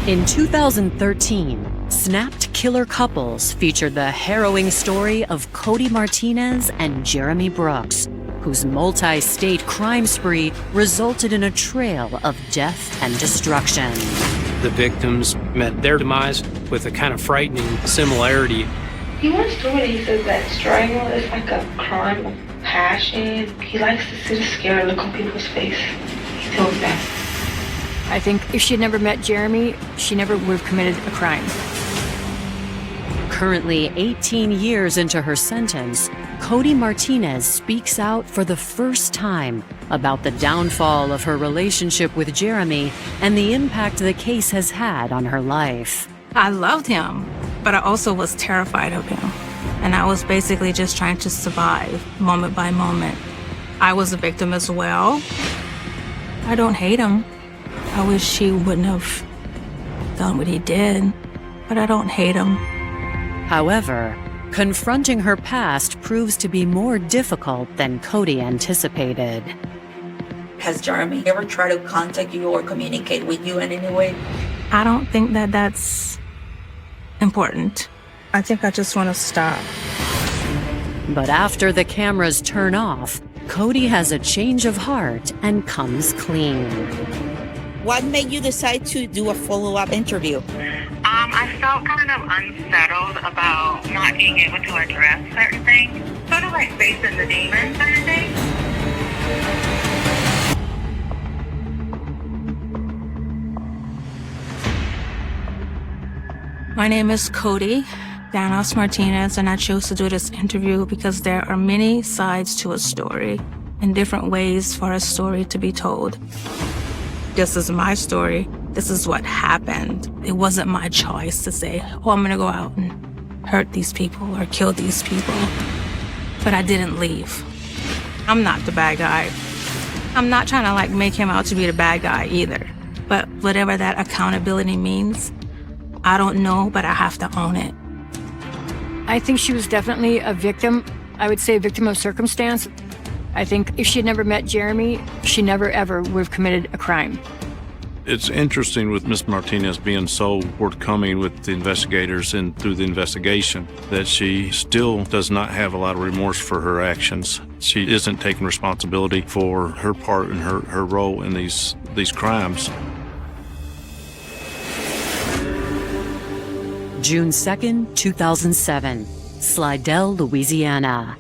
In 2013, Snapped Killer Couples featured the harrowing story of Coty Martinez and Jeremy Brooks, whose multi-state crime spree resulted in a trail of death and destruction. The victims met their demise with a kind of frightening similarity. He once told me, he says that strangle is like a crime of passion. He likes to see the scared look on people's face. He told me that. I think if she had never met Jeremy, she never would have committed a crime. Currently 18 years into her sentence, Coty Martinez speaks out for the first time about the downfall of her relationship with Jeremy and the impact the case has had on her life. I loved him, but I also was terrified of him. And I was basically just trying to survive moment by moment. I was a victim as well. I don't hate him. I wish he wouldn't have done what he did, but I don't hate him. However, confronting her past proves to be more difficult than Coty anticipated. Has Jeremy ever tried to contact you or communicate with you in any way? I don't think that that's important. I think I just want to stop. But after the cameras turn off, Coty has a change of heart and comes clean. What made you decide to do a follow-up interview? I felt kind of unsettled about not being able to address certain things. Sort of like facing the demons kind of thing. My name is Coty Martinez, and I chose to do this interview because there are many sides to a story and different ways for a story to be told. This is my story. This is what happened. It wasn't my choice to say, oh, I'm gonna go out and hurt these people or kill these people. But I didn't leave. I'm not the bad guy. I'm not trying to make him out to be the bad guy either. But whatever that accountability means, I don't know, but I have to own it. I think she was definitely a victim. I would say a victim of circumstance. I think if she had never met Jeremy, she never ever would have committed a crime. It's interesting with Ms. Martinez being so forthcoming with the investigators and through the investigation that she still does not have a lot of remorse for her actions. She isn't taking responsibility for her part and her role in these crimes. June 2nd, 2007, Slidell, Louisiana.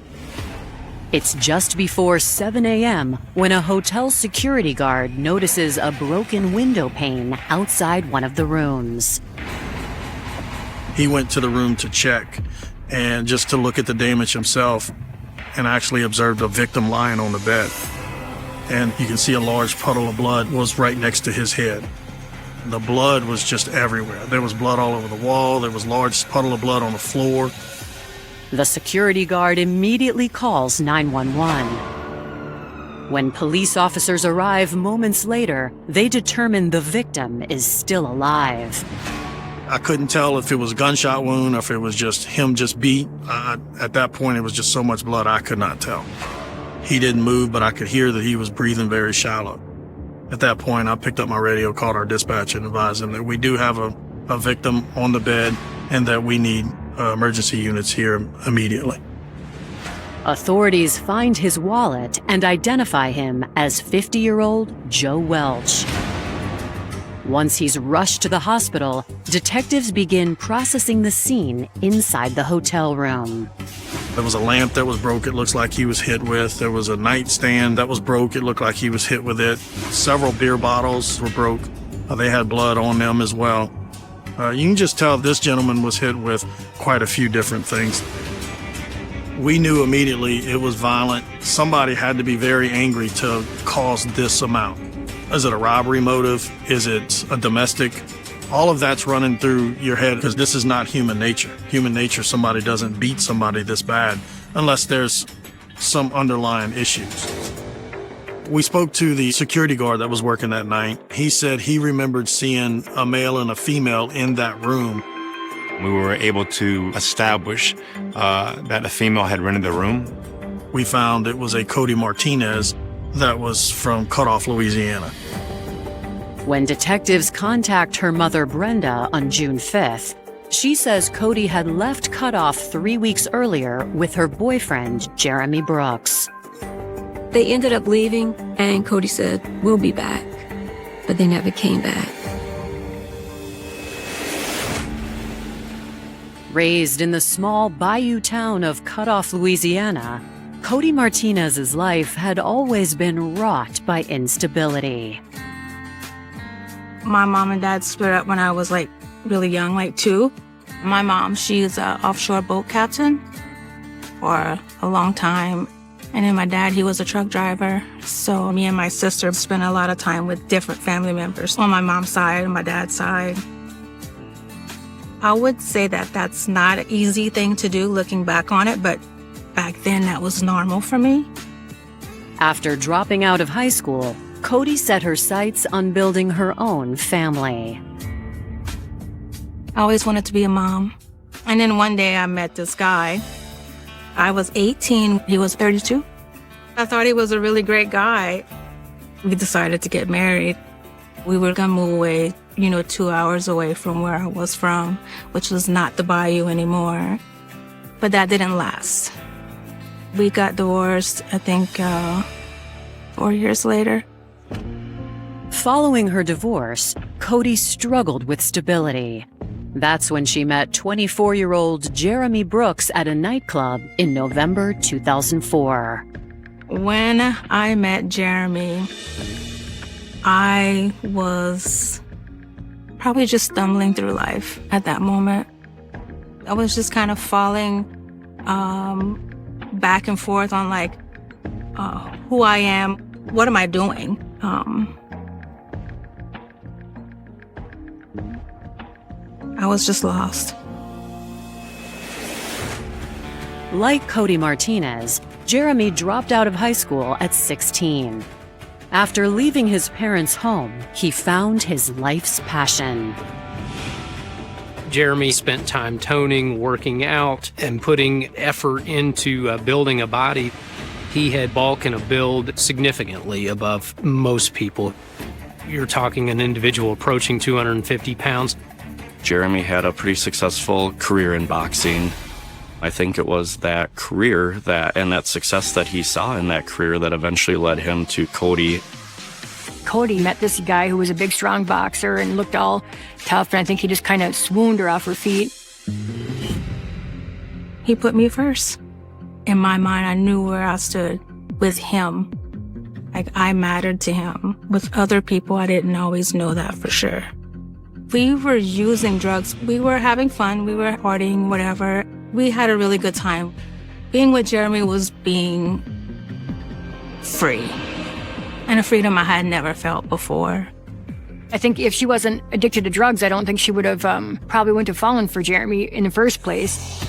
It's just before 7 a.m. when a hotel security guard notices a broken window pane outside one of the rooms. He went to the room to check and just to look at the damage himself, and actually observed a victim lying on the bed. And you can see a large puddle of blood was right next to his head. The blood was just everywhere. There was blood all over the wall. There was a large puddle of blood on the floor. The security guard immediately calls 911. When police officers arrive moments later, they determine the victim is still alive. I couldn't tell if it was a gunshot wound or if it was just him just beat. At that point, it was just so much blood, I could not tell. He didn't move, but I could hear that he was breathing very shallow. At that point, I picked up my radio, called our dispatcher, and advised them that we do have a victim on the bed and that we need emergency units here immediately. Authorities find his wallet and identify him as 50-year-old Joe Welch. Once he's rushed to the hospital, detectives begin processing the scene inside the hotel room. There was a lamp that was broke, it looks like he was hit with. There was a nightstand that was broke, it looked like he was hit with it. Several beer bottles were broke. They had blood on them as well. You can just tell this gentleman was hit with quite a few different things. We knew immediately it was violent. Somebody had to be very angry to cause this amount. Is it a robbery motive? Is it a domestic? All of that's running through your head because this is not human nature. Human nature, somebody doesn't beat somebody this bad unless there's some underlying issues. We spoke to the security guard that was working that night. He said he remembered seeing a male and a female in that room. We were able to establish that a female had rented the room. We found it was a Coty Martinez that was from Cut Off, Louisiana. When detectives contact her mother, Brenda, on June 5th, she says Coty had left Cutoff 3 weeks earlier with her boyfriend, Jeremy Brooks. They ended up leaving, and Coty said, "We'll be back." But they never came back. Raised in the small bayou town of Cutoff, Louisiana, Coty Martinez's life had always been wrought by instability. My mom and dad split up when I was really young, 2. My mom, she's an offshore boat captain for a long time. And then my dad, he was a truck driver. So me and my sister spent a lot of time with different family members on my mom's side and my dad's side. I would say that that's not an easy thing to do looking back on it, but back then that was normal for me. After dropping out of high school, Coty set her sights on building her own family. I always wanted to be a mom. And then one day I met this guy. I was 18, he was 32. I thought he was a really great guy. We decided to get married. We were gonna move away, 2 hours away from where I was from, which was not the bayou anymore. But that didn't last. We got divorced, I think, 4 years later. Following her divorce, Coty struggled with stability. That's when she met 24-year-old Jeremy Brooks at a nightclub in November 2004. When I met Jeremy, I was probably just stumbling through life at that moment. I was just kind of falling back and forth on who I am, what am I doing? I was just lost. Like Coty Martinez, Jeremy dropped out of high school at 16. After leaving his parents' home, he found his life's passion. Jeremy spent time toning, working out, and putting effort into building a body. He had bulk and a build significantly above most people. You're talking an individual approaching 250 pounds. Jeremy had a pretty successful career in boxing. I think it was that career and that success that he saw in that career that eventually led him to Coty. Coty met this guy who was a big, strong boxer and looked all tough, and I think he just kind of swooned her off her feet. He put me first. In my mind, I knew where I stood with him. I mattered to him. With other people, I didn't always know that for sure. We were using drugs. We were having fun. We were partying, whatever. We had a really good time. Being with Jeremy was being free, and a freedom I had never felt before. I think if she wasn't addicted to drugs, I don't think she would have probably wouldn't have fallen for Jeremy in the first place.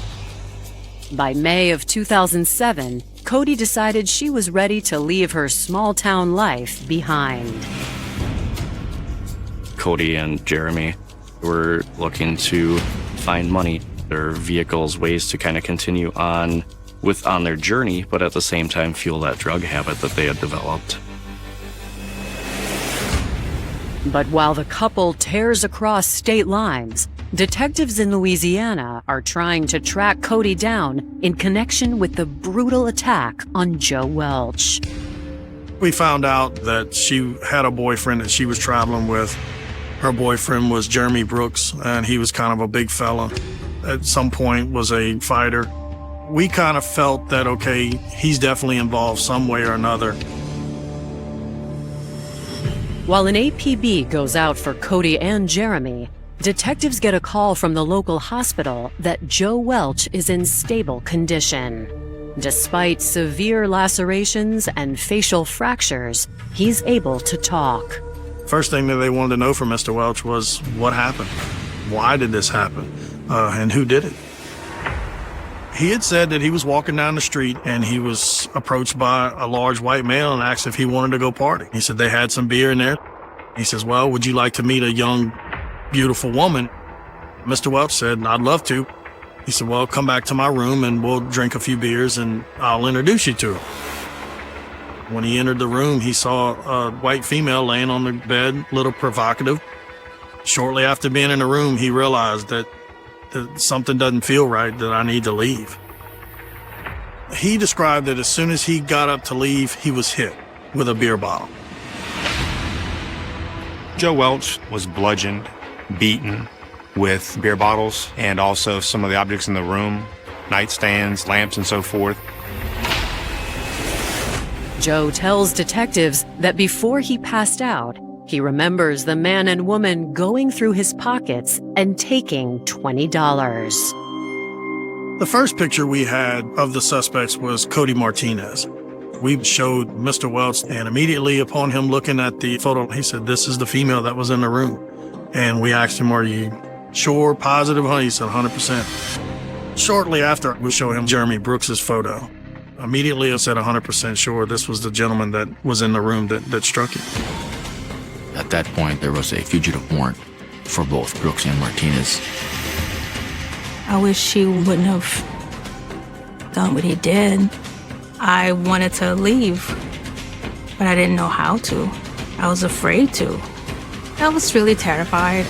By May of 2007, Coty decided she was ready to leave her small-town life behind. Coty and Jeremy were looking to find money, their vehicles, ways to kind of continue on their journey, but at the same time fuel that drug habit that they had developed. But while the couple tears across state lines, detectives in Louisiana are trying to track Coty down in connection with the brutal attack on Joe Welch. We found out that she had a boyfriend that she was traveling with. Her boyfriend was Jeremy Brooks, and he was kind of a big fella. At some point was a fighter. We kind of felt that, okay, he's definitely involved some way or another. While an APB goes out for Coty and Jeremy, detectives get a call from the local hospital that Joe Welch is in stable condition. Despite severe lacerations and facial fractures, he's able to talk. First thing that they wanted to know from Mr. Welch was what happened? Why did this happen? And who did it? He had said that he was walking down the street and he was approached by a large white male and asked if he wanted to go party. He said they had some beer in there. He says, well, would you like to meet a young, beautiful woman? Mr. Welch said, I'd love to. He said, well, come back to my room and we'll drink a few beers and I'll introduce you to her. When he entered the room, he saw a white female laying on the bed, a little provocative. Shortly after being in the room, he realized that something doesn't feel right, that I need to leave. He described that as soon as he got up to leave, he was hit with a beer bottle. Joe Welch was bludgeoned, beaten with beer bottles, and also some of the objects in the room, nightstands, lamps, and so forth. Joe tells detectives that before he passed out, he remembers the man and woman going through his pockets and taking $20. The first picture we had of the suspects was Coty Martinez. We showed Mr. Welch, and immediately upon him looking at the photo, he said, "This is the female that was in the room." And we asked him, "Are you sure, positive?" He said, 100%. Shortly after, we showed him Jeremy Brooks's photo. Immediately, I said 100% sure this was the gentleman that was in the room that struck him. At that point, there was a fugitive warrant for both Brooks and Martinez. I wish she wouldn't have done what he did. I wanted to leave, but I didn't know how to. I was afraid to. I was really terrified.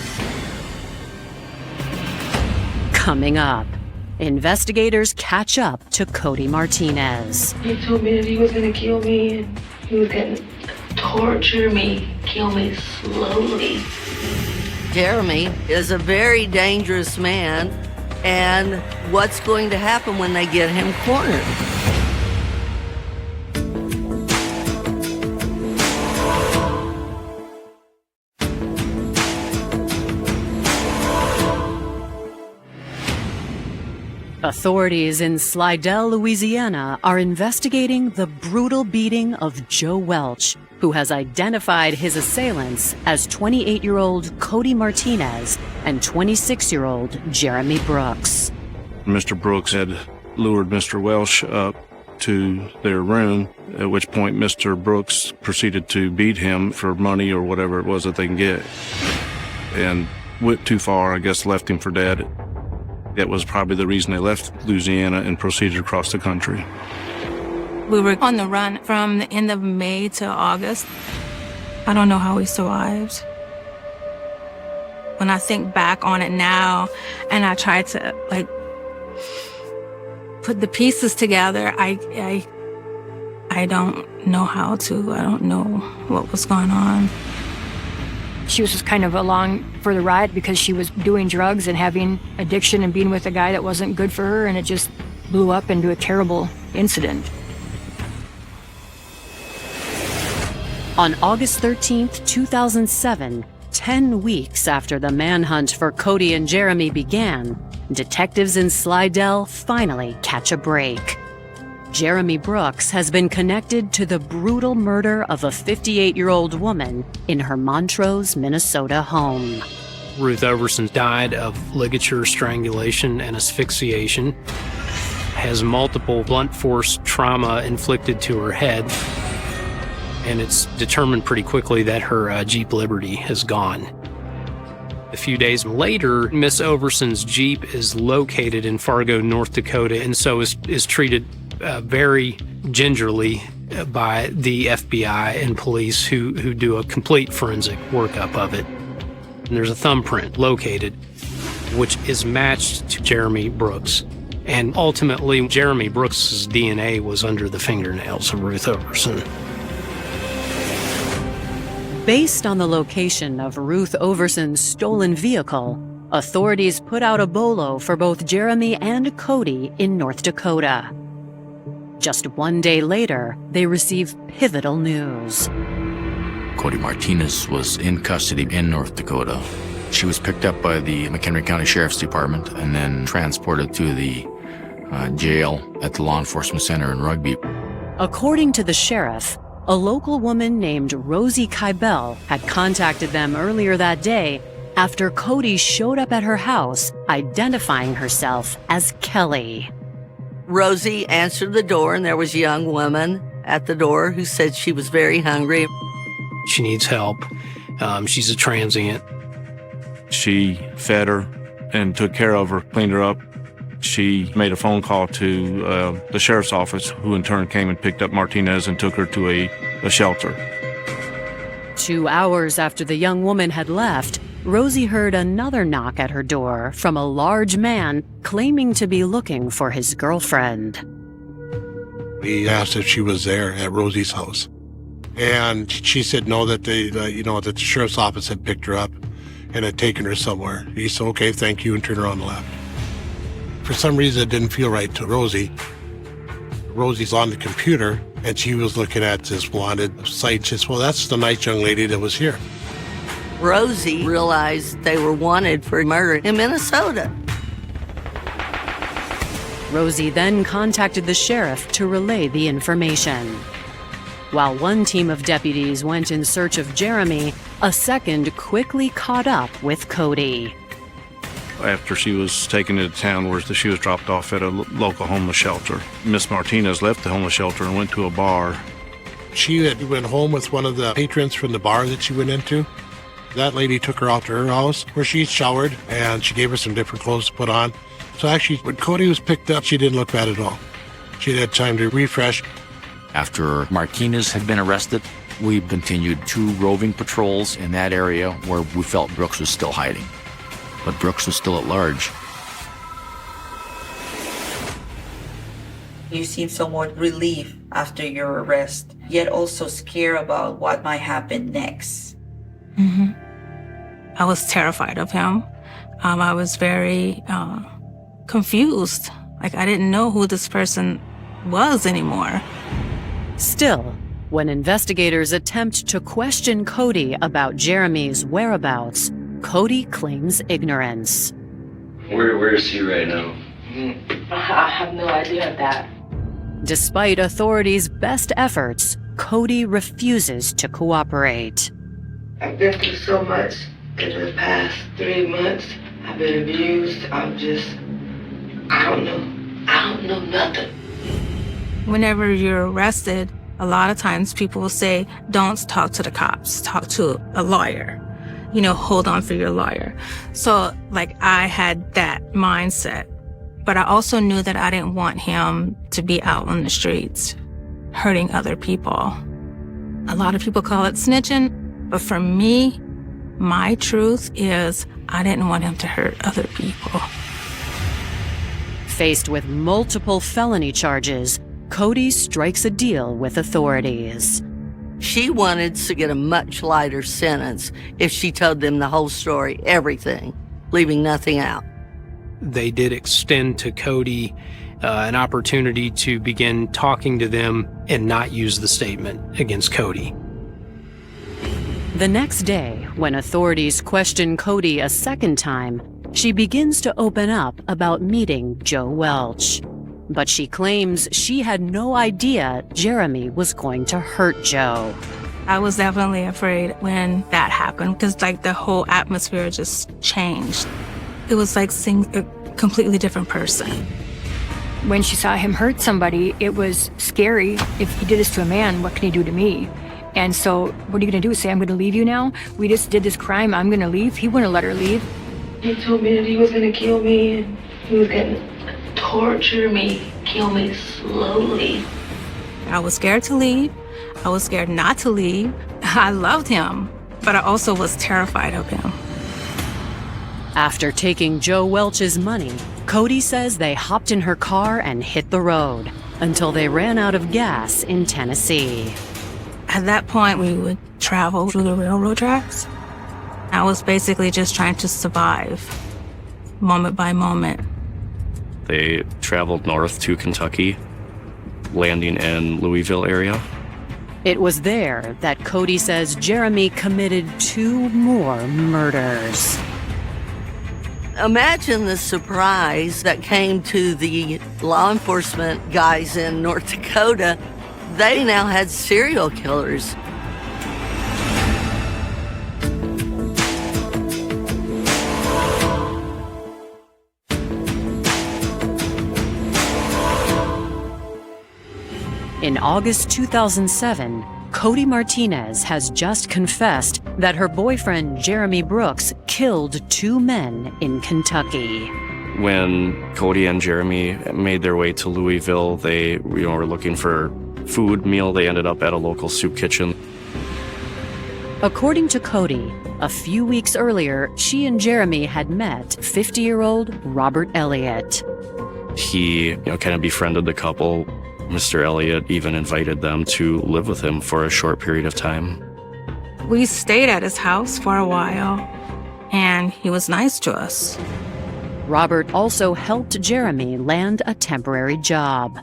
Coming up, investigators catch up to Coty Martinez. He told me that he was gonna kill me and he was gonna torture me, kill me slowly. Jeremy is a very dangerous man, and what's going to happen when they get him cornered? Authorities in Slidell, Louisiana are investigating the brutal beating of Joe Welch, who has identified his assailants as 28-year-old Coty Martinez and 26-year-old Jeremy Brooks. Mr. Brooks had lured Mr. Welch up to their room, at which point Mr. Brooks proceeded to beat him for money or whatever it was that they can get. And went too far, I guess, left him for dead. That was probably the reason they left Louisiana and proceeded across the country. We were on the run from the end of May to August. I don't know how we survived. When I think back on it now and I try to put the pieces together, I don't know how to. I don't know what was going on. She was just kind of along for the ride because she was doing drugs and having addiction and being with a guy that wasn't good for her, and it just blew up into a terrible incident. On August 13th, 2007, 10 weeks after the manhunt for Coty and Jeremy began, detectives in Slidell finally catch a break. Jeremy Brooks has been connected to the brutal murder of a 58-year-old woman in her Montrose, Minnesota home. Ruth Overson died of ligature strangulation and asphyxiation, has multiple blunt force trauma inflicted to her head, and it's determined pretty quickly that her Jeep Liberty is gone. A few days later, Miss Overson's Jeep is located in Fargo, North Dakota, and so is treated very gingerly by the FBI and police who do a complete forensic workup of it. And there's a thumbprint located, which is matched to Jeremy Brooks. And ultimately, Jeremy Brooks' DNA was under the fingernails of Ruth Overson. Based on the location of Ruth Overson's stolen vehicle, authorities put out a bolo for both Jeremy and Coty in North Dakota. Just one day later, they receive pivotal news. Coty Martinez was in custody in North Dakota. She was picked up by the McHenry County Sheriff's Department and then transported to the jail at the Law Enforcement Center in Rugby. According to the sheriff, a local woman named Rosie Kybell had contacted them earlier that day after Coty showed up at her house identifying herself as Kelly. Rosie answered the door, and there was a young woman at the door who said she was very hungry. She needs help. She's a transient. She fed her and took care of her, cleaned her up, She made a phone call to the sheriff's office, who in turn came and picked up Martinez and took her to a shelter. 2 hours after the young woman had left, Rosie heard another knock at her door from a large man claiming to be looking for his girlfriend. He asked if she was there at Rosie's house. And she said no, that that the sheriff's office had picked her up and had taken her somewhere. He said, okay, thank you, and turned around and left. For some reason, it didn't feel right to Rosie. Rosie's on the computer, and she was looking at this wanted site. She said, well, that's the nice young lady that was here. Rosie realized they were wanted for murder in Minnesota. Rosie then contacted the sheriff to relay the information. While one team of deputies went in search of Jeremy, a second quickly caught up with Coty. After she was taken into town where she was dropped off at a local homeless shelter, Miss Martinez left the homeless shelter and went to a bar. She had went home with one of the patrons from the bar that she went into. That lady took her out to her house where she showered, and she gave her some different clothes to put on. So actually, when Coty was picked up, she didn't look bad at all. She had time to refresh. After Martinez had been arrested, we continued 2 roving patrols in that area where we felt Brooks was still hiding. But Brooks was still at large. You seem somewhat relieved after your arrest, yet also scared about what might happen next. Mm-hmm. I was terrified of him. I was very confused. Like, I didn't know who this person was anymore. Still, when investigators attempt to question Coty about Jeremy's whereabouts, Coty claims ignorance. Where is he right now? I have no idea of that. Despite authorities' best efforts, Coty refuses to cooperate. I've been through so much in the past 3 months. I've been abused. I don't know nothing. Whenever you're arrested, a lot of times people will say, don't talk to the cops, talk to a lawyer. Hold on for your lawyer. So, I had that mindset. But I also knew that I didn't want him to be out on the streets, hurting other people. A lot of people call it snitching, but for me, my truth is I didn't want him to hurt other people. Faced with multiple felony charges, Coty strikes a deal with authorities. She wanted to get a much lighter sentence if she told them the whole story, everything, leaving nothing out. They did extend to Coty an opportunity to begin talking to them and not use the statement against Coty. The next day, when authorities question Coty a second time, she begins to open up about meeting Joe Welch. But she claims she had no idea Jeremy was going to hurt Joe. I was definitely afraid when that happened because the whole atmosphere just changed. It was like seeing a completely different person. When she saw him hurt somebody, it was scary. If he did this to a man, what can he do to me? And so what are you going to do? Say, I'm going to leave you now? We just did this crime. I'm going to leave? He wouldn't let her leave. He told me that he was going to kill me and he was going to torture me, kill me slowly. I was scared to leave. I was scared not to leave. I loved him, but I also was terrified of him. After taking Joe Welch's money, Coty says they hopped in her car and hit the road until they ran out of gas in Tennessee. At that point, we would travel through the railroad tracks. I was basically just trying to survive, moment by moment. They traveled north to Kentucky, landing in Louisville area. It was there that Coty says Jeremy committed 2 more murders. Imagine the surprise that came to the law enforcement guys in North Dakota. They now had serial killers. In August 2007, Coty Martinez has just confessed that her boyfriend Jeremy Brooks killed 2 men in Kentucky. When Coty and Jeremy made their way to Louisville, they were looking for food, meal. They ended up at a local soup kitchen. According to Coty, a few weeks earlier, she and Jeremy had met 50-year-old Robert Elliott. He, kind of befriended the couple. Mr. Elliott even invited them to live with him for a short period of time. We stayed at his house for a while, and he was nice to us. Robert also helped Jeremy land a temporary job.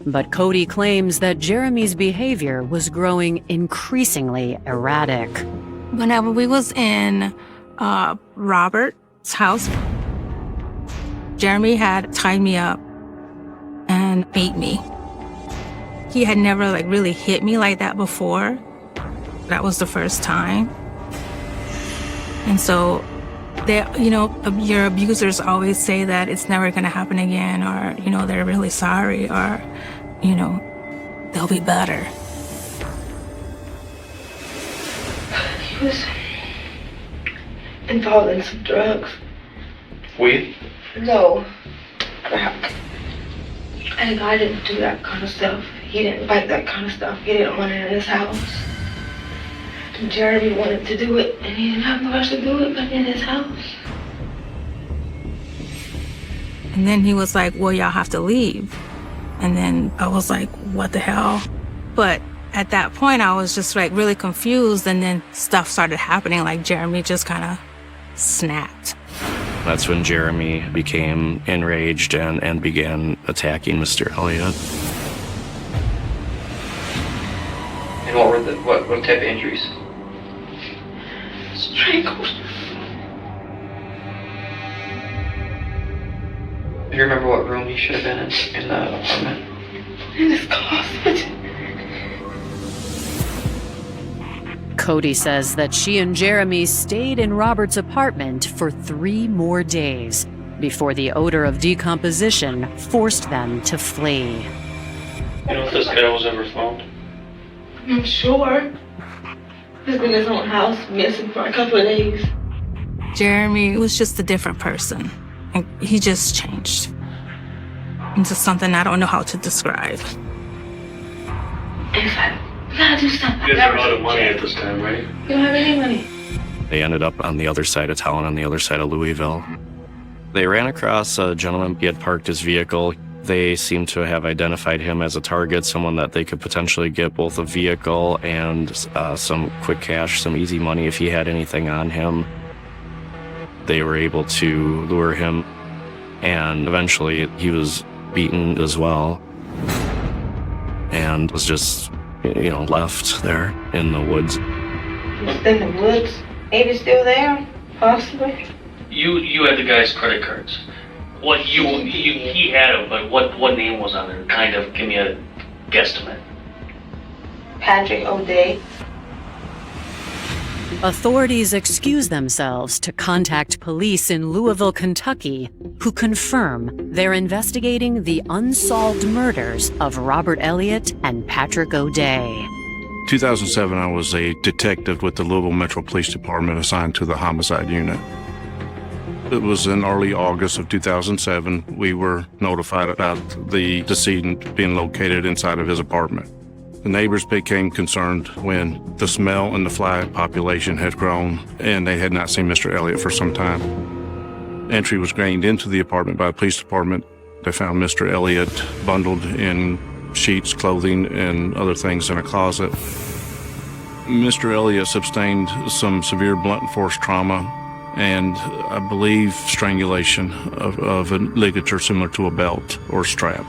But Coty claims that Jeremy's behavior was growing increasingly erratic. Whenever we was in Robert's house, Jeremy had tied me up and beat me. He had never really hit me like that before. That was the first time. And so your abusers always say that it's never going to happen again, or, they're really sorry, or, they'll be better. He was involved in some drugs. Weed? No, crack. And I didn't do that kind of stuff. He didn't like that kind of stuff. He didn't want it in his house. And Jeremy wanted to do it, and he didn't have nowhere to do it but in his house. And then he was like, well, y'all have to leave. And then I was like, what the hell? But at that point, I was just really confused, and then stuff started happening, Jeremy just kind of snapped. That's when Jeremy became enraged and began attacking Mr. Elliott. And what type of injuries? Strangled. Do you remember what room he should have been in the apartment? In his closet. Coty says that she and Jeremy stayed in Robert's apartment for 3 more days before the odor of decomposition forced them to flee. You know if this guy was ever found? I'm sure. He's been in his own house, missing for a couple of days. Jeremy was just a different person. And he just changed into something I don't know how to describe. It's like, we gotta do something. You guys are out of money at this time, right? You don't have any money. They ended up on the other side of town, on the other side of Louisville. They ran across a gentleman. He had parked his vehicle. They seemed to have identified him as a target, someone that they could potentially get both a vehicle and some quick cash, some easy money if he had anything on him. They were able to lure him, and eventually he was beaten as well and was just, left there in the woods. Just in the woods? Maybe still there? Possibly. You had the guy's credit cards. He had them, but what name was on there? Kind of, give me a guesstimate. Patrick O'Day. Authorities excuse themselves to contact police in Louisville, Kentucky, who confirm they're investigating the unsolved murders of Robert Elliott and Patrick O'Day. 2007, I was a detective with the Louisville Metro Police Department assigned to the homicide unit. It was in early August of 2007. We were notified about the decedent being located inside of his apartment. The neighbors became concerned when the smell and the fly population had grown, and they had not seen Mr. Elliott for some time. Entry was gained into the apartment by the police department. They found Mr. Elliott bundled in sheets, clothing, and other things in a closet. Mr. Elliott sustained some severe blunt force trauma and, I believe, strangulation of a ligature similar to a belt or strap.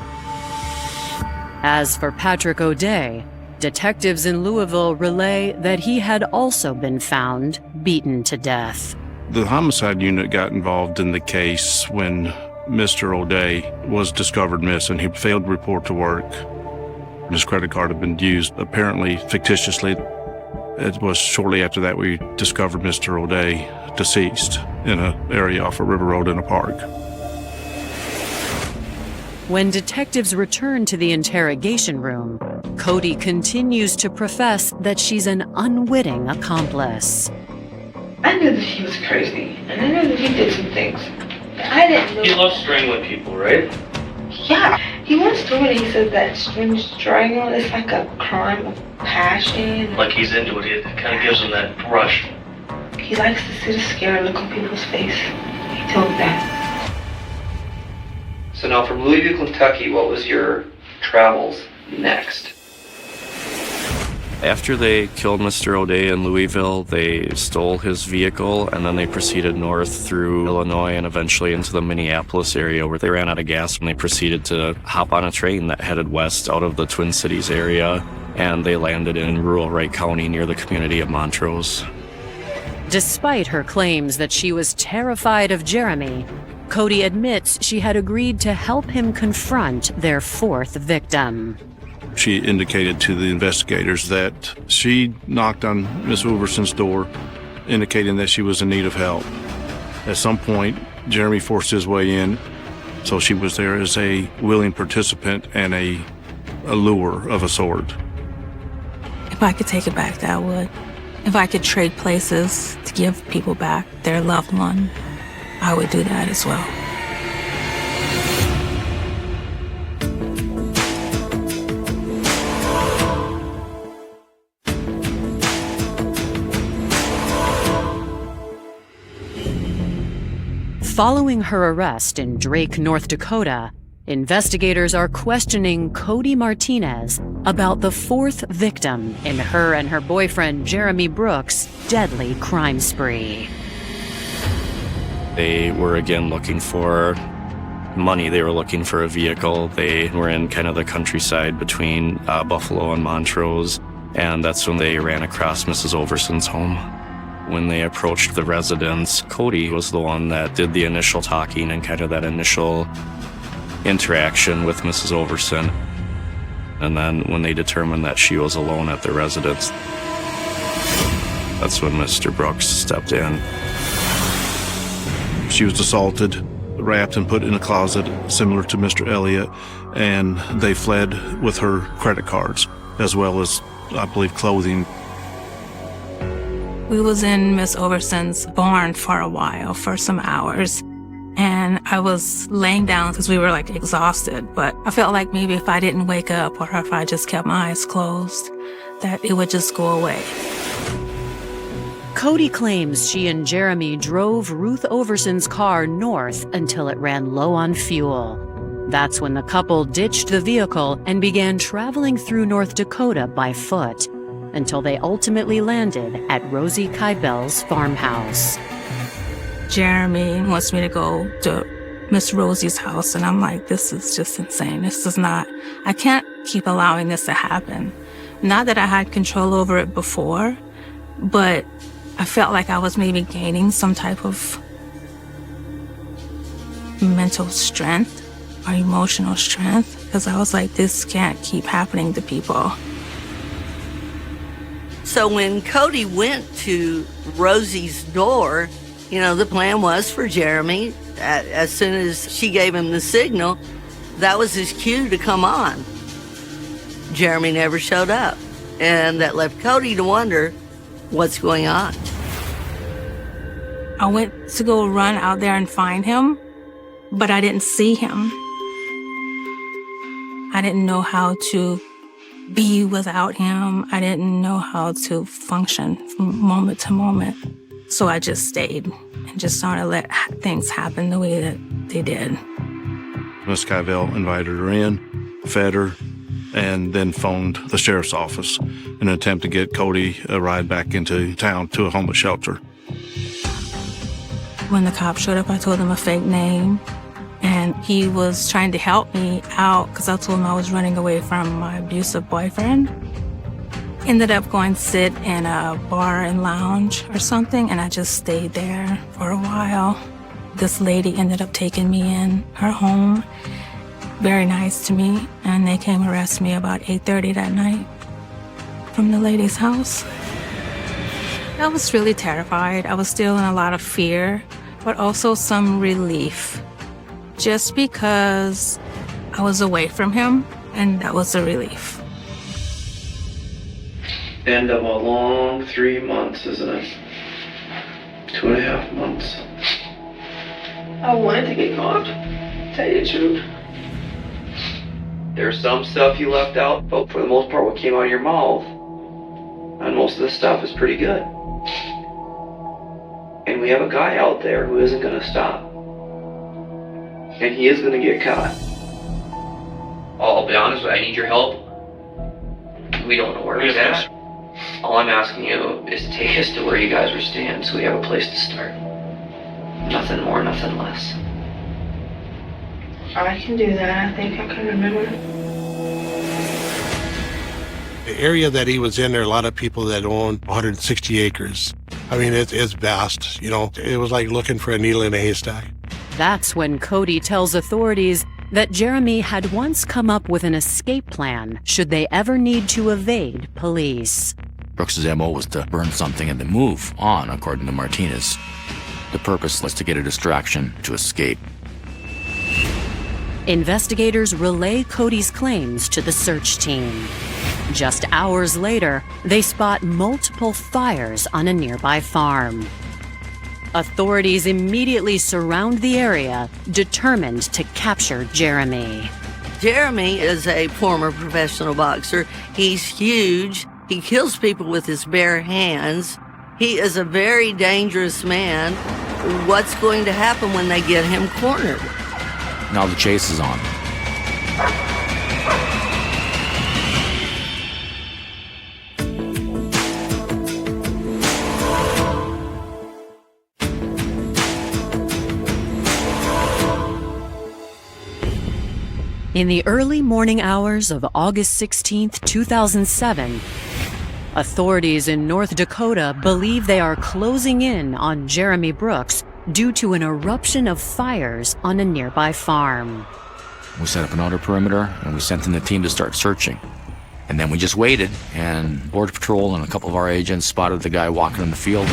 As for Patrick O'Day, detectives in Louisville relay that he had also been found beaten to death. The homicide unit got involved in the case when Mr. O'Day was discovered missing. He failed to report to work. His credit card had been used, apparently fictitiously. It was shortly after that we discovered Mr. O'Day deceased in an area off of River Road in a park. When detectives return to the interrogation room, Coty continues to profess that she's an unwitting accomplice. I knew that he was crazy, and I knew that he did some things that I didn't know. He loves strangling people, right? Yeah, he once told me, he said that strangling is like a crime of passion. Like he's into it. It kind of gives him that rush. He likes to see the scared look on people's face. He told me that. So now from Louisville, Kentucky, what was your travels next? After they killed Mr. O'Day in Louisville, they stole his vehicle, and then they proceeded north through Illinois and eventually into the Minneapolis area where they ran out of gas, and they proceeded to hop on a train that headed west out of the Twin Cities area, and they landed in rural Wright County near the community of Montrose. Despite her claims that she was terrified of Jeremy, Coty admits she had agreed to help him confront their fourth victim. She indicated to the investigators that she knocked on Miss Overson's door, indicating that she was in need of help. At some point, Jeremy forced his way in, so she was there as a willing participant and a lure of a sort. If I could take it back, I would. If I could trade places to give people back their loved one, I would do that as well. Following her arrest in Drake, North Dakota, investigators are questioning Coty Martinez about the fourth victim in her and her boyfriend Jeremy Brooks' deadly crime spree. They were again looking for money. They were looking for a vehicle. They were in kind of the countryside between Buffalo and Montrose, and that's when they ran across Mrs. Overson's home. When they approached the residence, Coty was the one that did the initial talking and kind of that initial interaction with Mrs. Overson. And then when they determined that she was alone at the residence, that's when Mr. Brooks stepped in. She was assaulted, wrapped and put in a closet similar to Mr. Elliott, and they fled with her credit cards, as well as, I believe, clothing. We was in Miss Overson's barn for a while, for some hours. And I was laying down because we were like exhausted, but I felt like maybe if I didn't wake up or if I just kept my eyes closed, that it would just go away. Coty claims she and Jeremy drove Ruth Overson's car north until it ran low on fuel. That's when the couple ditched the vehicle and began traveling through North Dakota by foot until they ultimately landed at Rosie Kybell's farmhouse. Jeremy wants me to go to Miss Rosie's house, and I'm like, this is just insane. This is not, I can't keep allowing this to happen. Not that I had control over it before, but I felt like I was maybe gaining some type of mental strength or emotional strength, because I was like, this can't keep happening to people. So when Coty went to Rosie's door, the plan was for Jeremy, as soon as she gave him the signal, that was his cue to come on. Jeremy never showed up, and that left Coty to wonder what's going on. I went to go run out there and find him, but I didn't see him. I didn't know how to be without him. I didn't know how to function from moment to moment. So I just stayed and just sort of let things happen the way that they did. Miss Kybell invited her in, fed her, and then phoned the sheriff's office in an attempt to get Coty a ride back into town to a homeless shelter. When the cop showed up, I told him a fake name, and he was trying to help me out because I told him I was running away from my abusive boyfriend. Ended up going to sit in a bar and lounge or something, and I just stayed there for a while. This lady ended up taking me in her home, very nice to me, and they came arrest me about 8:30 that night from the lady's house. I was really terrified. I was still in a lot of fear, but also some relief, just because I was away from him, and that was a relief. End of a long 3 months, isn't it? 2.5 months. I wanted to get caught, to tell you the truth. There's some stuff you left out, but for the most part what came out of your mouth, and most of the stuff is pretty good. And we have a guy out there who isn't going to stop. And he is going to get caught. I'll be honest with you, I need your help. We don't know where he's at. All I'm asking you is to take us to where you guys were staying so we have a place to start. Nothing more, nothing less. I can do that. I think I can remember. The area that he was in, there are a lot of people that own 160 acres. I mean, it's vast. You know, it was like looking for a needle in a haystack. That's when Coty tells authorities that Jeremy had once come up with an escape plan should they ever need to evade police. Brooks's MO was to burn something and then move on, according to Martinez. The purpose was to get a distraction to escape. Investigators relay Coty's claims to the search team. Just hours later, they spot multiple fires on a nearby farm. Authorities immediately surround the area, determined to capture Jeremy. Jeremy is a former professional boxer. He's huge. He kills people with his bare hands. He is a very dangerous man. What's going to happen when they get him cornered? Now the chase is on. In the early morning hours of August 16, 2007, authorities in North Dakota believe they are closing in on Jeremy Brooks due to an eruption of fires on a nearby farm. We set up an outer perimeter and we sent in the team to start searching. And then we just waited, and Border Patrol and a couple of our agents spotted the guy walking in the field.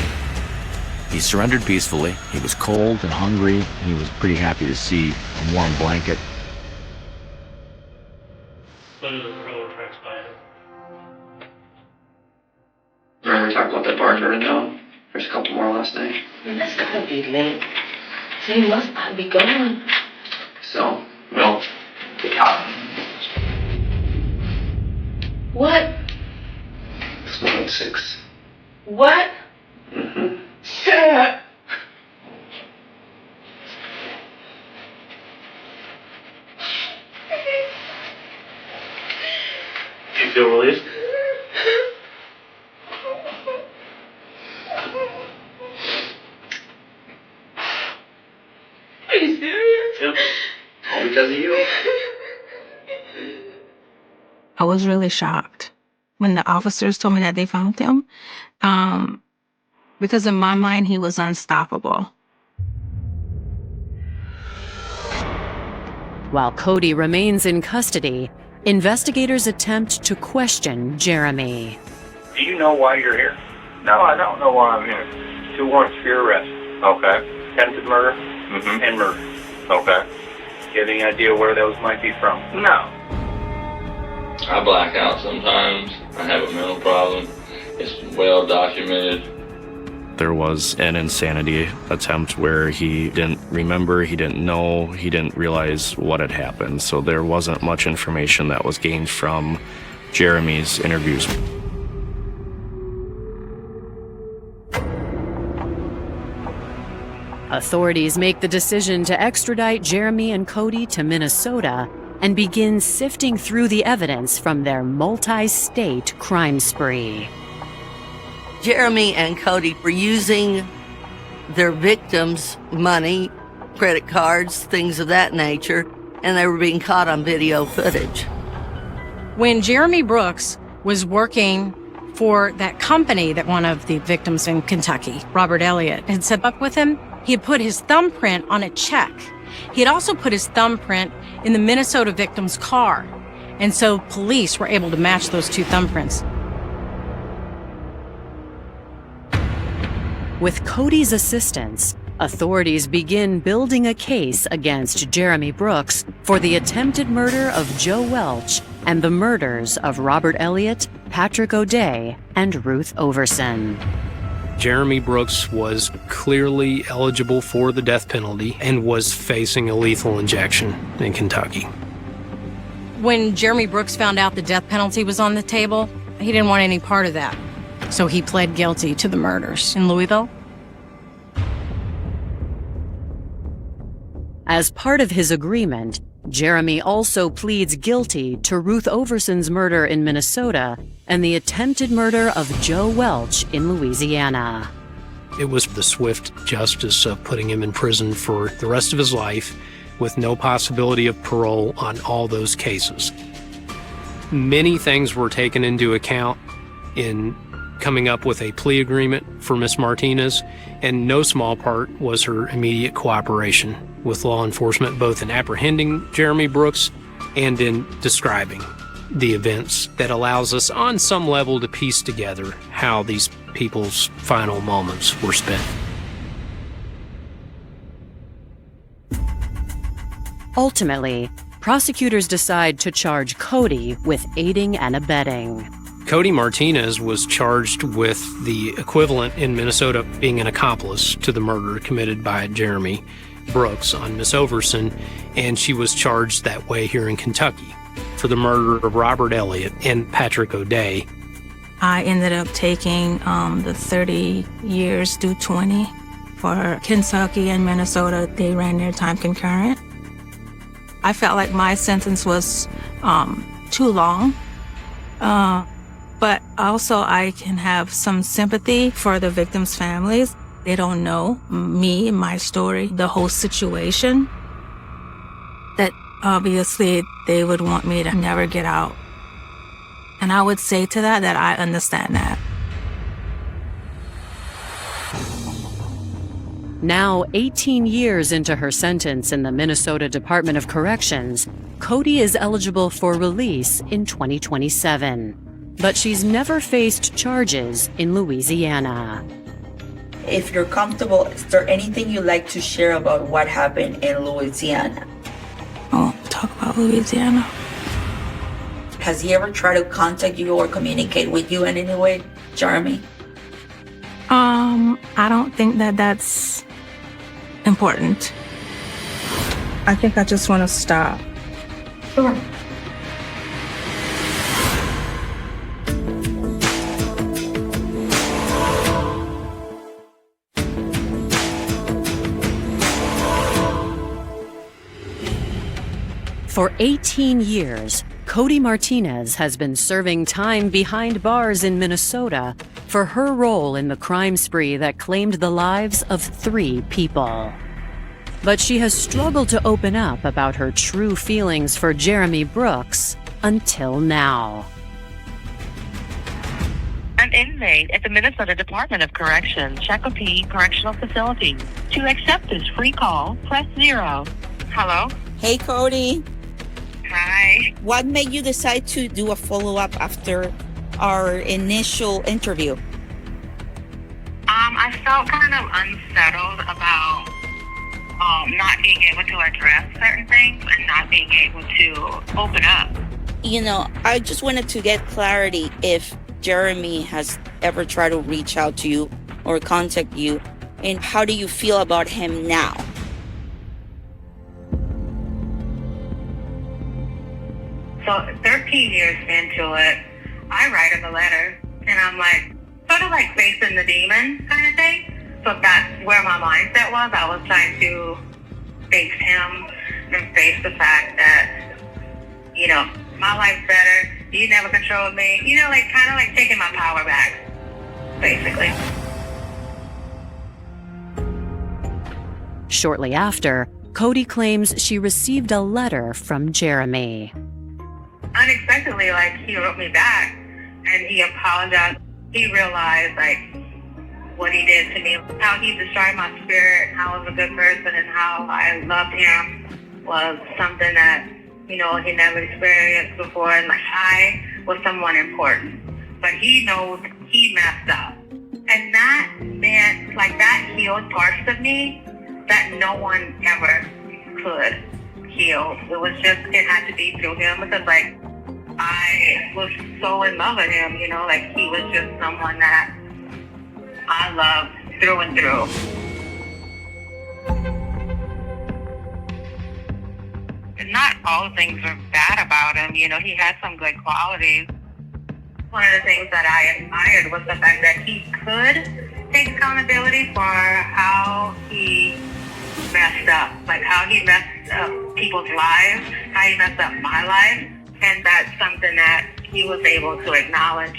He surrendered peacefully. He was cold and hungry, and he was pretty happy to see a warm blanket. What are the railroad tracks by him? Remember we talked about that bar burning down? There's a couple more last night. That's gotta be late. So he must not be gone. So, well, they caught him. What? It's more than 6. What? Mm-hmm. Yeah. Do you feel relieved? Are you serious? Yep. All because of you. I was really shocked when the officers told me that they found him, because in my mind, he was unstoppable. While Coty remains in custody, investigators attempt to question Jeremy. Do you know why you're here? No, I don't know why I'm here. 2 warrants for your arrest. Okay. Attempted murder? Mm-hmm. And murder. Okay. Do you have any idea where those might be from? No. I black out sometimes. I have a mental problem. It's well documented. There was an insanity attempt where he didn't remember, he didn't know, he didn't realize what had happened. So there wasn't much information that was gained from Jeremy's interviews. Authorities make the decision to extradite Jeremy and Coty to Minnesota and begin sifting through the evidence from their multi-state crime spree. Jeremy and Coty were using their victims' money, credit cards, things of that nature, and they were being caught on video footage. When Jeremy Brooks was working for that company that one of the victims in Kentucky, Robert Elliott, had set up with him, he had put his thumbprint on a check. He had also put his thumbprint in the Minnesota victim's car. And so police were able to match those 2 thumbprints. With Coty's assistance, authorities begin building a case against Jeremy Brooks for the attempted murder of Joe Welch and the murders of Robert Elliott, Patrick O'Day, and Ruth Overson. Jeremy Brooks was clearly eligible for the death penalty and was facing a lethal injection in Kentucky. When Jeremy Brooks found out the death penalty was on the table, he didn't want any part of that. So he pled guilty to the murders in Louisville. As part of his agreement, Jeremy also pleads guilty to Ruth Overson's murder in Minnesota and the attempted murder of Joe Welch in Louisiana. It was the swift justice of putting him in prison for the rest of his life with no possibility of parole on all those cases. Many things were taken into account in coming up with a plea agreement for Miss Martinez, and no small part was her immediate cooperation with law enforcement, both in apprehending Jeremy Brooks and in describing the events that allows us on some level to piece together how these people's final moments were spent. Ultimately, prosecutors decide to charge Coty with aiding and abetting. Coty Martinez was charged with the equivalent in Minnesota being an accomplice to the murder committed by Jeremy Brooks on Miss Overson, and she was charged that way here in Kentucky for the murder of Robert Elliott and Patrick O'Day. I ended up taking the 30 years due 20 for Kentucky and Minnesota. They ran their time concurrent. I felt like my sentence was too long, but also I can have some sympathy for the victims' families. They don't know me, my story, the whole situation, that obviously they would want me to never get out. And I would say to that I understand that. Now, 18 years into her sentence in the Minnesota Department of Corrections, Coty is eligible for release in 2027. But she's never faced charges in Louisiana. If you're comfortable, is there anything you'd like to share about what happened in Louisiana? Oh, talk about Louisiana. Has he ever tried to contact you or communicate with you in any way, Jeremy? I don't think that's important. I think I just want to stop. Sure. For 18 years, Coty Martinez has been serving time behind bars in Minnesota for her role in the crime spree that claimed the lives of 3 people. But she has struggled to open up about her true feelings for Jeremy Brooks until now. An inmate at the Minnesota Department of Corrections, Shakopee Correctional Facility. To accept this free call, press 0. Hello? Hey, Coty. Hi. What made you decide to do a follow-up after our initial interview? I felt kind of unsettled about not being able to address certain things and not being able to open up. You know, I just wanted to get clarity if Jeremy has ever tried to reach out to you or contact you, and how do you feel about him now? So 13 years into it, I write him a letter, and I'm like, sort of like facing the demon kind of thing. So that's where my mindset was. I was trying to face him and face the fact that, you know, my life's better. You never controlled me. You know, like kind of like taking my power back, basically. Shortly after, Coty claims she received a letter from Jeremy. Unexpectedly, like, he wrote me back and he apologized. He realized, like, what he did to me, how he destroyed my spirit, how I was a good person, and how I loved him was something that, you know, he never experienced before. And like, I was someone important, but he knows he messed up. And that meant, like, that healed parts of me that no one ever could heal. It was just, it had to be through him, because, like, I was so in love with him, you know, like, he was just someone that I love through and through. Not all things are bad about him. You know, he had some good qualities. One of the things that I admired was the fact that he could take accountability for how he messed up, like how he messed up people's lives, how he messed up my life, and that's something that he was able to acknowledge.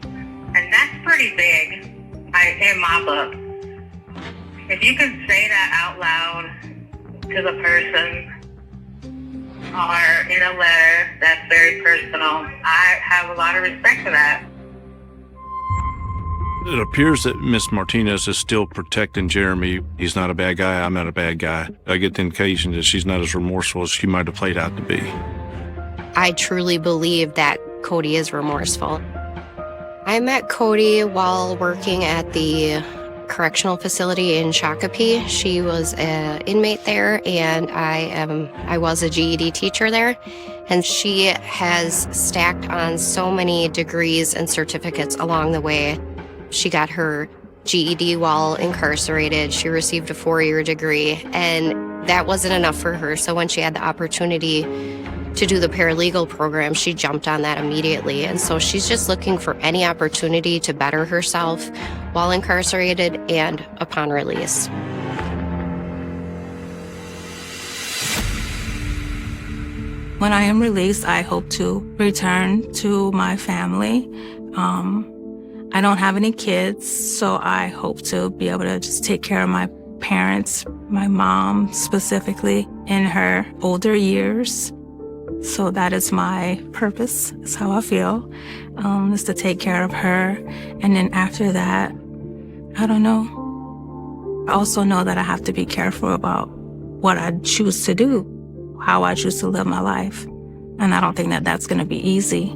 And that's pretty big in my book. If you can say that out loud to the person or in a letter that's very personal, I have a lot of respect for that. It appears that Miss Martinez is still protecting Jeremy. He's not a bad guy. I'm not a bad guy. I get the indication that she's not as remorseful as she might have played out to be. I truly believe that Coty is remorseful. I met Coty while working at the correctional facility in Shakopee. She was an inmate there, and I was a GED teacher there. And she has stacked on so many degrees and certificates along the way. She got her GED while incarcerated. She received a 4-year degree, and that wasn't enough for her. So when she had the opportunity to do the paralegal program, she jumped on that immediately. And so she's just looking for any opportunity to better herself while incarcerated and upon release. When I am released, I hope to return to my family. I don't have any kids, so I hope to be able to just take care of my parents, my mom specifically, in her older years. So that is my purpose, is how I feel, is to take care of her. And then after that, I don't know. I also know that I have to be careful about what I choose to do, how I choose to live my life. And I don't think that that's going to be easy.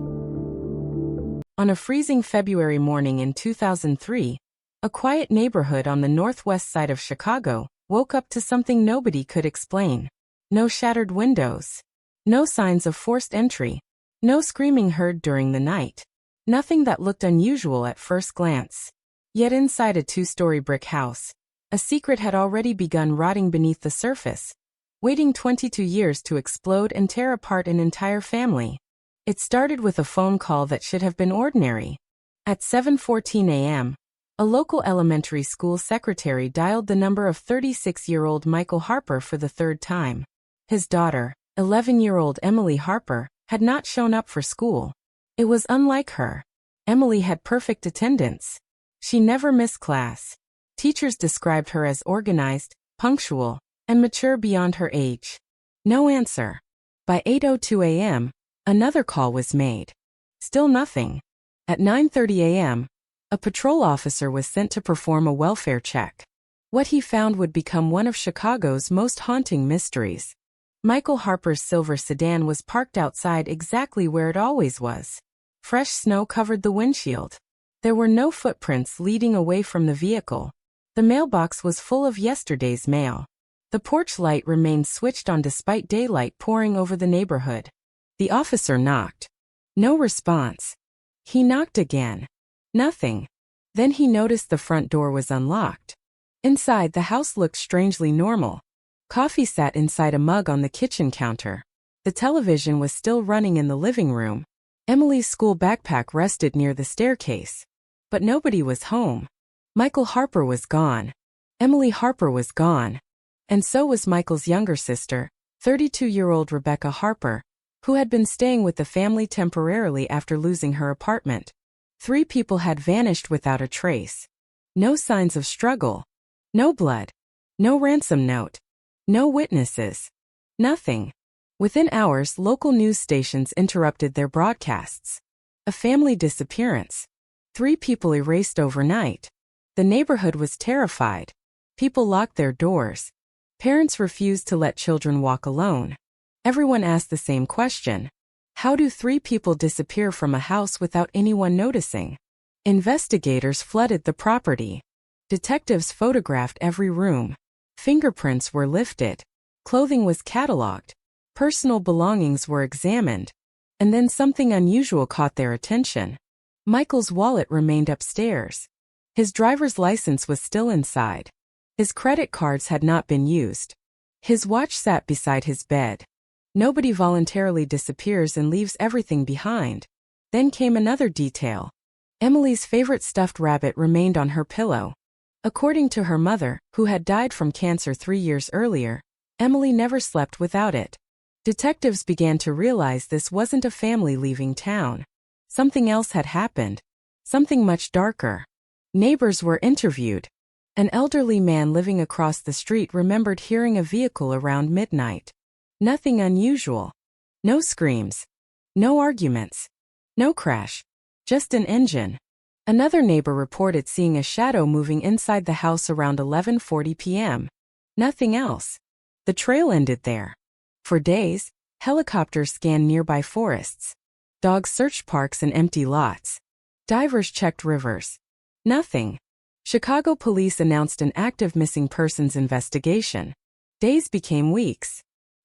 On a freezing February morning in 2003, a quiet neighborhood on the northwest side of Chicago woke up to something nobody could explain. No shattered windows. No signs of forced entry. No screaming heard during the night. Nothing that looked unusual at first glance. Yet inside a 2-story brick house, a secret had already begun rotting beneath the surface, waiting 22 years to explode and tear apart an entire family. It started with a phone call that should have been ordinary. At 7:14 a.m., a local elementary school secretary dialed the number of 36-year-old Michael Harper for the third time. His daughter, 11-year-old Emily Harper, had not shown up for school. It was unlike her. Emily had perfect attendance. She never missed class. Teachers described her as organized, punctual, and mature beyond her age. No answer. By 8:02 a.m., another call was made. Still nothing. At 9:30 a.m., a patrol officer was sent to perform a welfare check. What he found would become one of Chicago's most haunting mysteries. Michael Harper's silver sedan was parked outside exactly where it always was. Fresh snow covered the windshield. There were no footprints leading away from the vehicle. The mailbox was full of yesterday's mail. The porch light remained switched on despite daylight pouring over the neighborhood. The officer knocked. No response. He knocked again. Nothing. Then he noticed the front door was unlocked. Inside, the house looked strangely normal. Coffee sat inside a mug on the kitchen counter. The television was still running in the living room. Emily's school backpack rested near the staircase. But nobody was home. Michael Harper was gone. Emily Harper was gone. And so was Michael's younger sister, 32-year-old Rebecca Harper, who had been staying with the family temporarily after losing her apartment. 3 people had vanished without a trace. No signs of struggle. No blood. No ransom note. No witnesses. Nothing. Within hours, local news stations interrupted their broadcasts. A family disappearance. 3 people erased overnight. The neighborhood was terrified. People locked their doors. Parents refused to let children walk alone. Everyone asked the same question. How do 3 people disappear from a house without anyone noticing? Investigators flooded the property. Detectives photographed every room. Fingerprints were lifted. Clothing was cataloged. Personal belongings were examined. And then something unusual caught their attention. Michael's wallet remained upstairs. His driver's license was still inside. His credit cards had not been used. His watch sat beside his bed. Nobody voluntarily disappears and leaves everything behind. Then came another detail. Emily's favorite stuffed rabbit remained on her pillow. According to her mother, who had died from cancer 3 years earlier, Emily never slept without it. Detectives began to realize this wasn't a family leaving town. Something else had happened. Something much darker. Neighbors were interviewed. An elderly man living across the street remembered hearing a vehicle around midnight. Nothing unusual. No screams. No arguments. No crash. Just an engine. Another neighbor reported seeing a shadow moving inside the house around 11:40 p.m. Nothing else. The trail ended there. For days, helicopters scanned nearby forests. Dogs searched parks and empty lots. Divers checked rivers. Nothing. Chicago police announced an active missing persons investigation. Days became weeks.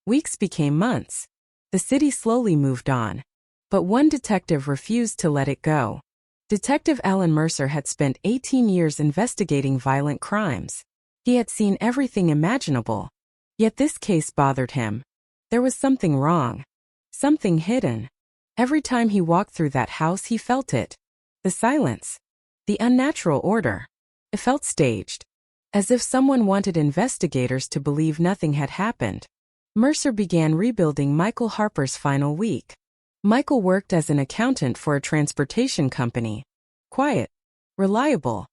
Weeks became months. The city slowly moved on. But one detective refused to let it go. Detective Alan Mercer had spent 18 years investigating violent crimes. He had seen everything imaginable. Yet this case bothered him. There was something wrong. Something hidden. Every time he walked through that house he felt it. The silence. The unnatural order. It felt staged. As if someone wanted investigators to believe nothing had happened. Mercer began rebuilding Michael Harper's final week. Michael worked as an accountant for a transportation company. Quiet. Reliable.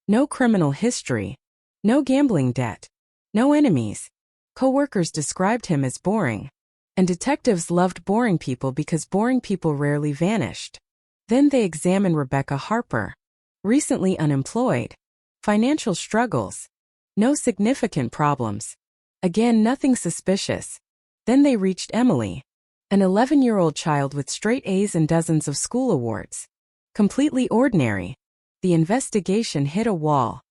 No criminal history. No gambling debt. No enemies. Co-workers described him as boring. And detectives loved boring people because boring people rarely vanished. Then they examined Rebecca Harper. Recently unemployed. Financial struggles. No significant problems. Again, nothing suspicious. Then they reached Emily. An 11-year-old child with straight A's and dozens of school awards. Completely ordinary. The investigation hit a wall.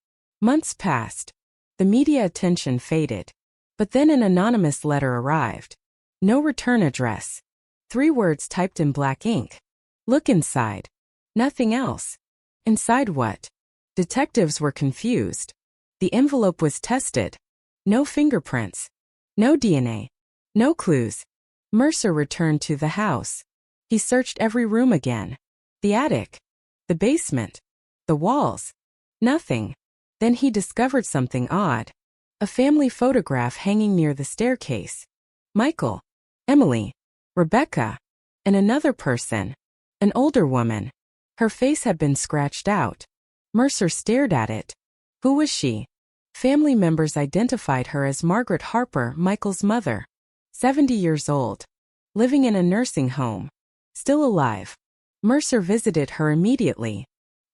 Months passed. The media attention faded. But then an anonymous letter arrived. No return address. 3 words typed in black ink. Look inside. Nothing else. Inside what? Detectives were confused. The envelope was tested. No fingerprints. No DNA. No clues. Mercer returned to the house. He searched every room again. The attic. The basement. The walls. Nothing. Then he discovered something odd. A family photograph hanging near the staircase. Michael. Emily. Rebecca. And another person. An older woman. Her face had been scratched out. Mercer stared at it. Who was she? Family members identified her as Margaret Harper, Michael's mother. 70 years old. Living in a nursing home. Still alive. Mercer visited her immediately.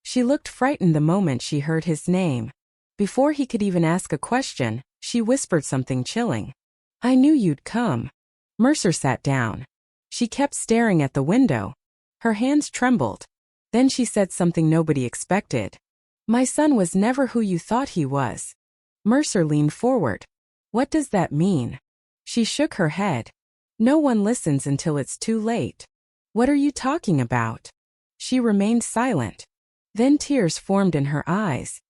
She looked frightened the moment she heard his name. Before he could even ask a question, she whispered something chilling. I knew you'd come. Mercer sat down. She kept staring at the window. Her hands trembled. Then she said something nobody expected. My son was never who you thought he was. Mercer leaned forward. What does that mean? She shook her head. No one listens until it's too late. What are you talking about? She remained silent. Then tears formed in her eyes.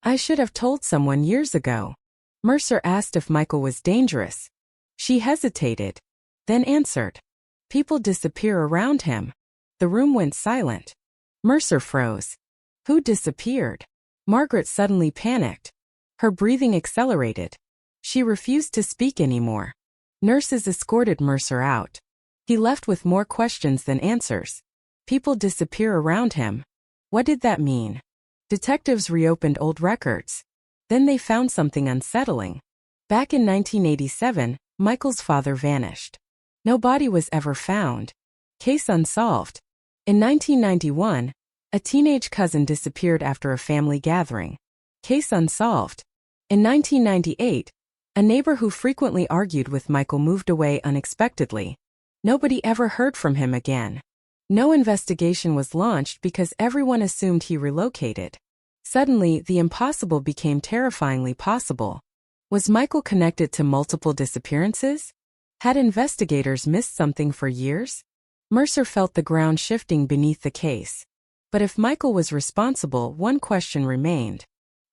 I should have told someone years ago. Mercer asked if Michael was dangerous. She hesitated. Then answered. People disappear around him. The room went silent. Mercer froze. Who disappeared? Margaret suddenly panicked. Her breathing accelerated. She refused to speak anymore. Nurses escorted Mercer out. He left with more questions than answers. People disappear around him. What did that mean? Detectives reopened old records. Then they found something unsettling. Back in 1987, Michael's father vanished. No body was ever found. Case unsolved. In 1991, a teenage cousin disappeared after a family gathering. Case unsolved. In 1998, a neighbor who frequently argued with Michael moved away unexpectedly. Nobody ever heard from him again. No investigation was launched because everyone assumed he relocated. Suddenly, the impossible became terrifyingly possible. Was Michael connected to multiple disappearances? Had investigators missed something for years? Mercer felt the ground shifting beneath the case. But if Michael was responsible, one question remained.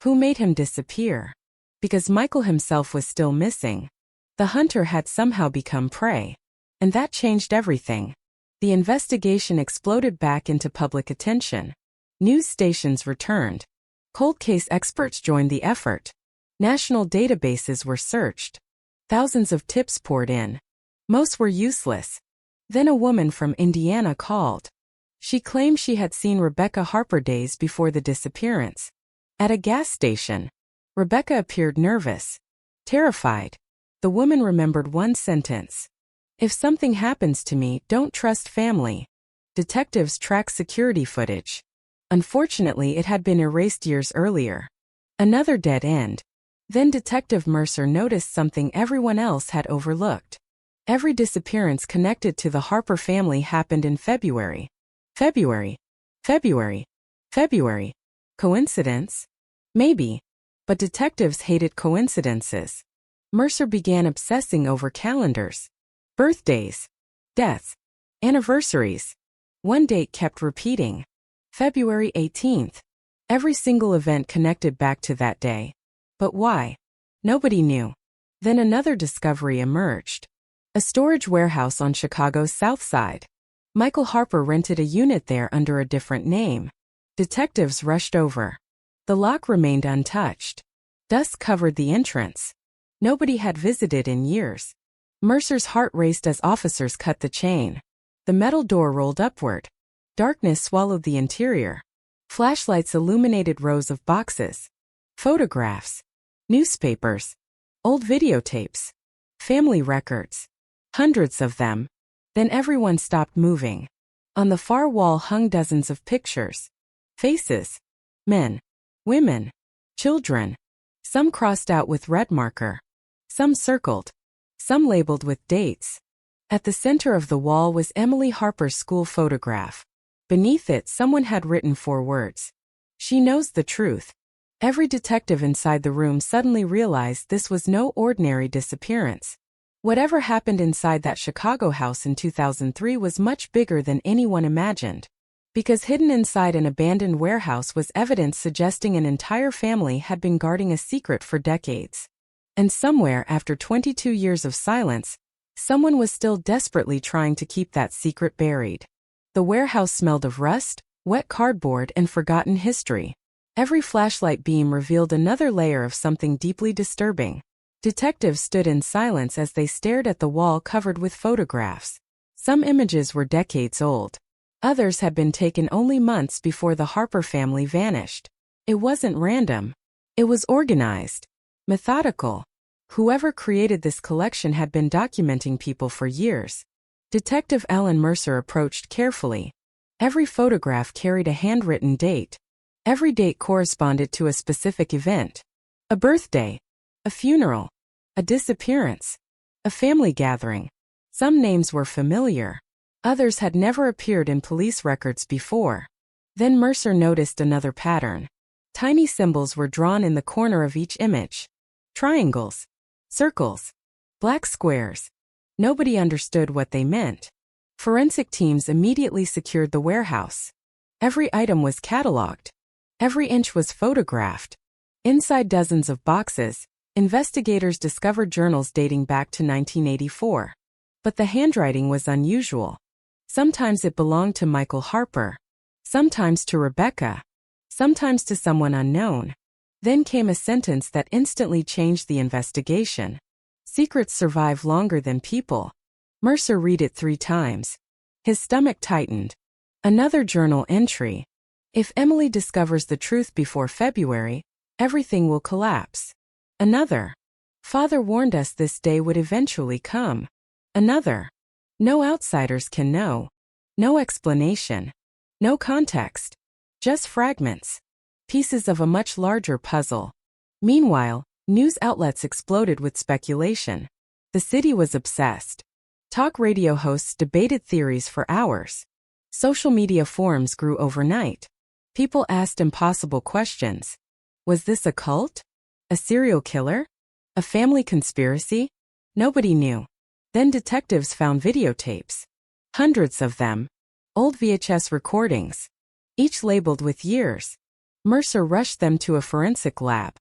Who made him disappear? Because Michael himself was still missing. The hunter had somehow become prey. And that changed everything. The investigation exploded back into public attention. News stations returned. Cold case experts joined the effort. National databases were searched. Thousands of tips poured in. Most were useless. Then a woman from Indiana called. She claimed she had seen Rebecca Harper days before the disappearance. At a gas station. Rebecca appeared nervous. Terrified. The woman remembered one sentence. If something happens to me, don't trust family. Detectives tracked security footage. Unfortunately, it had been erased years earlier. Another dead end. Then Detective Mercer noticed something everyone else had overlooked. Every disappearance connected to the Harper family happened in February. February. Coincidence? Maybe. But detectives hated coincidences. Mercer began obsessing over calendars. Birthdays. Deaths. Anniversaries. One date kept repeating. February 18th. Every single event connected back to that day. But why? Nobody knew. Then another discovery emerged. A storage warehouse on Chicago's South Side. Michael Harper rented a unit there under a different name. Detectives rushed over. The lock remained untouched. Dust covered the entrance. Nobody had visited in years. Mercer's heart raced as officers cut the chain. The metal door rolled upward. Darkness swallowed the interior. Flashlights illuminated rows of boxes. Photographs. Newspapers. Old videotapes. Family records. Hundreds of them. Then everyone stopped moving. On the far wall hung dozens of pictures. Faces. Men. Women. Children. Some crossed out with red marker. Some circled. Some labeled with dates. At the center of the wall was Emily Harper's school photograph. Beneath it, someone had written 4 words. She knows the truth. Every detective inside the room suddenly realized this was no ordinary disappearance. Whatever happened inside that Chicago house in 2003 was much bigger than anyone imagined. Because hidden inside an abandoned warehouse was evidence suggesting an entire family had been guarding a secret for decades. And somewhere after 22 years of silence, someone was still desperately trying to keep that secret buried. The warehouse smelled of rust, wet cardboard, and forgotten history. Every flashlight beam revealed another layer of something deeply disturbing. Detectives stood in silence as they stared at the wall covered with photographs. Some images were decades old. Others had been taken only months before the Harper family vanished. It wasn't random. It was organized. Methodical. Whoever created this collection had been documenting people for years. Detective Alan Mercer approached carefully. Every photograph carried a handwritten date. Every date corresponded to a specific event. A birthday. A funeral. A disappearance. A family gathering. Some names were familiar. Others had never appeared in police records before. Then Mercer noticed another pattern. Tiny symbols were drawn in the corner of each image. Triangles. Circles. Black squares. Nobody understood what they meant. Forensic teams immediately secured the warehouse. Every item was cataloged. Every inch was photographed. Inside dozens of boxes, investigators discovered journals dating back to 1984. But the handwriting was unusual. Sometimes it belonged to Michael Harper. Sometimes to Rebecca. Sometimes to someone unknown. Then came a sentence that instantly changed the investigation. Secrets survive longer than people. Mercer read it 3 times. His stomach tightened. Another journal entry. If Emily discovers the truth before February, everything will collapse. Another. Father warned us this day would eventually come. Another. No outsiders can know. No explanation. No context. Just fragments. Pieces of a much larger puzzle. Meanwhile, news outlets exploded with speculation. The city was obsessed. Talk radio hosts debated theories for hours. Social media forums grew overnight. People asked impossible questions. Was this a cult? A serial killer? A family conspiracy? Nobody knew. Then detectives found videotapes. Hundreds of them. Old VHS recordings. each labeled with years. Mercer rushed them to a forensic lab.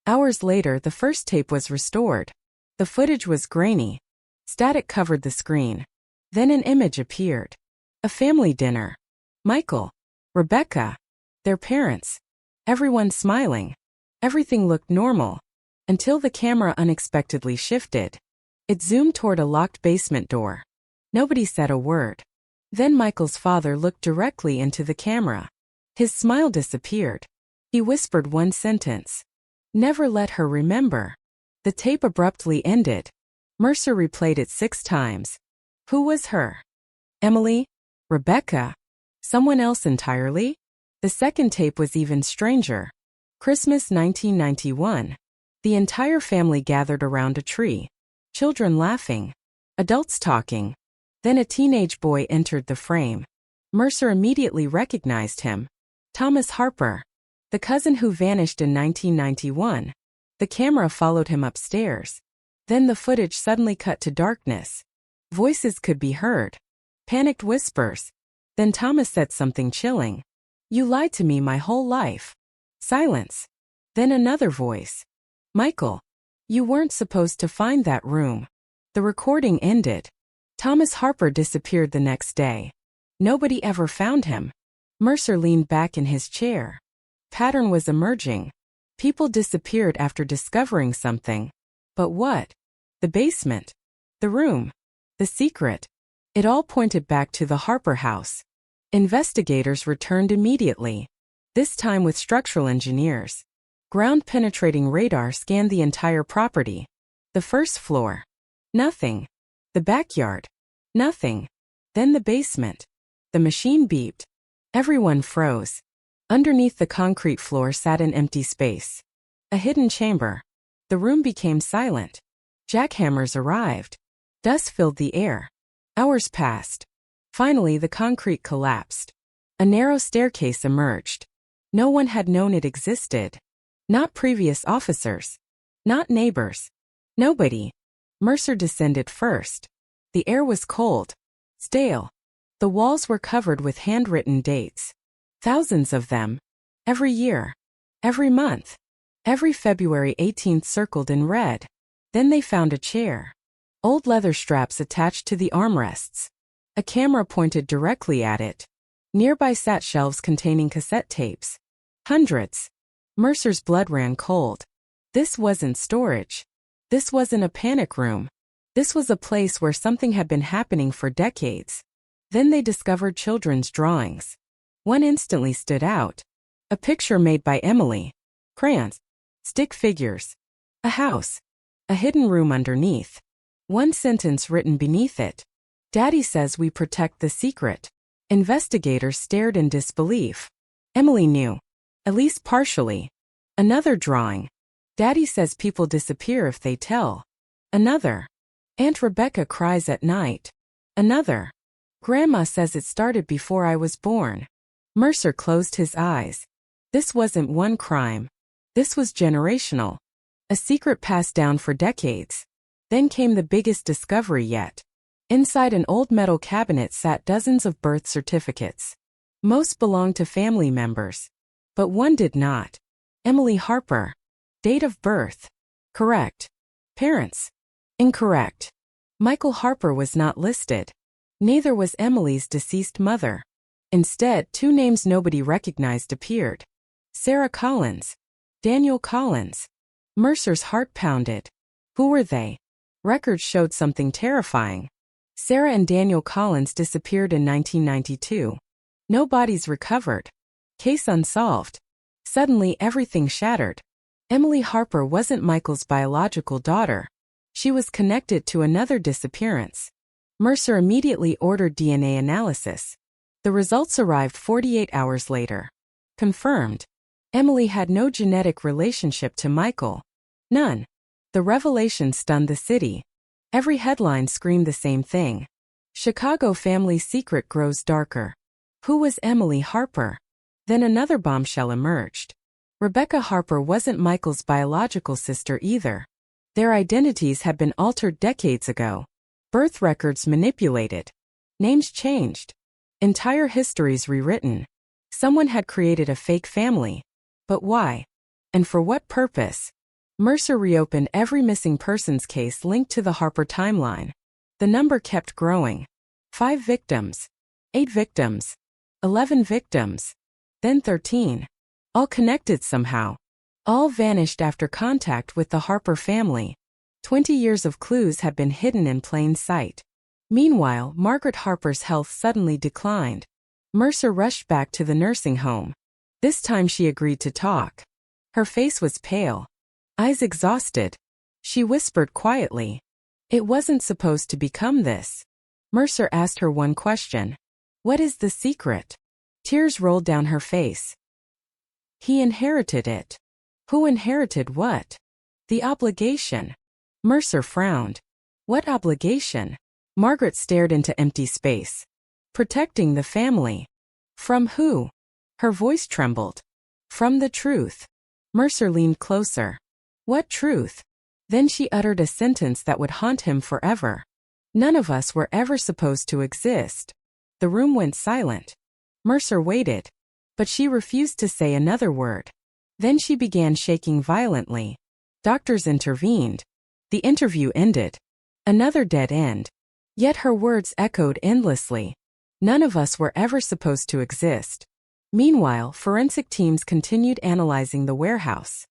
Hours later, the first tape was restored. The footage was grainy. Static covered the screen. Then an image appeared. A family dinner. Michael, Rebecca, their parents, everyone smiling. Everything looked normal. Until the camera unexpectedly shifted. It zoomed toward a locked basement door. Nobody said a word. Then Michael's father looked directly into the camera. His smile disappeared. He whispered one sentence. Never let her remember. The tape abruptly ended. Mercer replayed it 6 times. Who was her? Emily? Rebecca? Someone else entirely? The second tape was even stranger. Christmas 1991. The entire family gathered around a tree. Children laughing. Adults talking. Then a teenage boy entered the frame. Mercer immediately recognized him. Thomas Harper. The cousin who vanished in 1991. The camera followed him upstairs. Then the footage suddenly cut to darkness. Voices could be heard. Panicked whispers. Then Thomas said something chilling. You lied to me my whole life. Silence. Then another voice. Michael. You weren't supposed to find that room. The recording ended. Thomas Harper disappeared the next day. Nobody ever found him. Mercer leaned back in his chair. Pattern was emerging. People disappeared after discovering something. But what? The basement. The room. The secret. It all pointed back to the Harper house. Investigators returned immediately. This time with structural engineers. Ground-penetrating radar scanned the entire property. The first floor. Nothing. The backyard. Nothing. Then the basement. The machine beeped. Everyone froze. Underneath the concrete floor sat an empty space. A hidden chamber. The room became silent. Jackhammers arrived. Dust filled the air. Hours passed. Finally, the concrete collapsed. A narrow staircase emerged. No one had known it existed. Not previous officers. Not neighbors. Nobody. Mercer descended first. The air was cold. Stale. The walls were covered with handwritten dates. Thousands of them. Every year. Every month. Every February 18th circled in red. Then they found a chair. Old leather straps attached to the armrests. A camera pointed directly at it. Nearby sat shelves containing cassette tapes. Hundreds. Mercer's blood ran cold. This wasn't storage. This wasn't a panic room. This was a place where something had been happening for decades. Then they discovered children's drawings. One instantly stood out. A picture made by Emily. Crayons. Stick figures. A house. A hidden room underneath. One sentence written beneath it. Daddy says we protect the secret. Investigators stared in disbelief. Emily knew. At least partially. Another drawing. Daddy says people disappear if they tell. Another. Aunt Rebecca cries at night. Another. Grandma says it started before I was born. Mercer closed his eyes. This wasn't one crime. This was generational. A secret passed down for decades. Then came the biggest discovery yet. Inside an old metal cabinet sat dozens of birth certificates. Most belonged to family members. But one did not. Emily Harper. Date of birth. Correct. Parents. Incorrect. Michael Harper was not listed. Neither was Emily's deceased mother. Instead, 2 names nobody recognized appeared. Sarah Collins. Daniel Collins. Mercer's heart pounded. Who were they? Records showed something terrifying. Sarah and Daniel Collins disappeared in 1992. No bodies recovered. Case unsolved. Suddenly everything shattered. Emily Harper wasn't Michael's biological daughter. She was connected to another disappearance. Mercer immediately ordered DNA analysis. The results arrived 48 hours later. Confirmed. Emily had no genetic relationship to Michael. None. The revelation stunned the city. Every headline screamed the same thing. Chicago family secret grows darker. Who was Emily Harper? Then another bombshell emerged. Rebecca Harper wasn't Michael's biological sister either. Their identities had been altered decades ago. Birth records manipulated. Names changed. Entire histories rewritten. Someone had created a fake family. But why? And for what purpose? Mercer reopened every missing persons case linked to the Harper timeline. The number kept growing. 5 victims. 8 victims. 11 victims. Then 13. All connected somehow. All vanished after contact with the Harper family. 20 years of clues had been hidden in plain sight. Meanwhile, Margaret Harper's health suddenly declined. Mercer rushed back to the nursing home. This time she agreed to talk. Her face was pale. Eyes exhausted. She whispered quietly. It wasn't supposed to become this. Mercer asked her one question. What is the secret? Tears rolled down her face. He inherited it. Who inherited what? The obligation. Mercer frowned. What obligation? Margaret stared into empty space. Protecting the family. From who? Her voice trembled. From the truth. Mercer leaned closer. What truth? Then she uttered a sentence that would haunt him forever. None of us were ever supposed to exist. The room went silent. Mercer waited. But she refused to say another word. Then she began shaking violently. Doctors intervened. The interview ended. Another dead end. Yet her words echoed endlessly. None of us were ever supposed to exist. Meanwhile, forensic teams continued analyzing the warehouse.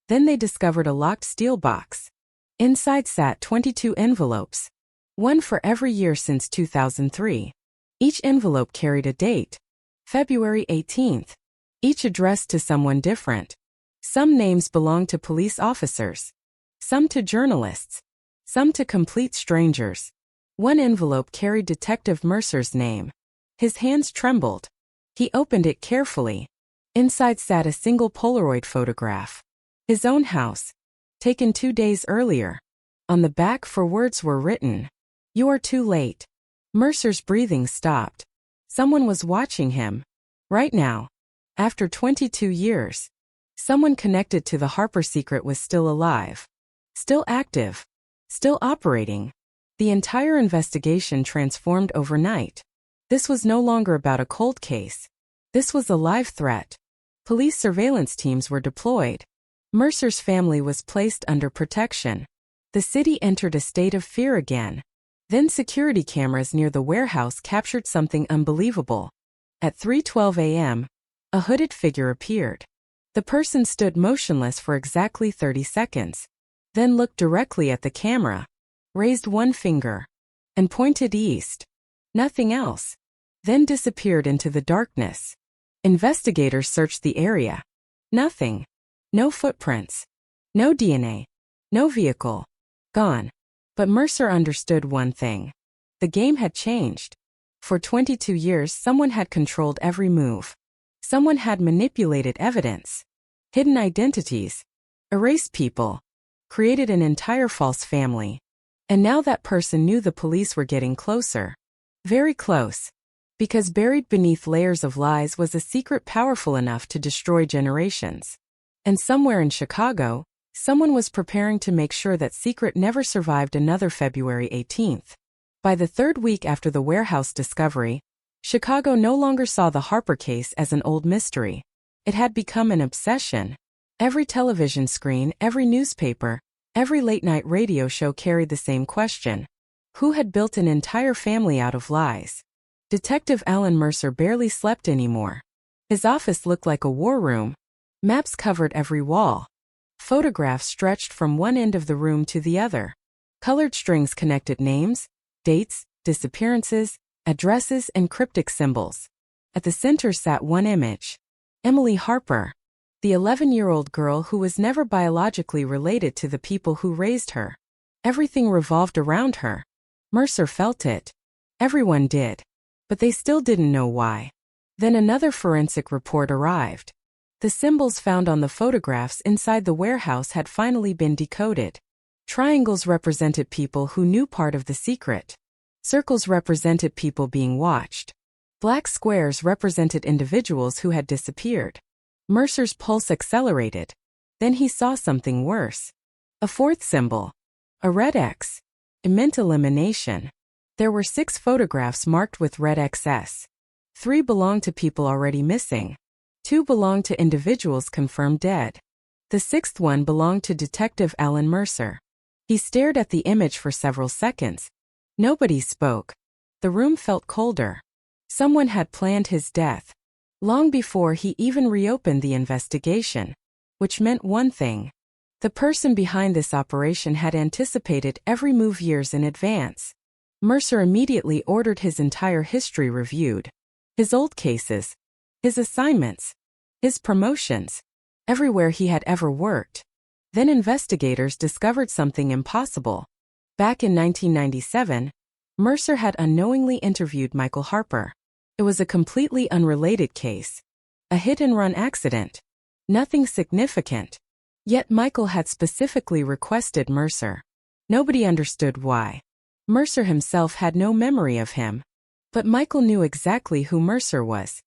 Then they discovered a locked steel box. Inside sat 22 envelopes. One for every year since 2003. Each envelope carried a date. February 18th. Each addressed to someone different. Some names belonged to police officers. Some to journalists. Some to complete strangers. One envelope carried Detective Mercer's name. His hands trembled. He opened it carefully. Inside sat a single Polaroid photograph. His own house. Taken 2 days earlier. On the back 4 words were written. You are too late. Mercer's breathing stopped. Someone was watching him. Right now. After 22 years. Someone connected to the Harper secret was still alive. Still active. Still operating. The entire investigation transformed overnight. This was no longer about a cold case. This was a live threat. Police surveillance teams were deployed. Mercer's family was placed under protection. The city entered a state of fear again. Then security cameras near the warehouse captured something unbelievable. At 3:12 a.m., a hooded figure appeared. The person stood motionless for exactly 30 seconds. Then looked directly at the camera, raised one finger, and pointed east. Nothing else. Then disappeared into the darkness. Investigators searched the area. Nothing. No footprints. No DNA. No vehicle. Gone. But Mercer understood one thing. The game had changed. For 22 years someone had controlled every move. Someone had manipulated evidence, hidden identities, erased people, created an entire false family. And now that person knew the police were getting closer. Very close. Because buried beneath layers of lies was a secret powerful enough to destroy generations. And somewhere in Chicago, someone was preparing to make sure that secret never survived another February 18th. By the 3rd week after the warehouse discovery, Chicago no longer saw the Harper case as an old mystery. It had become an obsession. Every television screen, every newspaper, every late-night radio show carried the same question. Who had built an entire family out of lies? Detective Alan Mercer barely slept anymore. His office looked like a war room. Maps covered every wall. Photographs stretched from one end of the room to the other. Colored strings connected names, dates, disappearances, addresses, and cryptic symbols. At the center sat one image. Emily Harper, the 11-year-old girl who was never biologically related to the people who raised her. Everything revolved around her. Mercer felt it. Everyone did. But they still didn't know why. Then another forensic report arrived. The symbols found on the photographs inside the warehouse had finally been decoded. Triangles represented people who knew part of the secret. Circles represented people being watched. Black squares represented individuals who had disappeared. Mercer's pulse accelerated. Then he saw something worse. A 4th symbol. A red X. It meant elimination. There were 6 photographs marked with red XS. 3 belonged to people already missing. 2 belonged to individuals confirmed dead. The 6th one belonged to Detective Alan Mercer. He stared at the image for several seconds. Nobody spoke. The room felt colder. Someone had planned his death long before he even reopened the investigation, which meant one thing. The person behind this operation had anticipated every move years in advance. Mercer immediately ordered his entire history reviewed. His old cases, his assignments, his promotions, everywhere he had ever worked. Then investigators discovered something impossible. Back in 1997, Mercer had unknowingly interviewed Michael Harper. It was a completely unrelated case. A hit-and-run accident. Nothing significant. Yet Michael had specifically requested Mercer. Nobody understood why. Mercer himself had no memory of him. But Michael knew exactly who Mercer was.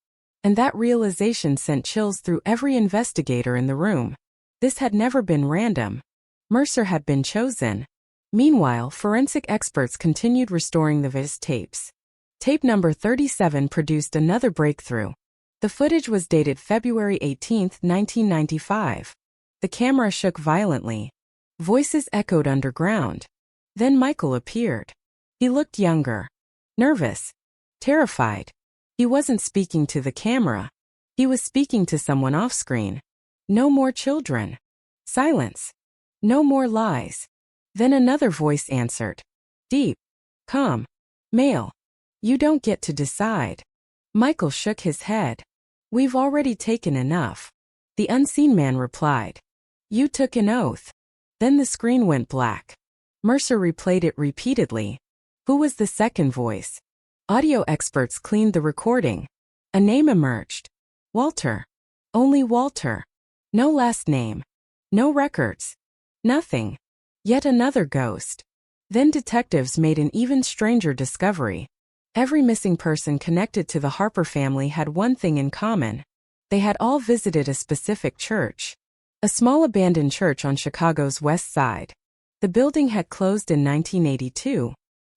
And that realization sent chills through every investigator in the room. This had never been random. Mercer had been chosen. Meanwhile, forensic experts continued restoring the VIS tapes. Tape number 37 produced another breakthrough. The footage was dated February 18, 1995. The camera shook violently. Voices echoed underground. Then Michael appeared. He looked younger. Nervous. Terrified. He wasn't speaking to the camera. He was speaking to someone off-screen. No more children. Silence. No more lies. Then another voice answered. Deep. Calm. Male. You don't get to decide. Michael shook his head. We've already taken enough. The unseen man replied. You took an oath. Then the screen went black. Mercer replayed it repeatedly. Who was the second voice? Audio experts cleaned the recording. A name emerged. Walter. Only Walter. No last name. No records. Nothing. Yet another ghost. Then detectives made an even stranger discovery. Every missing person connected to the Harper family had one thing in common. They had all visited a specific church. A small abandoned church on Chicago's west side. The building had closed in 1982.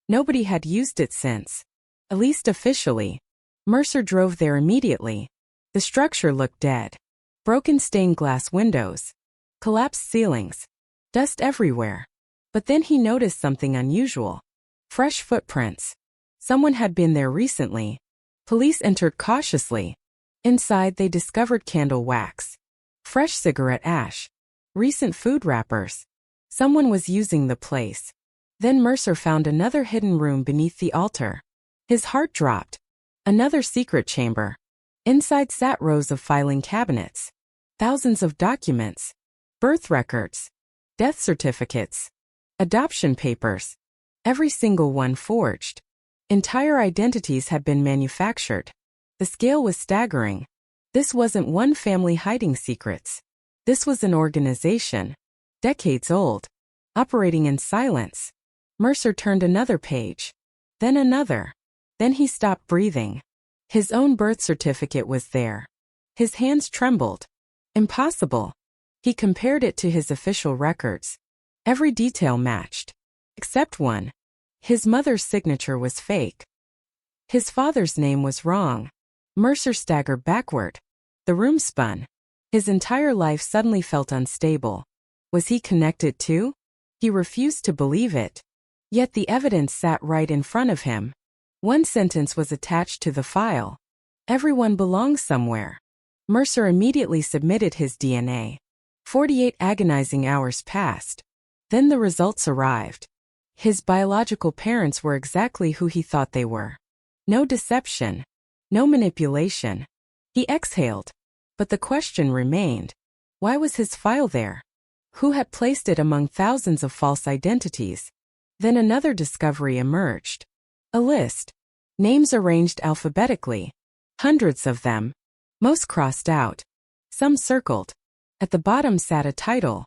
Nobody had used it since. At least officially. Mercer drove there immediately. The structure looked dead. Broken stained glass windows. Collapsed ceilings. Dust everywhere. But then he noticed something unusual. Fresh footprints. Someone had been there recently. Police entered cautiously. Inside they discovered candle wax. Fresh cigarette ash. Recent food wrappers. Someone was using the place. Then Mercer found another hidden room beneath the altar. His heart dropped. Another secret chamber. Inside sat rows of filing cabinets. Thousands of documents. Birth records. Death certificates. Adoption papers. Every single one forged. Entire identities had been manufactured. The scale was staggering. This wasn't one family hiding secrets. This was an organization. Decades old. Operating in silence. Mercer turned another page. Then another. Then he stopped breathing. His own birth certificate was there. His hands trembled. Impossible. He compared it to his official records. Every detail matched. Except one. His mother's signature was fake. His father's name was wrong. Mercer staggered backward. The room spun. His entire life suddenly felt unstable. Was he connected too? He refused to believe it. Yet the evidence sat right in front of him. One sentence was attached to the file. Everyone belongs somewhere. Mercer immediately submitted his DNA. 48 agonizing hours passed. Then the results arrived. His biological parents were exactly who he thought they were. No deception. No manipulation. He exhaled. But the question remained. Why was his file there? Who had placed it among thousands of false identities? Then another discovery emerged. A list. Names arranged alphabetically. Hundreds of them. Most crossed out. Some circled. At the bottom sat a title.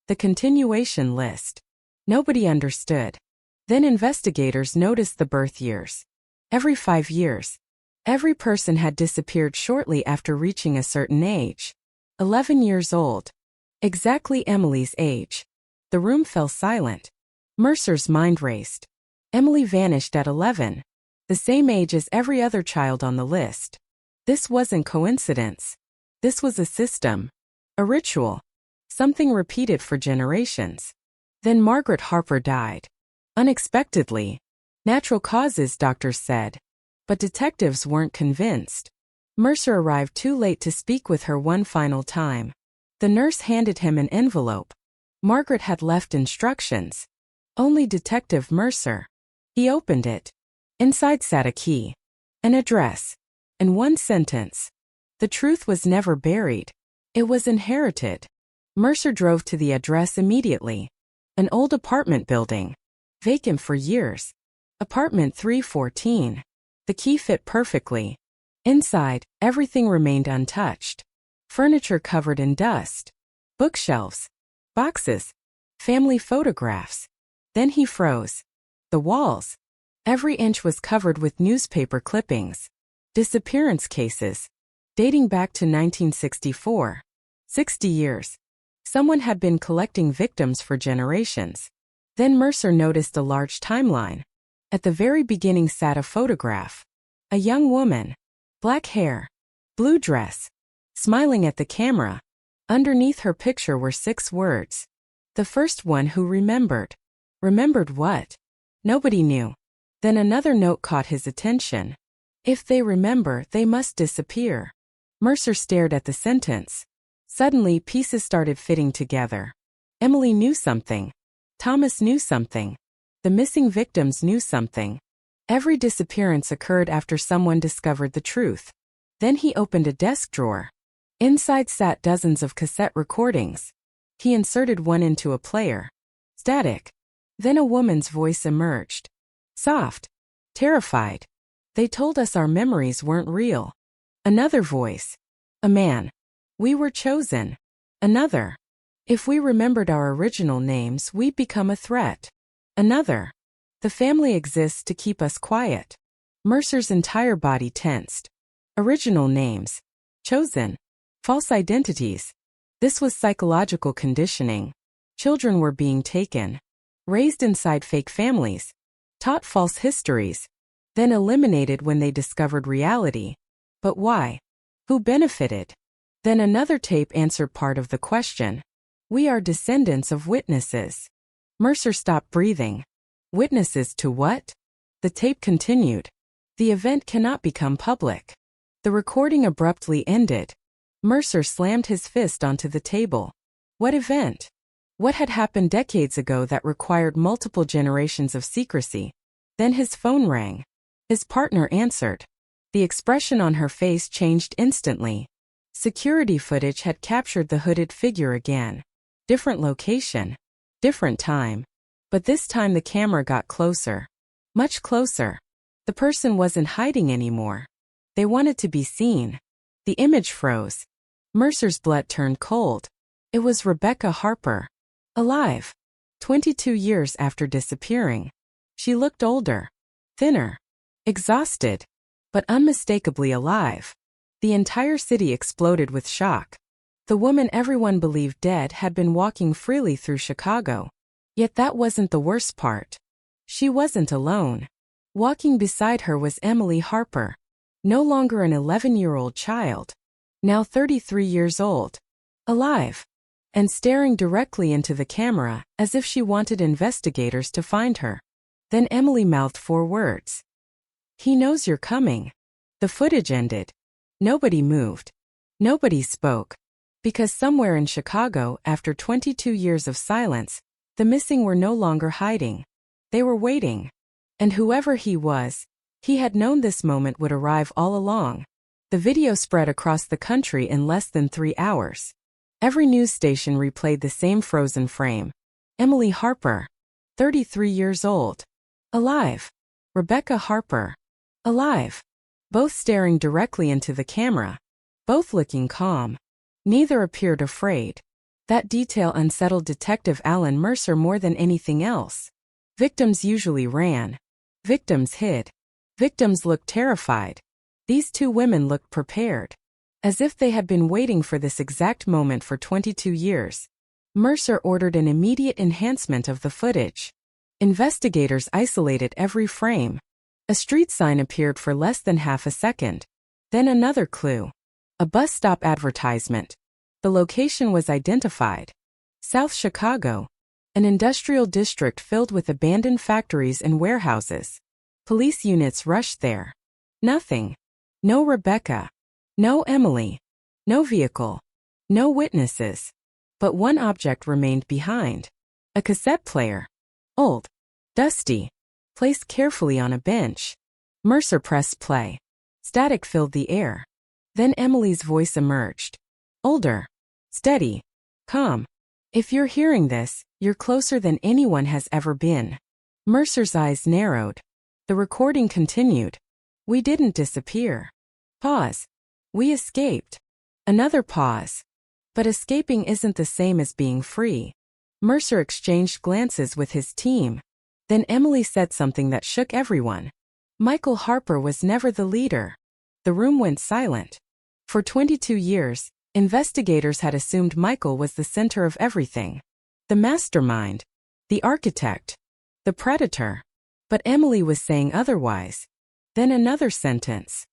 The continuation list. Nobody understood. Then investigators noticed the birth years. Every 5 years. Every person had disappeared shortly after reaching a certain age. 11 years old. Exactly Emily's age. The room fell silent. Mercer's mind raced. Emily vanished at 11. The same age as every other child on the list. This wasn't coincidence. This was a system, a ritual, something repeated for generations. Then Margaret Harper died. Unexpectedly. Natural causes, doctors said. But detectives weren't convinced. Mercer arrived too late to speak with her one final time. The nurse handed him an envelope. Margaret had left instructions. Only Detective Mercer. He opened it. Inside sat a key, an address, and one sentence. The truth was never buried. It was inherited. Mercer drove to the address immediately. An old apartment building. Vacant for years. Apartment 314. The key fit perfectly. Inside, everything remained untouched. Furniture covered in dust. Bookshelves. Boxes. Family photographs. Then he froze. The walls. Every inch was covered with newspaper clippings. Disappearance cases. Dating back to 1964. 60 years. Someone had been collecting victims for generations. Then Mercer noticed a large timeline. At the very beginning sat a photograph. A young woman. Black hair. Blue dress. Smiling at the camera. Underneath her picture were 6 words. The first one, who remembered. Remembered what? Nobody knew. Then another note caught his attention. If they remember, they must disappear. Mercer stared at the sentence. Suddenly, pieces started fitting together. Emily knew something. Thomas knew something. The missing victims knew something. Every disappearance occurred after someone discovered the truth. Then he opened a desk drawer. Inside sat dozens of cassette recordings. He inserted one into a player. Static. Then a woman's voice emerged. Soft. Terrified. They told us our memories weren't real. Another voice. A man. We were chosen. Another. If we remembered our original names, we'd become a threat. Another. The family exists to keep us quiet. Mercer's entire body tensed. Original names. Chosen. False identities. This was psychological conditioning. Children were being taken. Raised inside fake families. Taught false histories. Then eliminated when they discovered reality. But why? Who benefited? Then another tape answered part of the question. We are descendants of witnesses. Mercer stopped breathing. Witnesses to what? The tape continued. The event cannot become public. The recording abruptly ended. Mercer slammed his fist onto the table. What event? What had happened decades ago that required multiple generations of secrecy? Then his phone rang. His partner answered. The expression on her face changed instantly. Security footage had captured the hooded figure again. Different location. Different time. But this time the camera got closer. Much closer. The person wasn't hiding anymore. They wanted to be seen. The image froze. Mercer's blood turned cold. It was Rebecca Harper. Alive. 22 years after disappearing. She looked older. Thinner. Exhausted. But unmistakably alive. The entire city exploded with shock. The woman everyone believed dead had been walking freely through Chicago. Yet that wasn't the worst part. She wasn't alone. Walking beside her was Emily Harper. No longer an 11-year-old child. Now 33 years old. Alive. And staring directly into the camera, as if she wanted investigators to find her. Then Emily mouthed 4 words. He knows you're coming. The footage ended. Nobody moved. Nobody spoke. Because somewhere in Chicago, after 22 years of silence, the missing were no longer hiding. They were waiting. And whoever he was, he had known this moment would arrive all along. The video spread across the country in less than 3 hours. Every news station replayed the same frozen frame. Emily Harper. 33 years old. Alive. Rebecca Harper. Alive. Both staring directly into the camera. Both looking calm. Neither appeared afraid. That detail unsettled Detective Alan Mercer more than anything else. Victims usually ran. Victims hid. Victims looked terrified. These 2 women looked prepared. As if they had been waiting for this exact moment for 22 years. Mercer ordered an immediate enhancement of the footage. Investigators isolated every frame. A street sign appeared for less than half a second. Then another clue. A bus stop advertisement. The location was identified. South Chicago. An industrial district filled with abandoned factories and warehouses. Police units rushed there. Nothing. No Rebecca. No Emily. No vehicle. No witnesses. But one object remained behind. A cassette player. Old. Dusty. Placed carefully on a bench. Mercer pressed play. Static filled the air. Then Emily's voice emerged. Older. Steady. Calm. If you're hearing this, you're closer than anyone has ever been. Mercer's eyes narrowed. The recording continued. We didn't disappear. Pause. We escaped. Another pause. But escaping isn't the same as being free. Mercer exchanged glances with his team. Then Emily said something that shook everyone. Michael Harper was never the leader. The room went silent. For 22 years, investigators had assumed Michael was the center of everything. The mastermind. The architect. The predator. But Emily was saying otherwise. Then another sentence.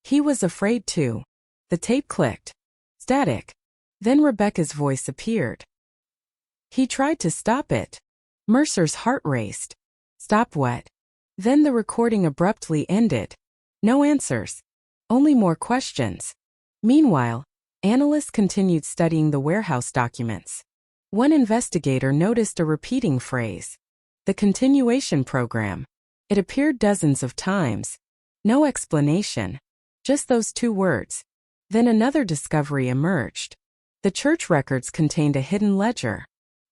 He was afraid too. The tape clicked. Static. Then Rebecca's voice appeared. He tried to stop it. Mercer's heart raced. Stop what? Then the recording abruptly ended. No answers. Only more questions. Meanwhile, analysts continued studying the warehouse documents. One investigator noticed a repeating phrase. The continuation program. It appeared dozens of times. No explanation. Just those two words. Then another discovery emerged. The church records contained a hidden ledger.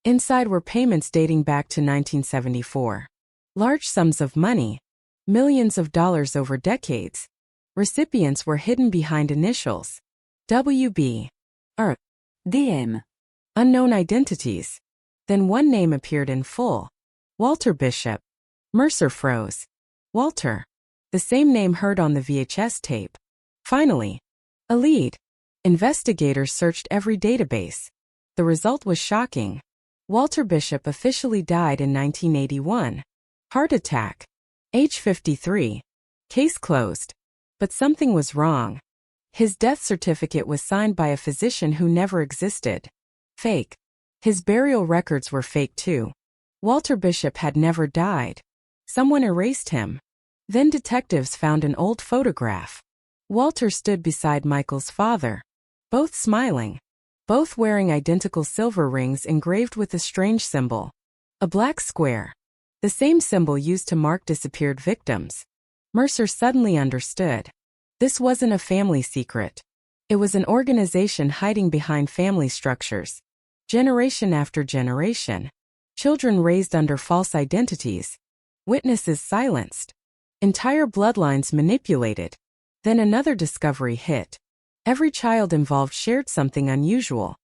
Inside were payments dating back to 1974. Large sums of money. Millions of dollars over decades. Recipients were hidden behind initials. WB. R. DM. Unknown identities. Then one name appeared in full. Walter Bishop. Mercer froze. Walter. The same name heard on the VHS tape. Finally. A lead. Investigators searched every database. The result was shocking. Walter Bishop officially died in 1981. Heart attack. Age 53. Case closed. But something was wrong. His death certificate was signed by a physician who never existed. Fake. His burial records were fake too. Walter Bishop had never died. Someone erased him. Then detectives found an old photograph. Walter stood beside Michael's father. Both smiling. Both wearing identical silver rings engraved with a strange symbol. A black square. The same symbol used to mark disappeared victims. Mercer suddenly understood. This wasn't a family secret. It was an organization hiding behind family structures. Generation after generation. Children raised under false identities. Witnesses silenced. Entire bloodlines manipulated. Then another discovery hit. Every child involved shared something unusual.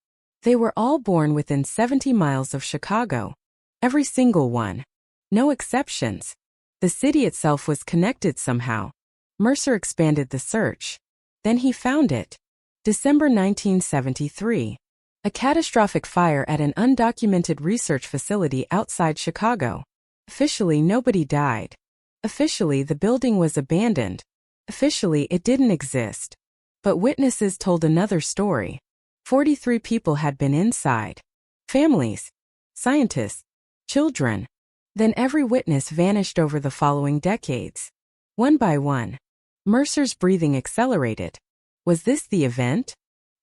They were all born within 70 miles of Chicago. Every single one. No exceptions. The city itself was connected somehow. Mercer expanded the search. Then he found it. December 1973. A catastrophic fire at an undocumented research facility outside Chicago. Officially, nobody died. Officially, the building was abandoned. Officially, it didn't exist. But witnesses told another story. 43 people had been inside. Families. Scientists. Children. Then every witness vanished over the following decades. One by one. Mercer's breathing accelerated. Was this the event?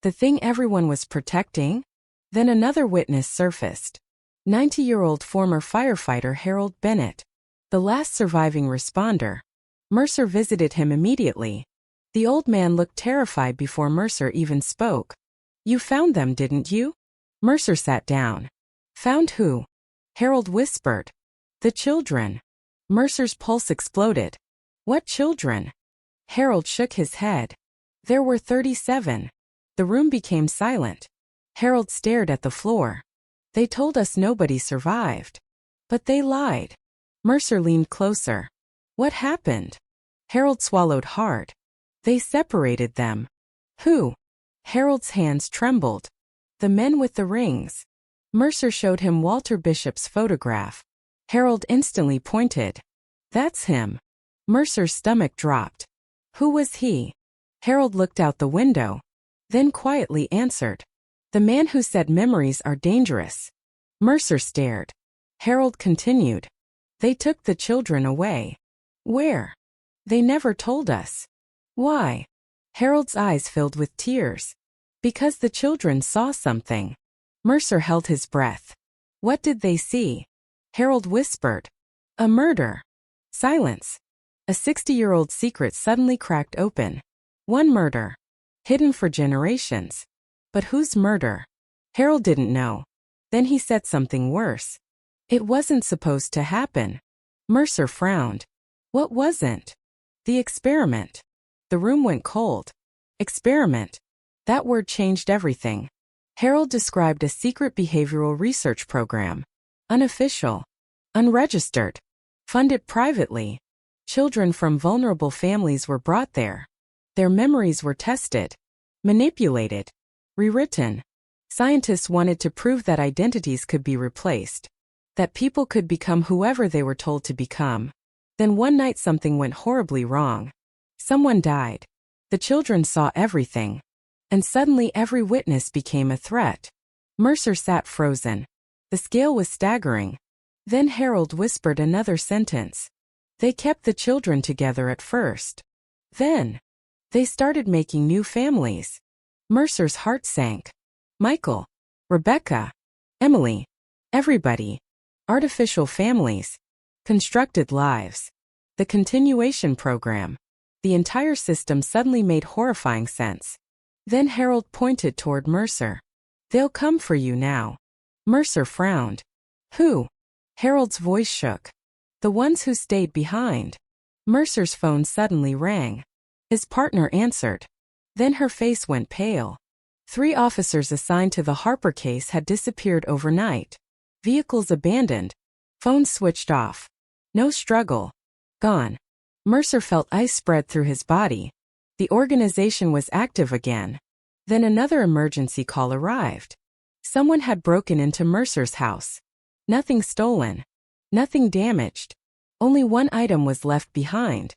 The thing everyone was protecting? Then another witness surfaced. 90-year-old former firefighter Harold Bennett. The last surviving responder. Mercer visited him immediately. The old man looked terrified before Mercer even spoke. You found them, didn't you? Mercer sat down. Found who? Harold whispered. The children. Mercer's pulse exploded. What children? Harold shook his head. There were 37. The room became silent. Harold stared at the floor. They told us nobody survived. But they lied. Mercer leaned closer. What happened? Harold swallowed hard. They separated them. Who? Harold's hands trembled. The men with the rings. Mercer showed him Walter Bishop's photograph. Harold instantly pointed. That's him. Mercer's stomach dropped. Who was he? Harold looked out the window, then quietly answered. The man who said memories are dangerous. Mercer stared. Harold continued. They took the children away. Where? They never told us. Why? Harold's eyes filled with tears. Because the children saw something. Mercer held his breath. What did they see? Harold whispered. A murder. Silence. A 60-year-old secret suddenly cracked open. One murder. Hidden for generations. But whose murder? Harold didn't know. Then he said something worse. It wasn't supposed to happen. Mercer frowned. What wasn't? The experiment. The room went cold. Experiment. That word changed everything. Harold described a secret behavioral research program. Unofficial. Unregistered. Funded privately. Children from vulnerable families were brought there. Their memories were tested. Manipulated. Rewritten. Scientists wanted to prove that identities could be replaced. That people could become whoever they were told to become. Then one night something went horribly wrong. Someone died. The children saw everything. And suddenly every witness became a threat. Mercer sat frozen. The scale was staggering. Then Harold whispered another sentence. They kept the children together at first. Then, they started making new families. Mercer's heart sank. Michael, Rebecca, Emily, everybody. Artificial families. Constructed lives. The continuation program. The entire system suddenly made horrifying sense. Then Harold pointed toward Mercer. They'll come for you now. Mercer frowned. Who? Harold's voice shook. The ones who stayed behind. Mercer's phone suddenly rang. His partner answered. Then her face went pale. 3 officers assigned to the Harper case had disappeared overnight. Vehicles abandoned. Phones switched off. No struggle. Gone. Mercer felt ice spread through his body. The organization was active again. Then another emergency call arrived. Someone had broken into Mercer's house. Nothing stolen. Nothing damaged. Only one item was left behind.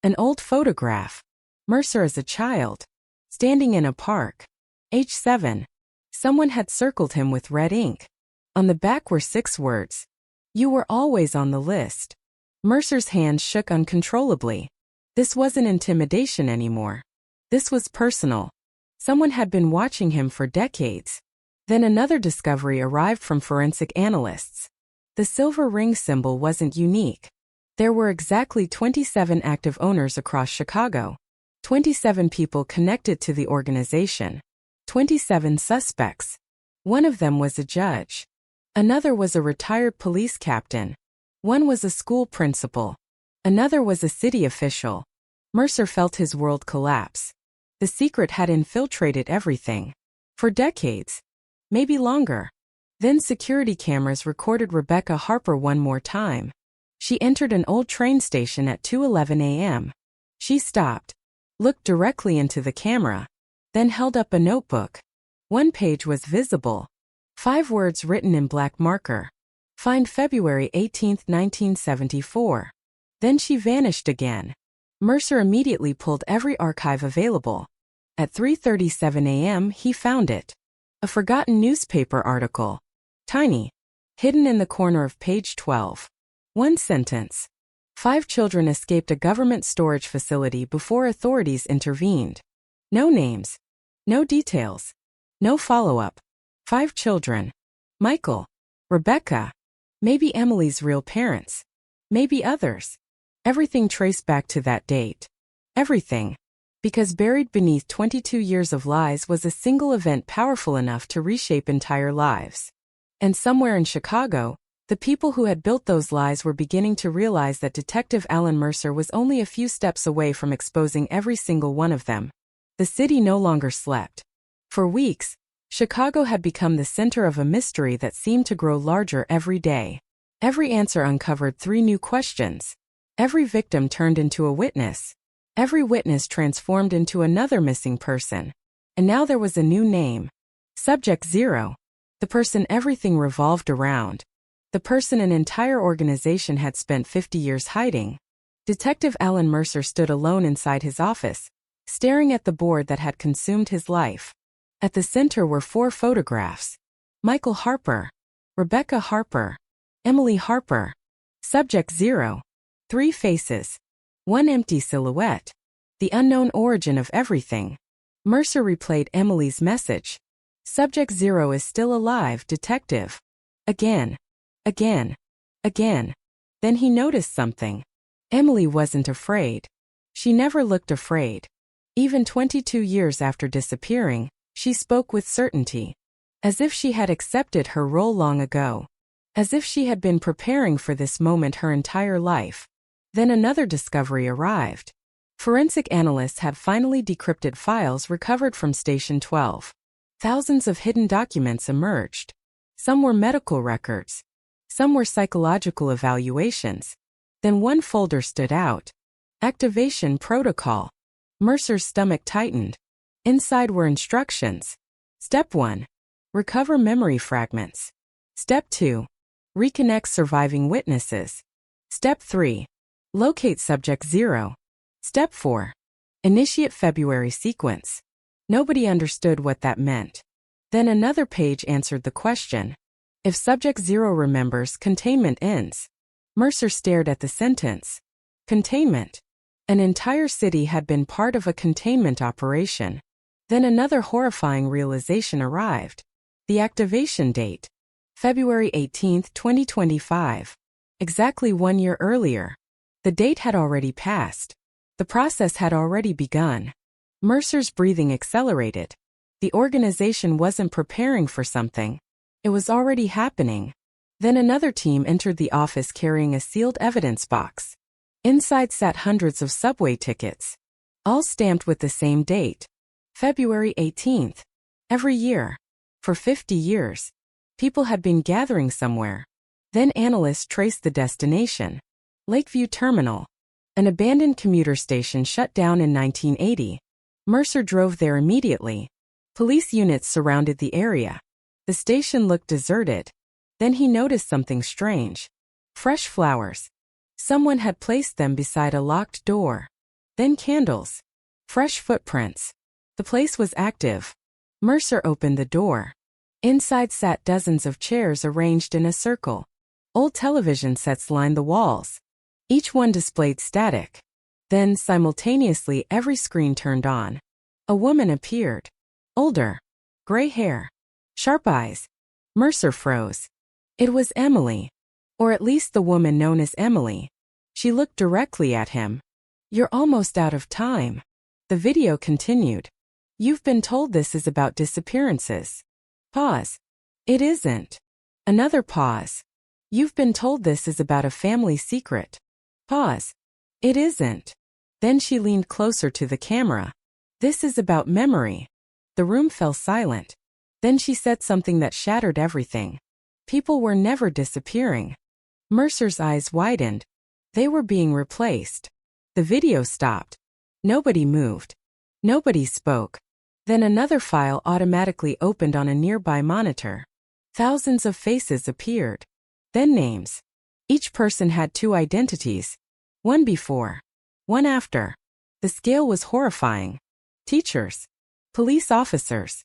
An old photograph. Mercer as a child. Standing in a park. Age 7. Someone had circled him with red ink. On the back were 6 words. You were always on the list. Mercer's hands shook uncontrollably. This wasn't intimidation anymore. This was personal. Someone had been watching him for decades. Then another discovery arrived from forensic analysts. The silver ring symbol wasn't unique. There were exactly 27 active owners across Chicago. 27 people connected to the organization. 27 suspects. One of them was a judge. Another was a retired police captain. One was a school principal. Another was a city official. Mercer felt his world collapse. The secret had infiltrated everything. For decades. Maybe longer. Then security cameras recorded Rebecca Harper one more time. She entered an old train station at 2:11 a.m. She stopped, looked directly into the camera, then held up a notebook. One page was visible. 5 words written in black marker. Find February 18, 1974. Then she vanished again. Mercer immediately pulled every archive available. At 3:37 a.m. he found it. A forgotten newspaper article. Tiny. Hidden in the corner of page 12. One sentence. 5 children escaped a government storage facility before authorities intervened. No names. No details. No follow-up. 5 children. Michael. Rebecca. Maybe Emily's real parents. Maybe others. Everything traced back to that date. Everything. Because buried beneath 22 years of lies was a single event powerful enough to reshape entire lives. And somewhere in Chicago, the people who had built those lies were beginning to realize that Detective Alan Mercer was only a few steps away from exposing every single one of them. The city no longer slept. For weeks, Chicago had become the center of a mystery that seemed to grow larger every day. Every answer uncovered 3 new questions. Every victim turned into a witness. Every witness transformed into another missing person. And now there was a new name. Subject 0. The person everything revolved around. The person an entire organization had spent 50 years hiding. Detective Alan Mercer stood alone inside his office, staring at the board that had consumed his life. At the center were 4 photographs. Michael Harper, Rebecca Harper, Emily Harper. Subject 0. 3 faces. 1 empty silhouette. The unknown origin of everything. Mercer replayed Emily's message. Subject 0 is still alive, detective. Again. Again. Again. Then he noticed something. Emily wasn't afraid. She never looked afraid. Even 22 years after disappearing, she spoke with certainty. As if she had accepted her role long ago. As if she had been preparing for this moment her entire life. Then another discovery arrived. Forensic analysts had finally decrypted files recovered from Station 12. Thousands of hidden documents emerged. Some were medical records. Some were psychological evaluations. Then one folder stood out. Activation protocol. Mercer's stomach tightened. Inside were instructions. Step 1. Recover memory fragments. Step 2. Reconnect surviving witnesses. Step 3. Locate subject 0. Step 4. Initiate February sequence. Nobody understood what that meant. Then another page answered the question. If subject 0 remembers, containment ends. Mercer stared at the sentence. Containment. An entire city had been part of a containment operation. Then another horrifying realization arrived. The activation date. February 18, 2025. Exactly 1 year earlier. The date had already passed. The process had already begun. Mercer's breathing accelerated. The organization wasn't preparing for something. It was already happening. Then another team entered the office carrying a sealed evidence box. Inside sat hundreds of subway tickets. All stamped with the same date. February 18th. Every year. For 50 years. People had been gathering somewhere. Then analysts traced the destination. Lakeview Terminal. An abandoned commuter station shut down in 1980. Mercer drove there immediately. Police units surrounded the area. The station looked deserted. Then he noticed something strange. Fresh flowers. Someone had placed them beside a locked door. Then candles. Fresh footprints. The place was active. Mercer opened the door. Inside sat dozens of chairs arranged in a circle. Old television sets lined the walls. Each one displayed static. Then, simultaneously, every screen turned on. A woman appeared. Older. Gray hair. Sharp eyes. Mercer froze. It was Emily. Or at least the woman known as Emily. She looked directly at him. You're almost out of time. The video continued. You've been told this is about disappearances. Pause. It isn't. Another pause. You've been told this is about a family secret. Pause. It isn't. Then she leaned closer to the camera. This is about memory. The room fell silent. Then she said something that shattered everything. People were never disappearing. Mercer's eyes widened. They were being replaced. The video stopped. Nobody moved. Nobody spoke. Then another file automatically opened on a nearby monitor. Thousands of faces appeared. Then names. Each person had 2 identities. One before. One after. The scale was horrifying. Teachers. Police officers.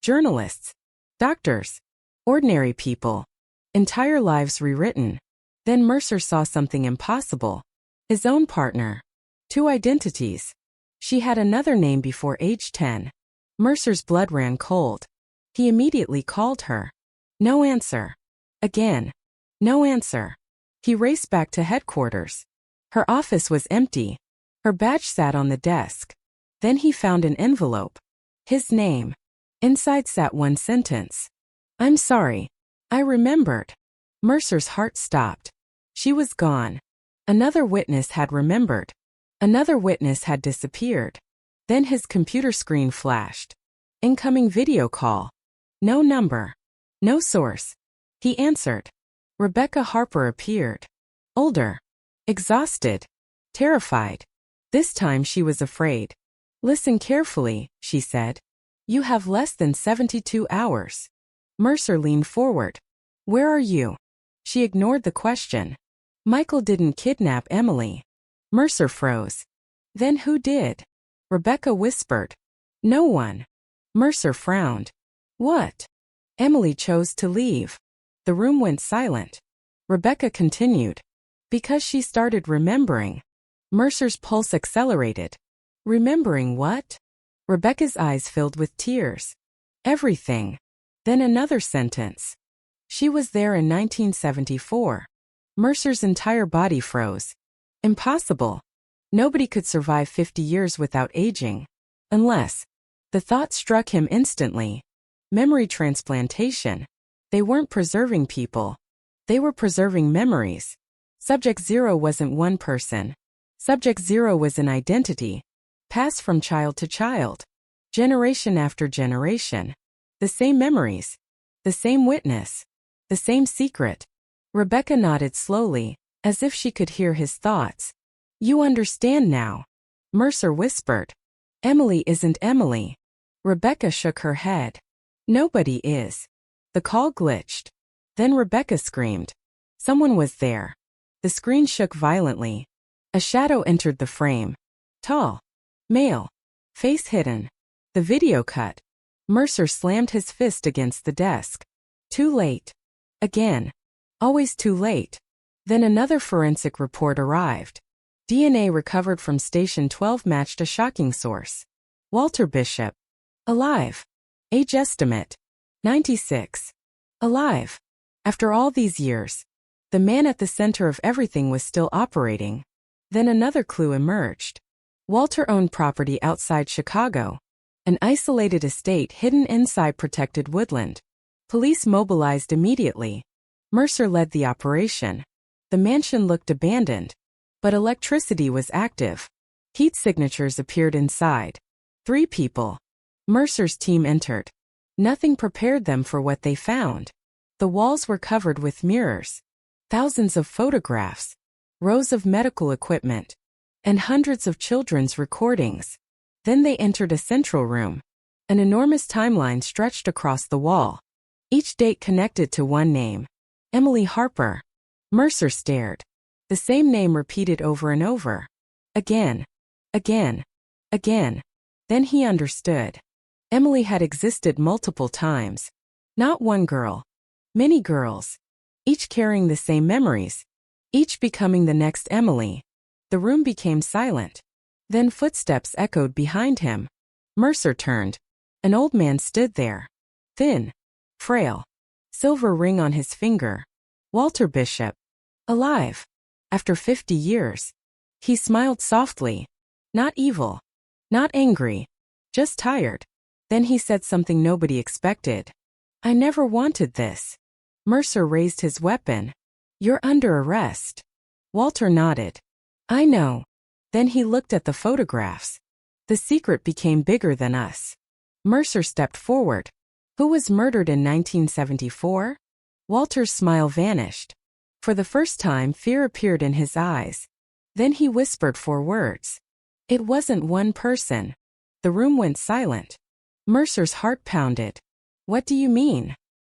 Journalists. Doctors. Ordinary people. Entire lives rewritten. Then Mercer saw something impossible. His own partner. 2 identities. She had another name before age 10. Mercer's blood ran cold. He immediately called her. No answer. Again. No answer. He raced back to headquarters. Her office was empty. Her badge sat on the desk. Then he found an envelope. His name. Inside sat one sentence. I'm sorry. I remembered. Mercer's heart stopped. She was gone. Another witness had remembered. Another witness had disappeared. Then his computer screen flashed. Incoming video call. No number. No source. He answered. Rebecca Harper appeared. Older. Exhausted. Terrified. This time she was afraid. Listen carefully, she said. You have less than 72 hours. Mercer leaned forward. Where are you? She ignored the question. Michael didn't kidnap Emily. Mercer froze. Then who did? Rebecca whispered. No one. Mercer frowned. What? Emily chose to leave. The room went silent. Rebecca continued. Because she started remembering. Mercer's pulse accelerated. Remembering what? Rebecca's eyes filled with tears. Everything. Then another sentence. She was there in 1974. Mercer's entire body froze. Impossible. Nobody could survive 50 years without aging. Unless. The thought struck him instantly. Memory transplantation. They weren't preserving people. They were preserving memories. Subject Zero wasn't one person. Subject Zero was an identity. Passed from child to child. Generation after generation. The same memories. The same witness. The same secret. Rebecca nodded slowly, as if she could hear his thoughts. You understand now. Mercer whispered. Emily isn't Emily. Rebecca shook her head. Nobody is. The call glitched. Then Rebecca screamed. Someone was there. The screen shook violently. A shadow entered the frame. Tall. Male. Face hidden. The video cut. Mercer slammed his fist against the desk. Too late. Again. Always too late. Then another forensic report arrived. DNA recovered from Station 12 matched a shocking source. Walter Bishop. Alive. Age estimate. 96. Alive. After all these years. The man at the center of everything was still operating. Then another clue emerged. Walter owned property outside Chicago. An isolated estate hidden inside protected woodland. Police mobilized immediately. Mercer led the operation. The mansion looked abandoned. But electricity was active. Heat signatures appeared inside. 3 people. Mercer's team entered. Nothing prepared them for what they found. The walls were covered with mirrors. Thousands of photographs. Rows of medical equipment. And hundreds of children's recordings. Then they entered a central room. An enormous timeline stretched across the wall. Each date connected to one name. Emily Harper. Mercer stared. The same name repeated over and over. Again. Again. Again. Then he understood. Emily had existed multiple times. Not one girl. Many girls. Each carrying the same memories. Each becoming the next Emily. The room became silent. Then footsteps echoed behind him. Mercer turned. An old man stood there. Thin. Frail. Silver ring on his finger. Walter Bishop. Alive. After 50 years. He smiled softly. Not evil. Not angry. Just tired. Then he said something nobody expected. I never wanted this. Mercer raised his weapon. You're under arrest. Walter nodded. I know. Then he looked at the photographs. The secret became bigger than us. Mercer stepped forward. Who was murdered in 1974? Walter's smile vanished. For the first time, fear appeared in his eyes. Then he whispered 4 words. It wasn't one person. The room went silent. Mercer's heart pounded. What do you mean?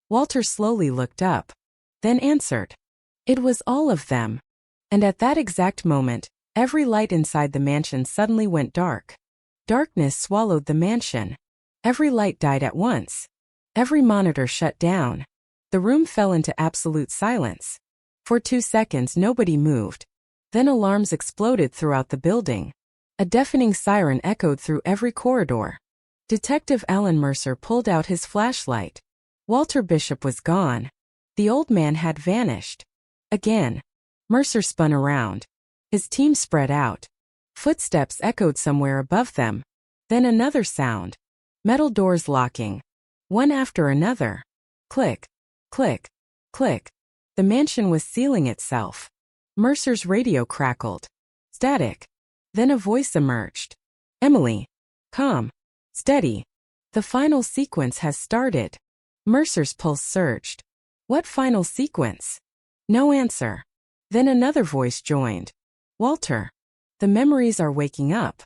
Walter slowly looked up. Then answered. It was all of them. And at that exact moment, every light inside the mansion suddenly went dark. Darkness swallowed the mansion. Every light died at once. Every monitor shut down. The room fell into absolute silence. For 2 seconds nobody moved. Then alarms exploded throughout the building. A deafening siren echoed through every corridor. Detective Alan Mercer pulled out his flashlight. Walter Bishop was gone. The old man had vanished. Again. Mercer spun around. His team spread out. Footsteps echoed somewhere above them. Then another sound. Metal doors locking. One after another. Click. Click. Click. The mansion was sealing itself. Mercer's radio crackled. Static. Then a voice emerged. Emily. Calm. Steady. The final sequence has started. Mercer's pulse surged. What final sequence? No answer. Then another voice joined. Walter. The memories are waking up.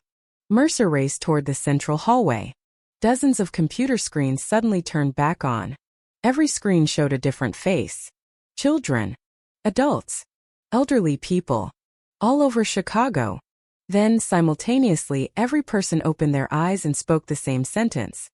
Mercer raced toward the central hallway. Dozens of computer screens suddenly turned back on. Every screen showed a different face. Children. Adults. Elderly people. All over Chicago. Then, simultaneously, every person opened their eyes and spoke the same sentence.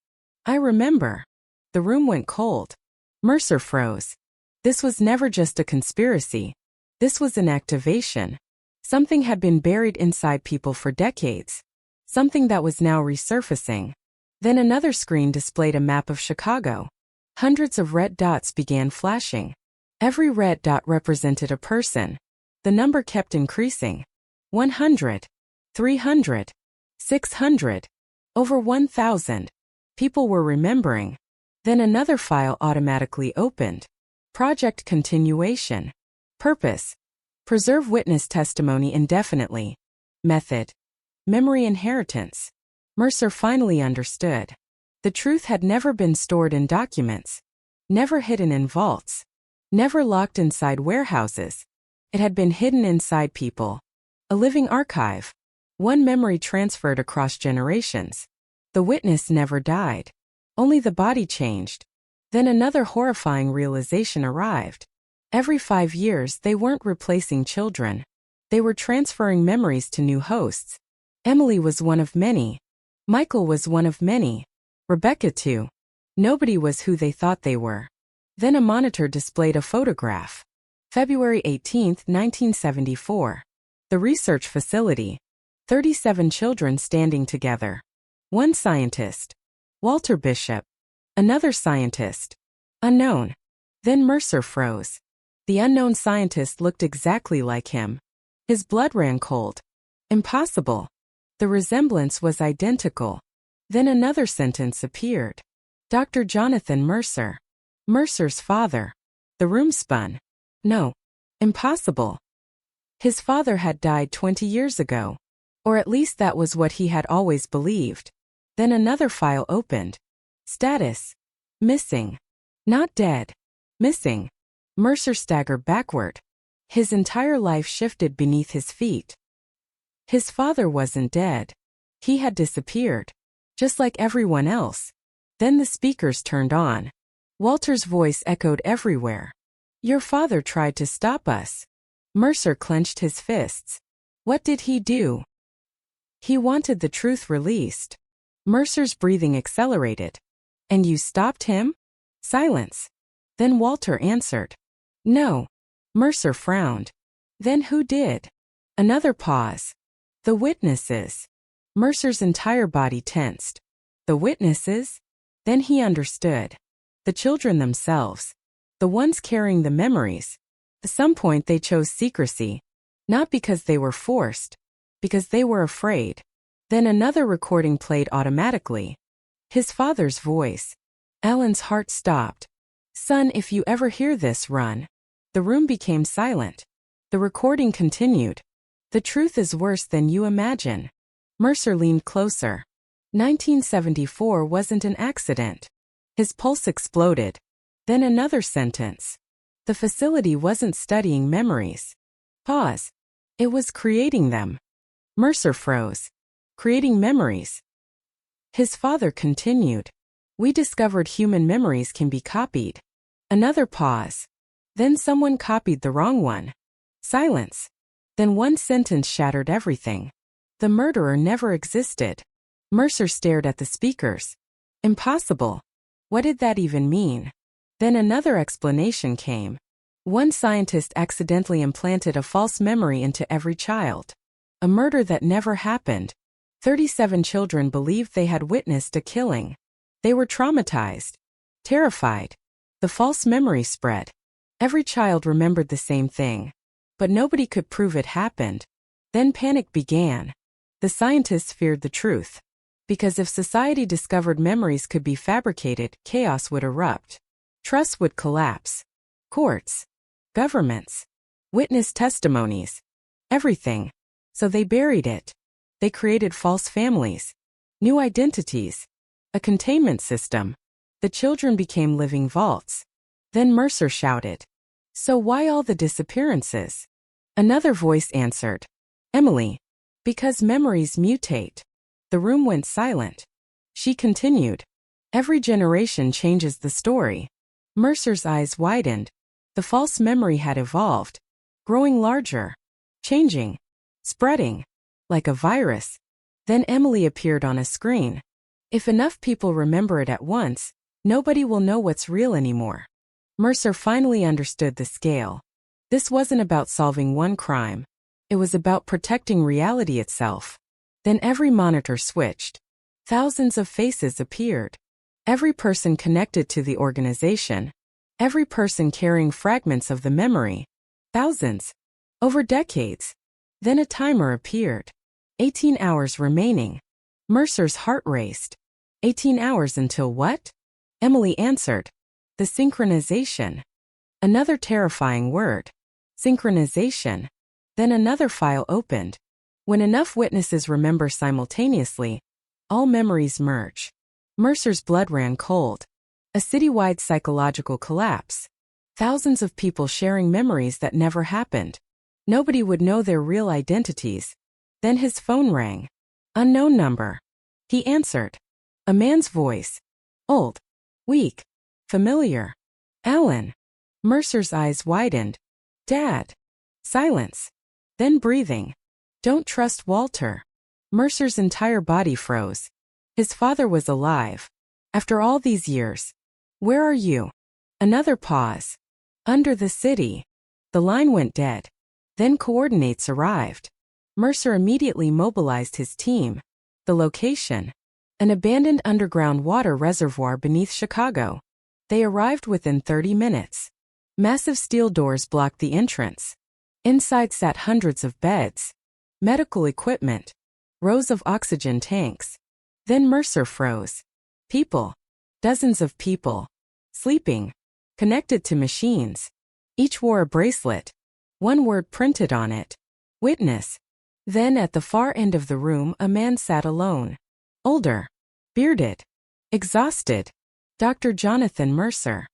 I remember. The room went cold. Mercer froze. This was never just a conspiracy. This was an activation. Something had been buried inside people for decades. Something that was now resurfacing. Then another screen displayed a map of Chicago. Hundreds of red dots began flashing. Every red dot represented a person. The number kept increasing. 100. 300. 600. Over 1,000. People were remembering. Then another file automatically opened. Project Continuation. Purpose. Preserve witness testimony indefinitely. Method. Memory inheritance. Mercer finally understood. The truth had never been stored in documents. Never hidden in vaults. Never locked inside warehouses. It had been hidden inside people. A living archive. One memory transferred across generations. The witness never died. Only the body changed. Then another horrifying realization arrived. Every 5 years, they weren't replacing children. They were transferring memories to new hosts. Emily was one of many. Michael was one of many. Rebecca too. Nobody was who they thought they were. Then a monitor displayed a photograph. February 18, 1974. The research facility. 37 children standing together. One scientist. Walter Bishop. Another scientist. Unknown. Then Mercer froze. The unknown scientist looked exactly like him. His blood ran cold. Impossible. The resemblance was identical. Then another sentence appeared. Dr. Jonathan Mercer. Mercer's father. The room spun. No. Impossible. His father had died 20 years ago. Or at least that was what he had always believed. Then another file opened. Status. Missing. Not dead. Missing. Mercer staggered backward. His entire life shifted beneath his feet. His father wasn't dead. He had disappeared. Just like everyone else. Then the speakers turned on. Walter's voice echoed everywhere. Your father tried to stop us. Mercer clenched his fists. What did he do? He wanted the truth released. Mercer's breathing accelerated. And you stopped him? Silence. Then Walter answered. No. Mercer frowned. Then who did? Another pause. The witnesses. Mercer's entire body tensed. The witnesses? Then he understood. The children themselves. The ones carrying the memories. At some point they chose secrecy. Not because they were forced. Because they were afraid. Then another recording played automatically. His father's voice. Alan's heart stopped. Son, if you ever hear this, run. The room became silent. The recording continued. The truth is worse than you imagine. Mercer leaned closer. 1974 wasn't an accident. His pulse exploded. Then another sentence. The facility wasn't studying memories. Pause. It was creating them. Mercer froze. Creating memories. His father continued. We discovered human memories can be copied. Another pause. Then someone copied the wrong one. Silence. Then one sentence shattered everything. The murderer never existed. Mercer stared at the speakers. Impossible. What did that even mean? Then another explanation came. One scientist accidentally implanted a false memory into every child. A murder that never happened. 37 children believed they had witnessed a killing. They were traumatized. Terrified. The false memory spread. Every child remembered the same thing. But nobody could prove it happened. Then panic began. The scientists feared the truth. Because if society discovered memories could be fabricated, chaos would erupt. Trust would collapse. Courts. Governments. Witness testimonies. Everything. So they buried it. They created false families. New identities. A containment system. The children became living vaults. Then Mercer shouted. So why all the disappearances? Another voice answered. Emily. Because memories mutate. The room went silent. She continued. Every generation changes the story. Mercer's eyes widened. The false memory had evolved. Growing larger. Changing. Spreading. like a virus. Then Emily appeared on a screen. If enough people remember it at once, nobody will know what's real anymore. Mercer finally understood the scale. This wasn't about solving one crime. It was about protecting reality itself. Then every monitor switched. Thousands of faces appeared. Every person connected to the organization. Every person carrying fragments of the memory. Thousands. Over decades. Then a timer appeared. 18 hours remaining. Mercer's heart raced. 18 hours until what? Emily answered. The synchronization. Another terrifying word. Synchronization. Then another file opened. When enough witnesses remember simultaneously, all memories merge. Mercer's blood ran cold. A citywide psychological collapse. Thousands of people sharing memories that never happened. Nobody would know their real identities. Then his phone rang. Unknown number. He answered. A man's voice. Old. Weak. Familiar. Alan. Mercer's eyes widened. Dad. Silence. Then breathing. Don't trust Walter. Mercer's entire body froze. His father was alive. After all these years. Where are you? Another pause. Under the city. The line went dead. Then coordinates arrived. Mercer immediately mobilized his team. The location. An abandoned underground water reservoir beneath Chicago. They arrived within 30 minutes. Massive steel doors blocked the entrance. Inside sat hundreds of beds. Medical equipment. Rows of oxygen tanks. Then Mercer froze. People. Dozens of people. Sleeping. Connected to machines. Each wore a bracelet. One word printed on it. Witness. Then at the far end of the room a man sat alone. Older. Bearded. Exhausted. Dr. Jonathan Mercer.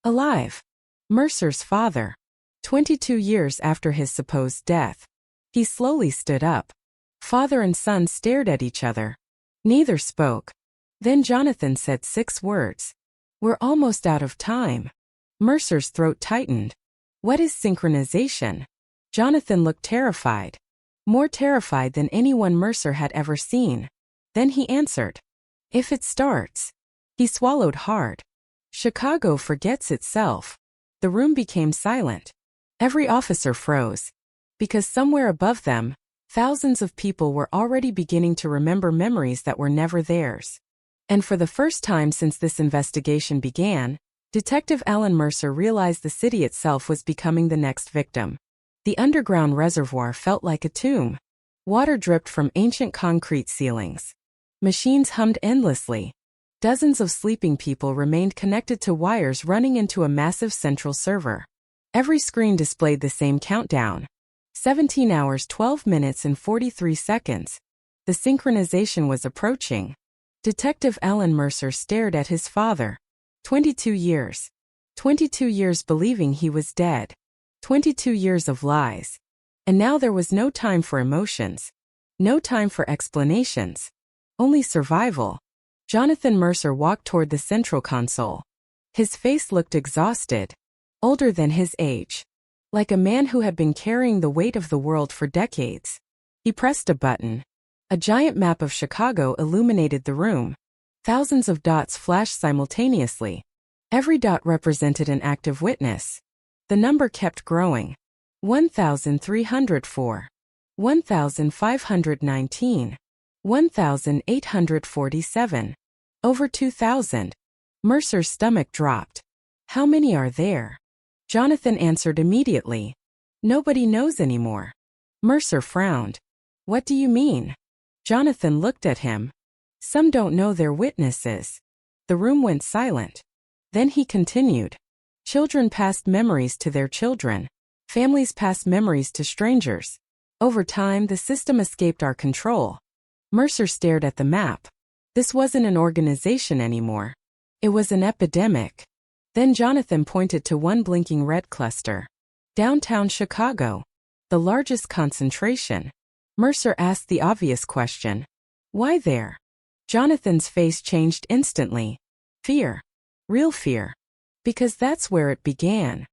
Alive. Mercer's father. 22 years after his supposed death. He slowly stood up. Father and son stared at each other. Neither spoke. Then Jonathan said 6 words. We're almost out of time. Mercer's throat tightened. What is synchronization? Jonathan looked terrified. More terrified than anyone Mercer had ever seen. Then he answered. If it starts. He swallowed hard. Chicago forgets itself. The room became silent. Every officer froze. Because somewhere above them, thousands of people were already beginning to remember memories that were never theirs. And for the first time since this investigation began, Detective Alan Mercer realized the city itself was becoming the next victim. The underground reservoir felt like a tomb. Water dripped from ancient concrete ceilings. Machines hummed endlessly. Dozens of sleeping people remained connected to wires running into a massive central server. Every screen displayed the same countdown. 17 hours 12 minutes and 43 seconds. The synchronization was approaching. Detective Alan Mercer stared at his father. 22 years. 22 years believing he was dead. 22 years of lies. And now there was no time for emotions. No time for explanations. Only survival. Jonathan Mercer walked toward the central console. His face looked exhausted. Older than his age. Like a man who had been carrying the weight of the world for decades. He pressed a button. A giant map of Chicago illuminated the room. Thousands of dots flashed simultaneously. Every dot represented an active witness. The number kept growing. 1,304. 1,519. 1,847. Over 2,000. Mercer's stomach dropped. How many are there? Jonathan answered immediately. Nobody knows anymore. Mercer frowned. What do you mean? Jonathan looked at him. Some don't know their witnesses. The room went silent. Then he continued. Children passed memories to their children. Families passed memories to strangers. Over time, the system escaped our control. Mercer stared at the map. This wasn't an organization anymore. It was an epidemic. Then Jonathan pointed to one blinking red cluster. Downtown Chicago. The largest concentration. Mercer asked the obvious question. Why there? Jonathan's face changed instantly. Fear. Real fear. Because that's where it began.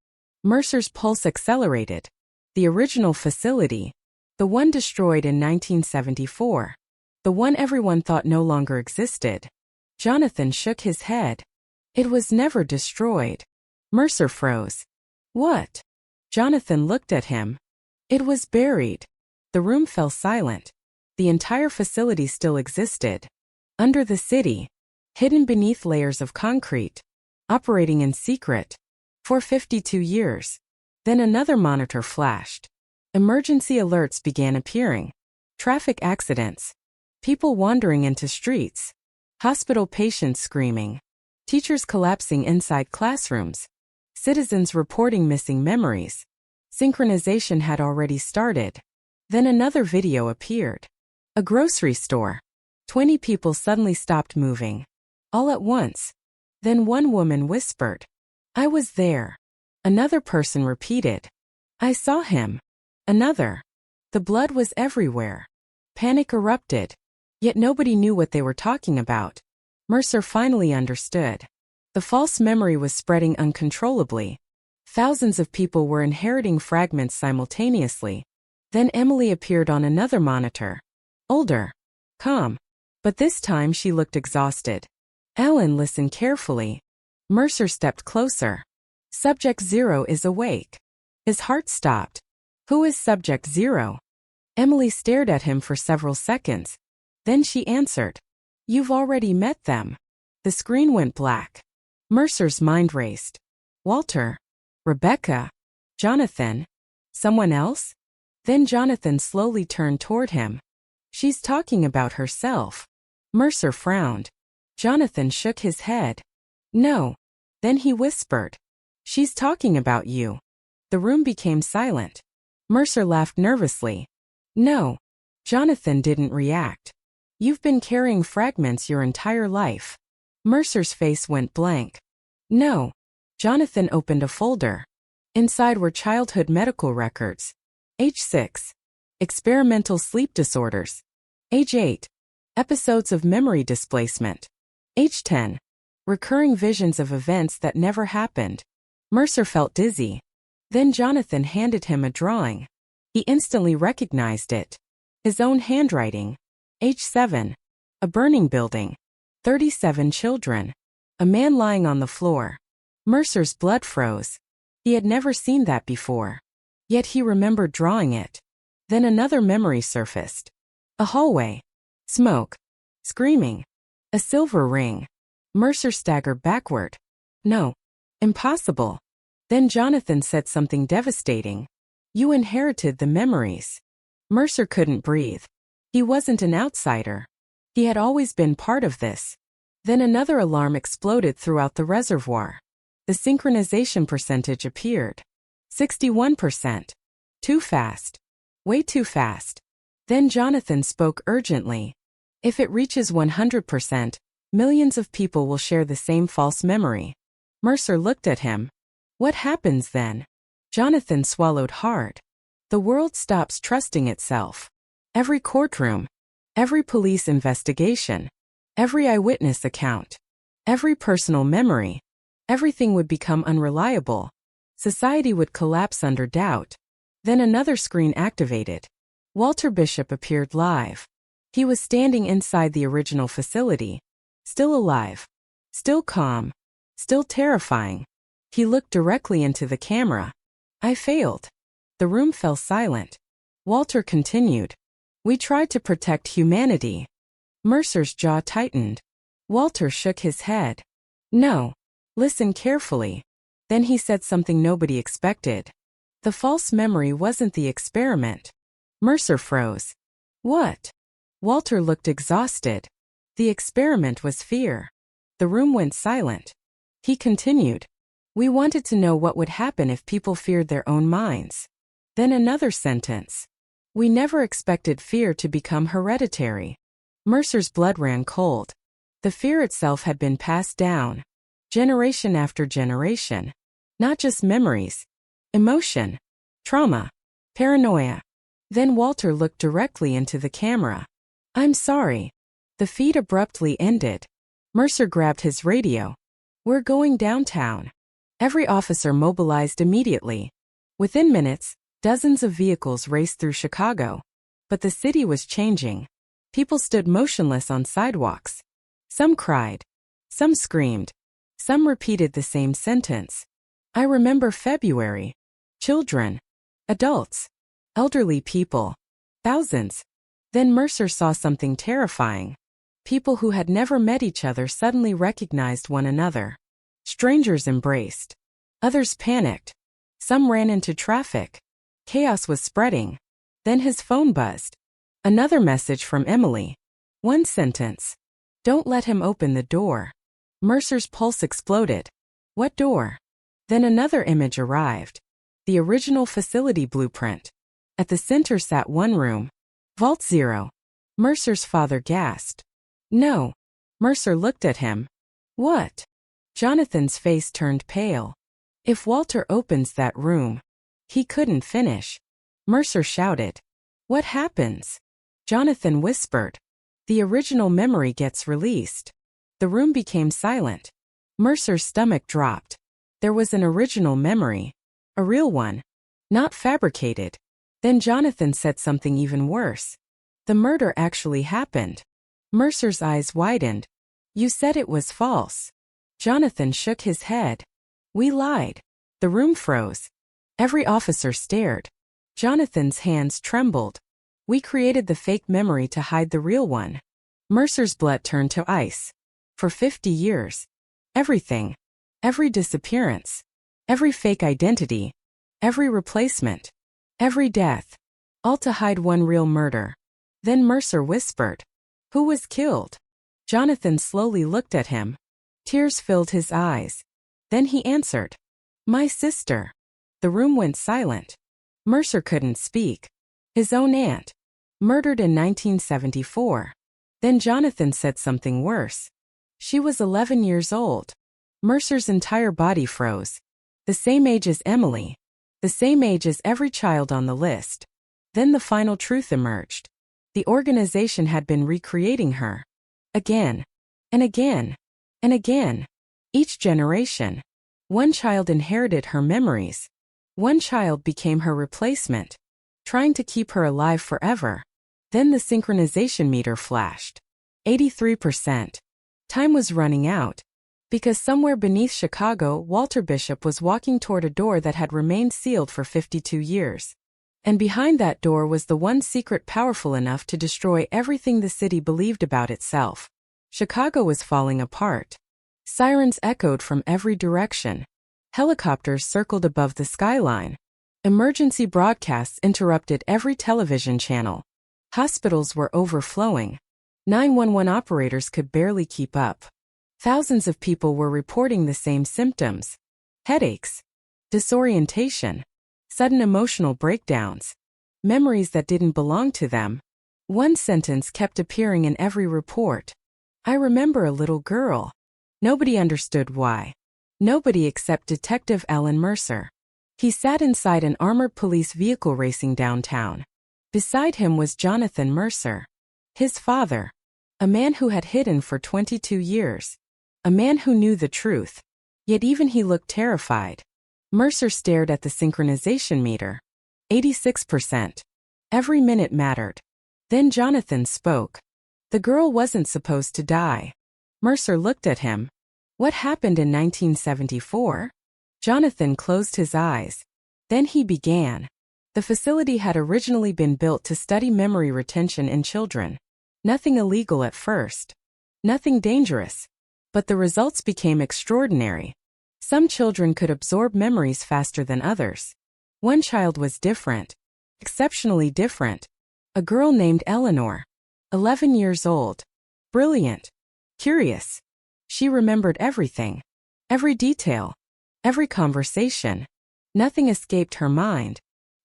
Mercer's pulse accelerated. The original facility. The one destroyed in 1974. The one everyone thought no longer existed. Jonathan shook his head. It was never destroyed. Mercer froze. What? Jonathan looked at him. It was buried. The room fell silent. The entire facility still existed. Under the city. Hidden beneath layers of concrete. Operating in secret. For 52 years. Then another monitor flashed. Emergency alerts began appearing. Traffic accidents. People wandering into streets. Hospital patients screaming. Teachers collapsing inside classrooms. Citizens reporting missing memories. Synchronization had already started. Then another video appeared. A grocery store. 20 people suddenly stopped moving. All at once. Then one woman whispered, "I was there." Another person repeated, "I saw him." Another. The blood was everywhere. Panic erupted. Yet nobody knew what they were talking about. Mercer finally understood. The false memory was spreading uncontrollably. Thousands of people were inheriting fragments simultaneously. Then Emily appeared on another monitor. Older. Calm. But this time she looked exhausted. Alan listened carefully. Mercer stepped closer. Subject 0 is awake. His heart stopped. Who is Subject 0? Emily stared at him for several seconds. Then she answered, "You've already met them." The screen went black. Mercer's mind raced. Walter? Rebecca? Jonathan? Someone else? Then Jonathan slowly turned toward him. "She's talking about herself." Mercer frowned. Jonathan shook his head. "No." Then he whispered, "She's talking about you." The room became silent. Mercer laughed nervously. "No." Jonathan didn't react. "You've been carrying fragments your entire life." Mercer's face went blank. "No." Jonathan opened a folder. Inside were childhood medical records. Age 6. Experimental sleep disorders. Age 8. Episodes of memory displacement. Age 10. Recurring visions of events that never happened. Mercer felt dizzy. Then Jonathan handed him a drawing. He instantly recognized it. His own handwriting. Age 7. A burning building. 37 children. A man lying on the floor. Mercer's blood froze. He had never seen that before. Yet he remembered drawing it. Then another memory surfaced. A hallway. Smoke. Screaming. A silver ring. Mercer staggered backward. No. Impossible. Then Jonathan said something devastating. "You inherited the memories." Mercer couldn't breathe. He wasn't an outsider. He had always been part of this. Then another alarm exploded throughout the reservoir. The synchronization percentage appeared. 61%. Too fast. Way too fast. Then Jonathan spoke urgently. "If it reaches 100%, millions of people will share the same false memory." Mercer looked at him. "What happens then?" Jonathan swallowed hard. "The world stops trusting itself. Every courtroom, every police investigation, every eyewitness account, every personal memory, everything would become unreliable. Society would collapse under doubt." Then another screen activated. Walter Bishop appeared live. He was standing inside the original facility. Still alive. Still calm. Still terrifying. He looked directly into the camera. "I failed." The room fell silent. Walter continued. "We tried to protect humanity." Mercer's jaw tightened. Walter shook his head. "No. Listen carefully." Then he said something nobody expected. "The false memory wasn't the experiment." Mercer froze. "What?" Walter looked exhausted. "The experiment was fear." The room went silent. He continued. "We wanted to know what would happen if people feared their own minds." Then another sentence. "We never expected fear to become hereditary." Mercer's blood ran cold. The fear itself had been passed down. Generation after generation. Not just memories. Emotion. Trauma. Paranoia. Then Walter looked directly into the camera. "I'm sorry." The feed abruptly ended. Mercer grabbed his radio. "We're going downtown." Every officer mobilized immediately. Within minutes, dozens of vehicles raced through Chicago. But the city was changing. People stood motionless on sidewalks. Some cried. Some screamed. Some repeated the same sentence. I remember February. Children. Adults. Elderly people. Thousands. Then Mercer saw something terrifying. People who had never met each other suddenly recognized one another. Strangers embraced. Others panicked. Some ran into traffic. Chaos was spreading. Then his phone buzzed. Another message from Emily. One sentence. Don't let him open the door. Mercer's pulse exploded. What door? Then another image arrived. The original facility blueprint. At the center sat one room. Vault 0. Mercer's father gasped. No. Mercer looked at him. What? Jonathan's face turned pale. If Walter opens that room. He couldn't finish. Mercer shouted. What happens? Jonathan whispered. The original memory gets released. The room became silent. Mercer's stomach dropped. There was an original memory. A real one. Not fabricated. Then Jonathan said something even worse. The murder actually happened. Mercer's eyes widened. You said it was false. Jonathan shook his head. We lied. The room froze. Every officer stared. Jonathan's hands trembled. We created the fake memory to hide the real one. Mercer's blood turned to ice. For 50 years. Everything. Every disappearance. Every fake identity. Every replacement. Every death. All to hide one real murder. Then Mercer whispered. Who was killed? Jonathan slowly looked at him. Tears filled his eyes. Then he answered. My sister. The room went silent. Mercer couldn't speak. His own aunt. Murdered in 1974. Then Jonathan said something worse. She was 11 years old. Mercer's entire body froze. The same age as Emily. The same age as every child on the list. Then the final truth emerged. The organization had been recreating her. Again. And again. And again. Each generation. One child inherited her memories. One child became her replacement. Trying to keep her alive forever. Then the synchronization meter flashed. 83%. Time was running out. Because somewhere beneath Chicago, Walter Bishop was walking toward a door that had remained sealed for 52 years. And behind that door was the one secret powerful enough to destroy everything the city believed about itself. Chicago was falling apart. Sirens echoed from every direction. Helicopters circled above the skyline. Emergency broadcasts interrupted every television channel. Hospitals were overflowing. 911 operators could barely keep up. Thousands of people were reporting the same symptoms. Headaches. Disorientation. Sudden emotional breakdowns. Memories that didn't belong to them. One sentence kept appearing in every report. I remember a little girl. Nobody understood why. Nobody except Detective Alan Mercer. He sat inside an armored police vehicle racing downtown. Beside him was Jonathan Mercer. His father. A man who had hidden for 22 years. A man who knew the truth. Yet even he looked terrified. Mercer stared at the synchronization meter. 86%. Every minute mattered. Then Jonathan spoke. The girl wasn't supposed to die. Mercer looked at him. What happened in 1974? Jonathan closed his eyes. Then he began. The facility had originally been built to study memory retention in children. Nothing illegal at first. Nothing dangerous. But the results became extraordinary. Some children could absorb memories faster than others. One child was different. Exceptionally different. A girl named Eleanor. 11 years old. Brilliant. Curious. She remembered everything. Every detail. Every conversation. Nothing escaped her mind.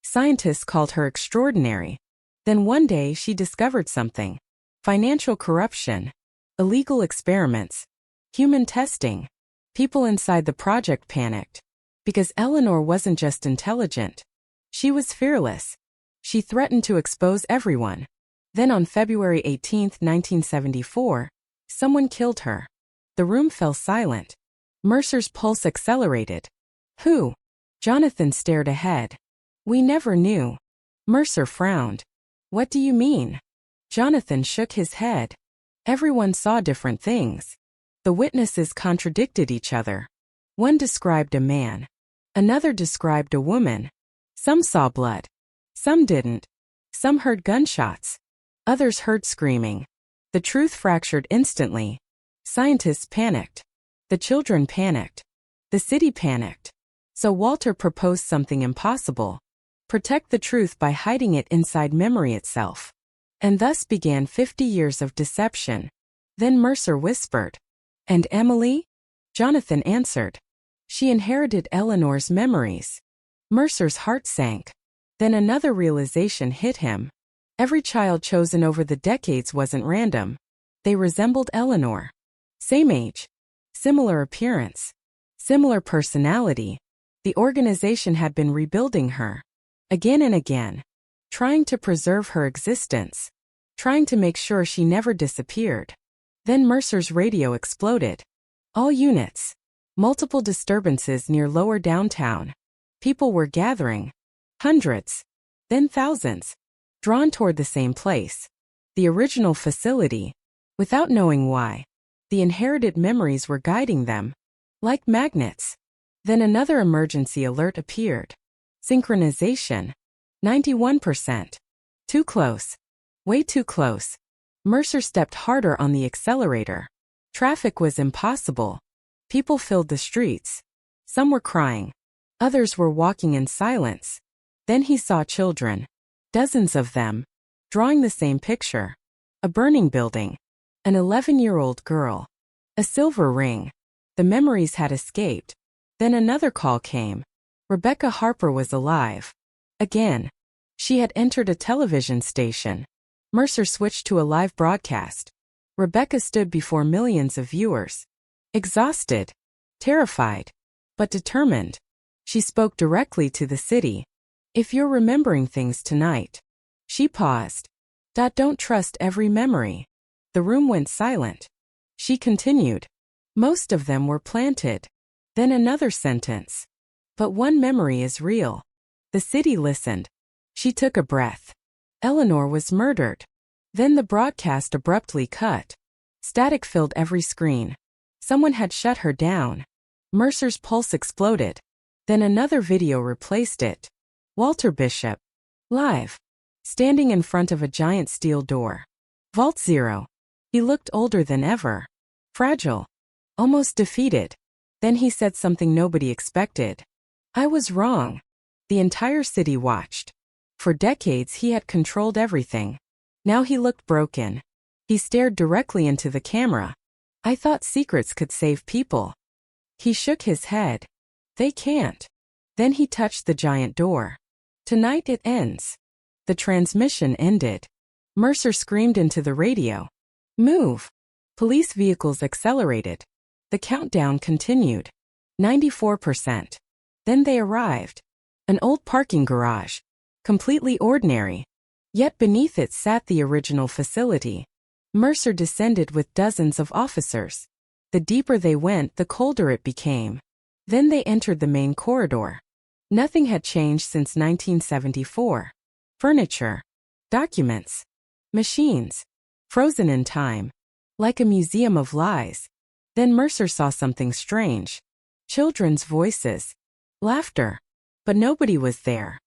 Scientists called her extraordinary. Then one day she discovered something. Financial corruption. Illegal experiments. Human testing. People inside the project panicked. Because Eleanor wasn't just intelligent. She was fearless. She threatened to expose everyone. Then on February 18, 1974, someone killed her. The room fell silent. Mercer's pulse accelerated. Who? Jonathan stared ahead. We never knew. Mercer frowned. What do you mean? Jonathan shook his head. Everyone saw different things. The witnesses contradicted each other. One described a man. Another described a woman. Some saw blood. Some didn't. Some heard gunshots. Others heard screaming. The truth fractured instantly. Scientists panicked. The children panicked. The city panicked. So Walter proposed something impossible. Protect the truth by hiding it inside memory itself. And thus began 50 years of deception. Then Mercer whispered. And Emily? Jonathan answered. She inherited Eleanor's memories. Mercer's heart sank. Then another realization hit him. Every child chosen over the decades wasn't random. They resembled Eleanor. Same age. Similar appearance. Similar personality. The organization had been rebuilding her. Again and again. Trying to preserve her existence. Trying to make sure she never disappeared. Then Mercer's radio exploded. All units. Multiple disturbances near lower downtown. People were gathering. Hundreds. Then thousands. Drawn toward the same place. The original facility. Without knowing why. The inherited memories were guiding them. Like magnets. Then another emergency alert appeared. Synchronization. 91%. Too close. Way too close. Mercer stepped harder on the accelerator. Traffic was impossible. People filled the streets. Some were crying. Others were walking in silence. Then he saw children. Dozens of them. Drawing the same picture. A burning building. An 11-year-old girl. A silver ring. The memories had escaped. Then another call came. Rebecca Harper was alive. Again. She had entered a television station. Mercer switched to a live broadcast. Rebecca stood before millions of viewers. Exhausted. Terrified. But determined. She spoke directly to the city. If you're remembering things tonight. She paused. Don't trust every memory. The room went silent. She continued. Most of them were planted. Then another sentence. But one memory is real. The city listened. She took a breath. Eleanor was murdered. Then the broadcast abruptly cut. Static filled every screen. Someone had shut her down. Mercer's pulse exploded. Then another video replaced it. Walter Bishop. Live. Standing in front of a giant steel door. Vault 0. He looked older than ever. Fragile. Almost defeated. Then he said something nobody expected. I was wrong. The entire city watched. For decades he had controlled everything. Now he looked broken. He stared directly into the camera. I thought secrets could save people. He shook his head. They can't. Then he touched the giant door. Tonight it ends. The transmission ended. Mercer screamed into the radio. Move. Police vehicles accelerated. The countdown continued. 94%. Then they arrived. An old parking garage. Completely ordinary. Yet beneath it sat the original facility. Mercer descended with dozens of officers. The deeper they went, the colder it became. Then they entered the main corridor. Nothing had changed since 1974. Furniture. Documents. Machines. Frozen in time. Like a museum of lies. Then Mercer saw something strange. Children's voices. Laughter. But nobody was there.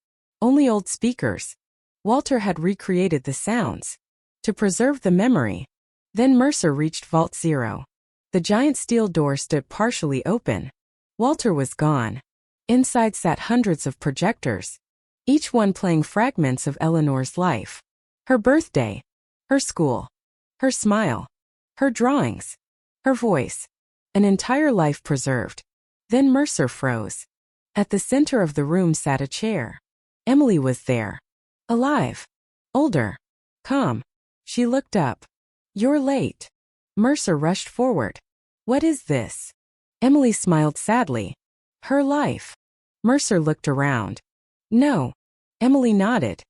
Only old speakers. Walter had recreated the sounds. To preserve the memory. Then Mercer reached Vault 0. The giant steel door stood partially open. Walter was gone. Inside sat hundreds of projectors. Each one playing fragments of Eleanor's life. Her birthday. Her school. Her smile. Her drawings. Her voice. An entire life preserved. Then Mercer froze. At the center of the room sat a chair. Emily was there. Alive. Older. Calm. She looked up. You're late. Mercer rushed forward. What is this? Emily smiled sadly. Her life. Mercer looked around. No. Emily nodded.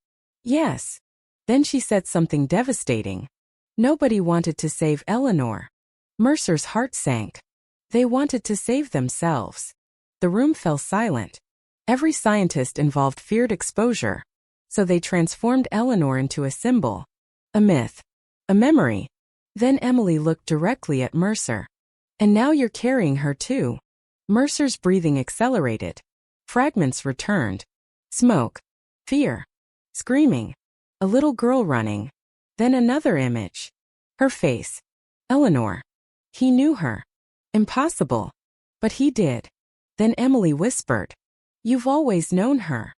Yes. Then she said something devastating. Nobody wanted to save Eleanor. Mercer's heart sank. They wanted to save themselves. The room fell silent. Every scientist involved feared exposure. So they transformed Eleanor into a symbol, a myth, a memory. Then Emily looked directly at Mercer. And now you're carrying her too. Mercer's breathing accelerated. Fragments returned. Smoke. Fear. Screaming. A little girl running. Then another image. Her face. Eleanor. He knew her. Impossible. But he did. Then Emily whispered, "You've always known her."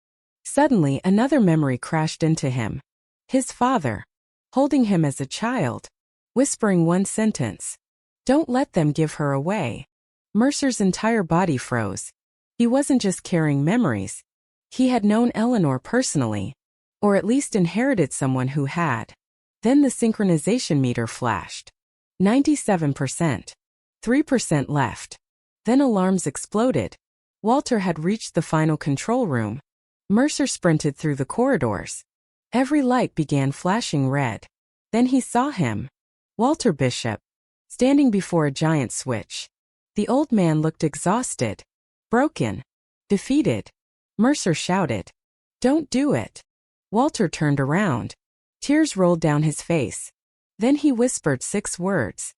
Suddenly another memory crashed into him. His father. Holding him as a child. Whispering one sentence. "Don't let them give her away." Mercer's entire body froze. He wasn't just carrying memories. He had known Eleanor personally. Or at least inherited someone who had. Then the synchronization meter flashed. 97%. 3% left. Then alarms exploded. Walter had reached the final control room. Mercer sprinted through the corridors. Every light began flashing red. Then he saw him. Walter Bishop. Standing before a giant switch. The old man looked exhausted. Broken. Defeated. Mercer shouted, "Don't do it." Walter turned around. Tears rolled down his face. Then he whispered 6 words.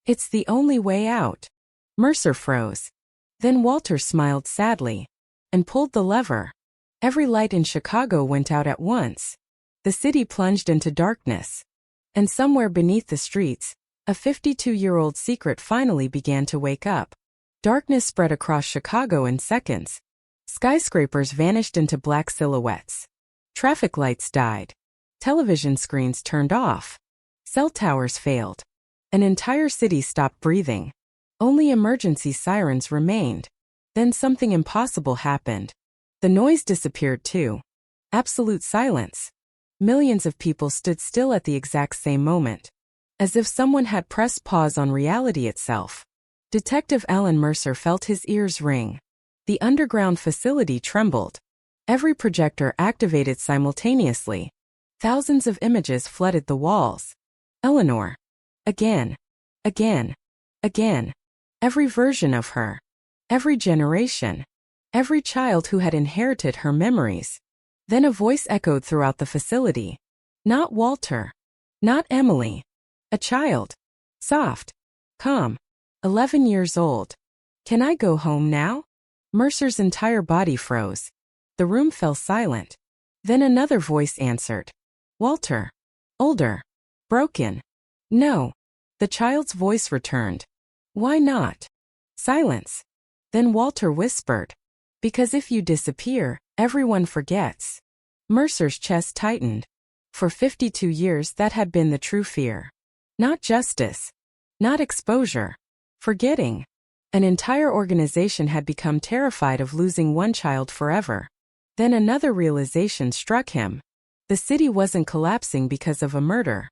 "It's the only way out." Mercer froze. Then Walter smiled sadly. And pulled the lever. Every light in Chicago went out at once. The city plunged into darkness. And somewhere beneath the streets, a 52-year-old secret finally began to wake up. Darkness spread across Chicago in seconds. Skyscrapers vanished into black silhouettes. Traffic lights died. Television screens turned off. Cell towers failed. An entire city stopped breathing. Only emergency sirens remained. Then something impossible happened. The noise disappeared too. Absolute silence. Millions of people stood still at the exact same moment. As if someone had pressed pause on reality itself. Detective Alan Mercer felt his ears ring. The underground facility trembled. Every projector activated simultaneously. Thousands of images flooded the walls. Eleanor. Again. Again. Again. Every version of her. Every generation. Every child who had inherited her memories. Then a voice echoed throughout the facility. Not Walter. Not Emily. A child. Soft. Calm. 11 years old. "Can I go home now?" Mercer's entire body froze. The room fell silent. Then another voice answered. Walter. Older. Broken. No. The child's voice returned. Why not? Silence. Then Walter whispered. Because if you disappear, everyone forgets. Mercer's chest tightened. For 52 years that had been the true fear. Not justice. Not exposure. Forgetting. An entire organization had become terrified of losing one child forever. Then another realization struck him. The city wasn't collapsing because of a murder.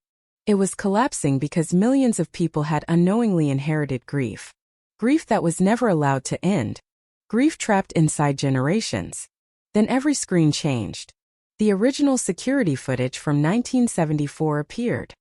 It was collapsing because millions of people had unknowingly inherited grief. Grief that was never allowed to end. Grief trapped inside generations. Then every screen changed. The original security footage from 1974 appeared.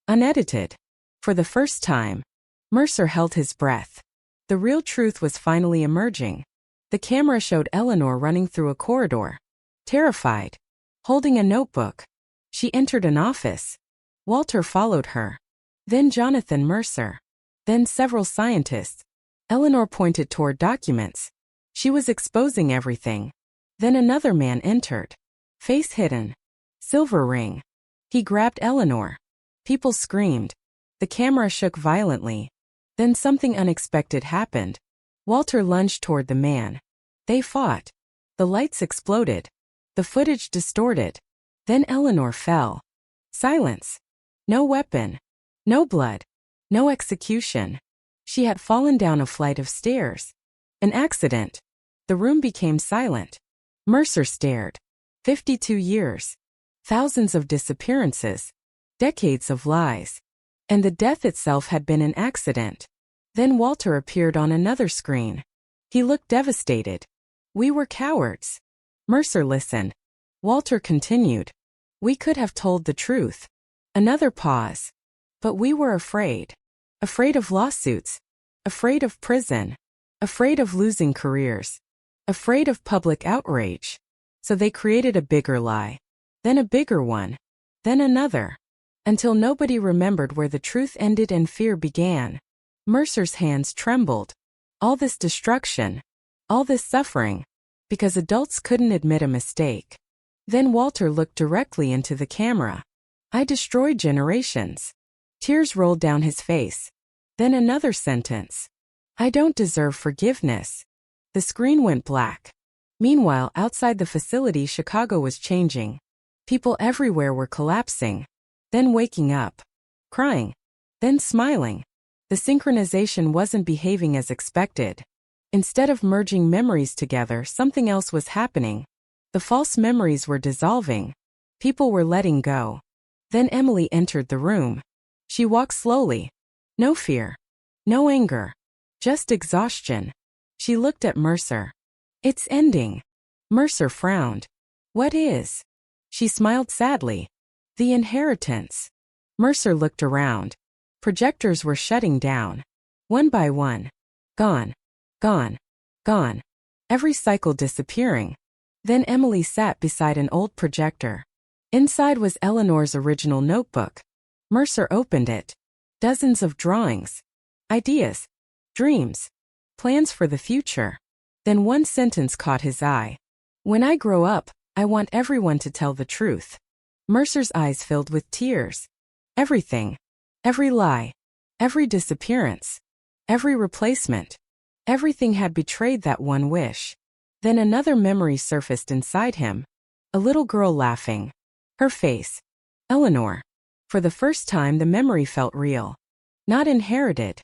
Unedited. For the first time, Mercer held his breath. The real truth was finally emerging. The camera showed Eleanor running through a corridor. Terrified. Holding a notebook. She entered an office. Walter followed her. Then Jonathan Mercer. Then several scientists. Eleanor pointed toward documents. She was exposing everything. Then another man entered. Face hidden. Silver ring. He grabbed Eleanor. People screamed. The camera shook violently. Then something unexpected happened. Walter lunged toward the man. They fought. The lights exploded. The footage distorted. Then Eleanor fell. Silence. No weapon. No blood. No execution. She had fallen down a flight of stairs. An accident. The room became silent. Mercer stared. 52 years. Thousands of disappearances. Decades of lies. And the death itself had been an accident. Then Walter appeared on another screen. He looked devastated. We were cowards. Mercer listened. Walter continued. We could have told the truth. Another pause. But we were afraid. Afraid of lawsuits. Afraid of prison. Afraid of losing careers. Afraid of public outrage. So they created a bigger lie. then a bigger one, then another, until nobody remembered where the truth ended and fear began. Mercer's hands trembled. All this destruction, all this suffering, because adults couldn't admit a mistake. Then Walter looked directly into the camera. I destroyed generations. Tears rolled down his face. Then another sentence. I don't deserve forgiveness. The screen went black. Meanwhile, outside the facility, Chicago was changing. People everywhere were collapsing, then waking up, crying, then smiling. The synchronization wasn't behaving as expected. Instead of merging memories together, something else was happening. The false memories were dissolving. People were letting go. Then Emily entered the room. She walked slowly. No fear. No anger. Just exhaustion. She looked at Mercer. It's ending. Mercer frowned. What is? She smiled sadly. The inheritance. Mercer looked around. Projectors were shutting down. One by one. Gone. Gone. Gone. Every cycle disappearing. Then Emily sat beside an old projector. Inside was Eleanor's original notebook. Mercer opened it. Dozens of drawings. Ideas. Dreams. Plans for the future. Then one sentence caught his eye. When I grow up, I want everyone to tell the truth. Mercer's eyes filled with tears. Everything. Every lie. Every disappearance. Every replacement. Everything had betrayed that one wish. Then another memory surfaced inside him. A little girl laughing. Her face. Eleanor. For the first time, the memory felt real. Not inherited.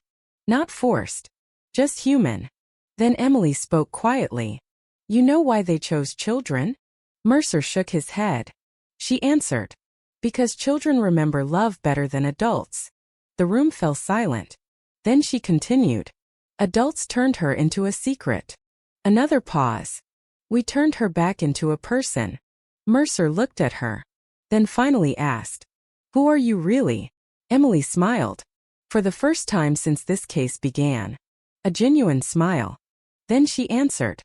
Not forced. Just human. Then Emily spoke quietly. You know why they chose children? Mercer shook his head. She answered. Because children remember love better than adults. The room fell silent. Then she continued. Adults turned her into a secret. Another pause. We turned her back into a person. Mercer looked at her. Then finally asked. Who are you really? Emily smiled. For the first time since this case began. A genuine smile. Then she answered.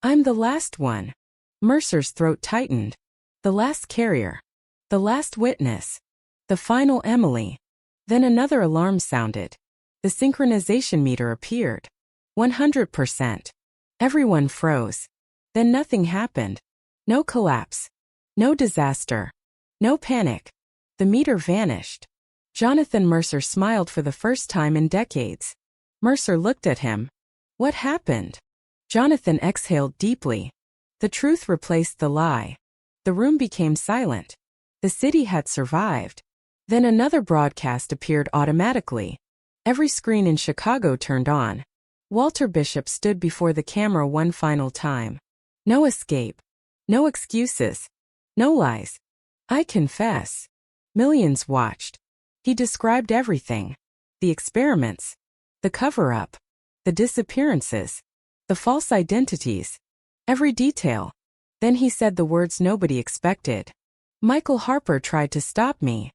I'm the last one. Mercer's throat tightened. The last carrier. The last witness. The final Emily. Then another alarm sounded. The synchronization meter appeared. 100%. Everyone froze. Then nothing happened. No collapse. No disaster. No panic. The meter vanished. Jonathan Mercer smiled for the first time in decades. Mercer looked at him. What happened? Jonathan exhaled deeply. The truth replaced the lie. The room became silent. The city had survived. Then another broadcast appeared automatically. Every screen in Chicago turned on. Walter Bishop stood before the camera one final time. No escape. No excuses. No lies. I confess. Millions watched. He described everything. The experiments. The cover-up. The disappearances. The false identities. Every detail. Then he said the words nobody expected. Michael Harper tried to stop me.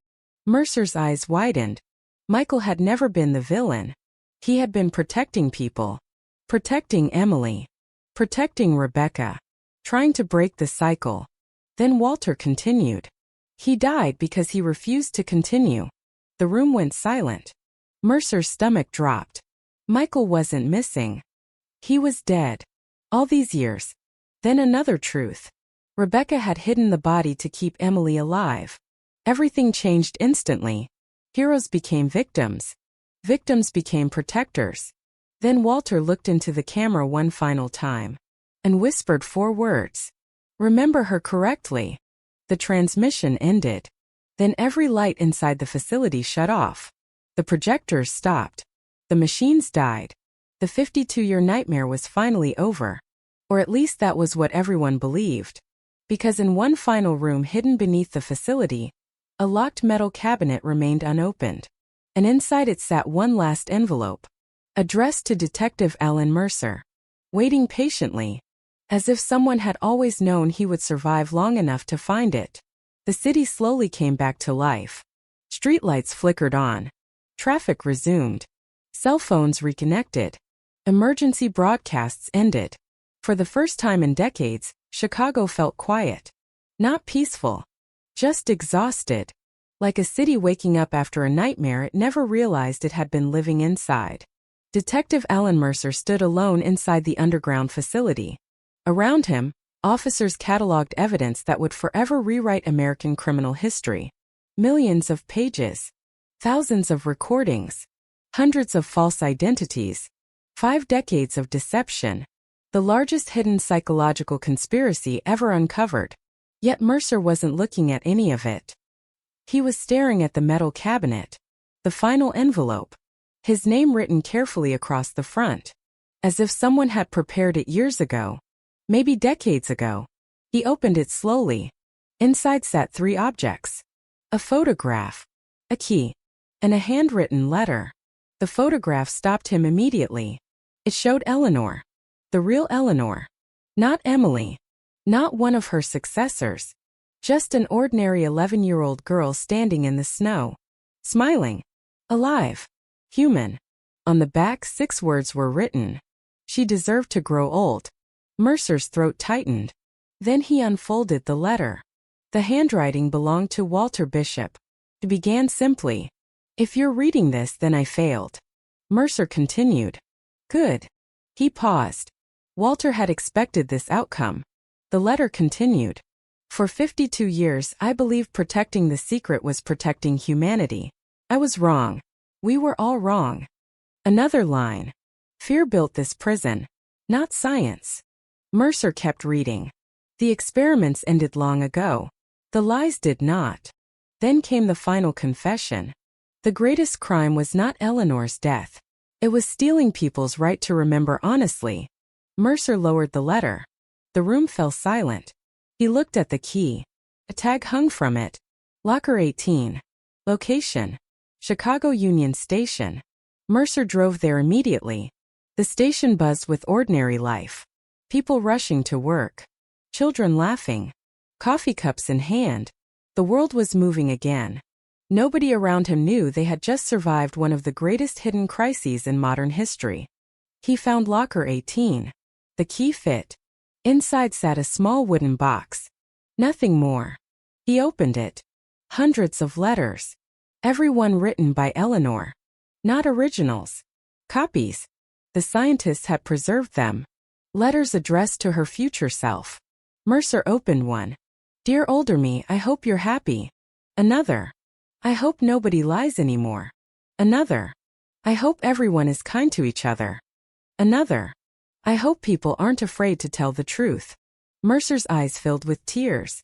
Mercer's eyes widened. Michael had never been the villain. He had been protecting people. Protecting Emily. Protecting Rebecca. Trying to break the cycle. Then Walter continued. He died because he refused to continue. The room went silent. Mercer's stomach dropped. Michael wasn't missing. He was dead. All these years. Then another truth. Rebecca had hidden the body to keep Emily alive. Everything changed instantly. Heroes became victims. Victims became protectors. Then Walter looked into the camera one final time. And whispered 4 words. Remember her correctly. The transmission ended. Then every light inside the facility shut off. The projectors stopped. The machines died. The 52-year nightmare was finally over. Or at least that was what everyone believed. Because in one final room hidden beneath the facility, a locked metal cabinet remained unopened. And inside it sat one last envelope. Addressed to Detective Alan Mercer. Waiting patiently. As if someone had always known he would survive long enough to find it. The city slowly came back to life. Streetlights flickered on. Traffic resumed. Cell phones reconnected. Emergency broadcasts ended. For the first time in decades, Chicago felt quiet. Not peaceful. Just exhausted. Like a city waking up after a nightmare it never realized it had been living inside. Detective Alan Mercer stood alone inside the underground facility. Around him, officers cataloged evidence that would forever rewrite American criminal history. Millions of pages. Thousands of recordings. Hundreds of false identities. 5 decades of deception. The largest hidden psychological conspiracy ever uncovered. Yet Mercer wasn't looking at any of it. He was staring at the metal cabinet. The final envelope. His name written carefully across the front. As if someone had prepared it years ago. Maybe decades ago. He opened it slowly. Inside sat 3 objects. A photograph. A key. And a handwritten letter. The photograph stopped him immediately. It showed Eleanor. The real Eleanor. Not Emily. Not one of her successors. Just an ordinary 11-year-old girl standing in the snow. Smiling. Alive. Human. On the back 6 words were written. She deserved to grow old. Mercer's throat tightened. Then he unfolded the letter. The handwriting belonged to Walter Bishop. It began simply. If you're reading this, then I failed. Mercer continued. Good. He paused. Walter had expected this outcome. The letter continued. For 52 years, I believed protecting the secret was protecting humanity. I was wrong. We were all wrong. Another line. Fear built this prison, not science. Mercer kept reading. The experiments ended long ago. The lies did not. Then came the final confession. The greatest crime was not Eleanor's death. It was stealing people's right to remember honestly. Mercer lowered the letter. The room fell silent. He looked at the key. A tag hung from it. Locker 18. Location. Chicago Union Station. Mercer drove there immediately. The station buzzed with ordinary life. People rushing to work. Children laughing. Coffee cups in hand. The world was moving again. Nobody around him knew they had just survived one of the greatest hidden crises in modern history. He found locker 18. The key fit. Inside sat a small wooden box. Nothing more. He opened it. Hundreds of letters. Every one written by Eleanor. Not originals. Copies. The scientists had preserved them. Letters addressed to her future self. Mercer opened one. Dear older me, I hope you're happy. Another. I hope nobody lies anymore. Another. I hope everyone is kind to each other. Another. I hope people aren't afraid to tell the truth. Mercer's eyes filled with tears.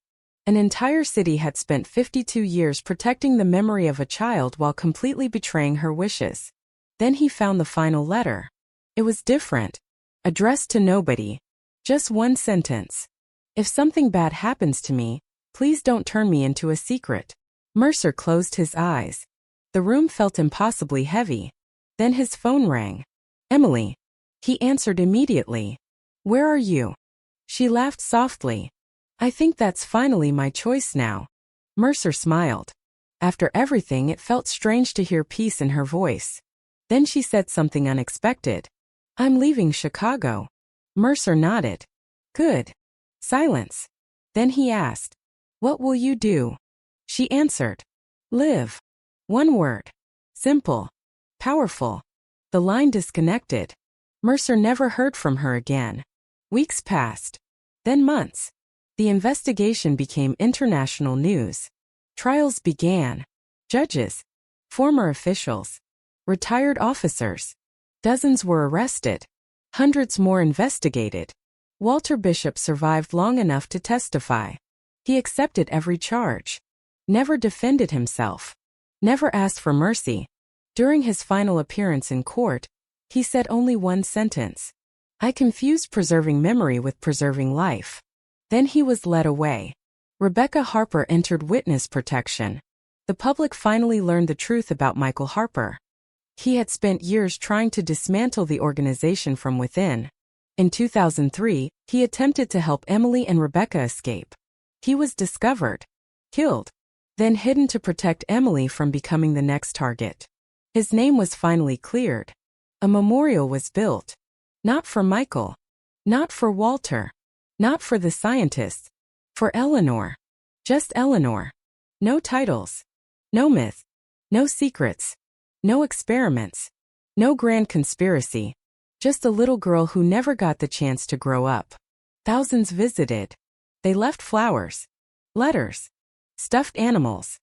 An entire city had spent 52 years protecting the memory of a child while completely betraying her wishes. Then he found the final letter. It was different. Addressed to nobody. Just one sentence. If something bad happens to me, please don't turn me into a secret. Mercer closed his eyes. The room felt impossibly heavy. Then his phone rang. Emily. He answered immediately. Where are you? She laughed softly. I think that's finally my choice now. Mercer smiled. After everything, it felt strange to hear peace in her voice. Then she said something unexpected. I'm leaving Chicago. Mercer nodded. Good. Silence. Then he asked, what will you do? She answered, live. One word. Simple. Powerful. The line disconnected. Mercer never heard from her again. Weeks passed. Then months. The investigation became international news. Trials began. Judges. Former officials. Retired officers. Dozens were arrested. Hundreds more investigated. Walter Bishop survived long enough to testify. He accepted every charge. Never defended himself. Never asked for mercy. During his final appearance in court, he said only one sentence. I confused preserving memory with preserving life. Then he was led away. Rebecca Harper entered witness protection. The public finally learned the truth about Michael Harper. He had spent years trying to dismantle the organization from within. In 2003, he attempted to help Emily and Rebecca escape. He was discovered, killed, then hidden to protect Emily from becoming the next target. His name was finally cleared. A memorial was built. Not for Michael. Not for Walter. Not for the scientists. For Eleanor. Just Eleanor. No titles. No myth. No secrets. No experiments. No grand conspiracy. Just a little girl who never got the chance to grow up. Thousands visited. They left flowers, letters, stuffed animals,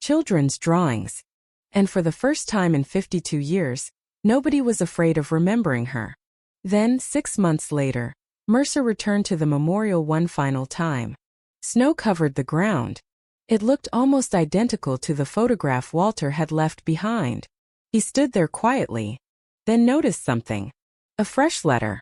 children's drawings. And for the first time in 52 years, nobody was afraid of remembering her. Then, 6 months later, Mercer returned to the memorial one final time. Snow covered the ground. It looked almost identical to the photograph Walter had left behind. He stood there quietly, then noticed something. A fresh letter.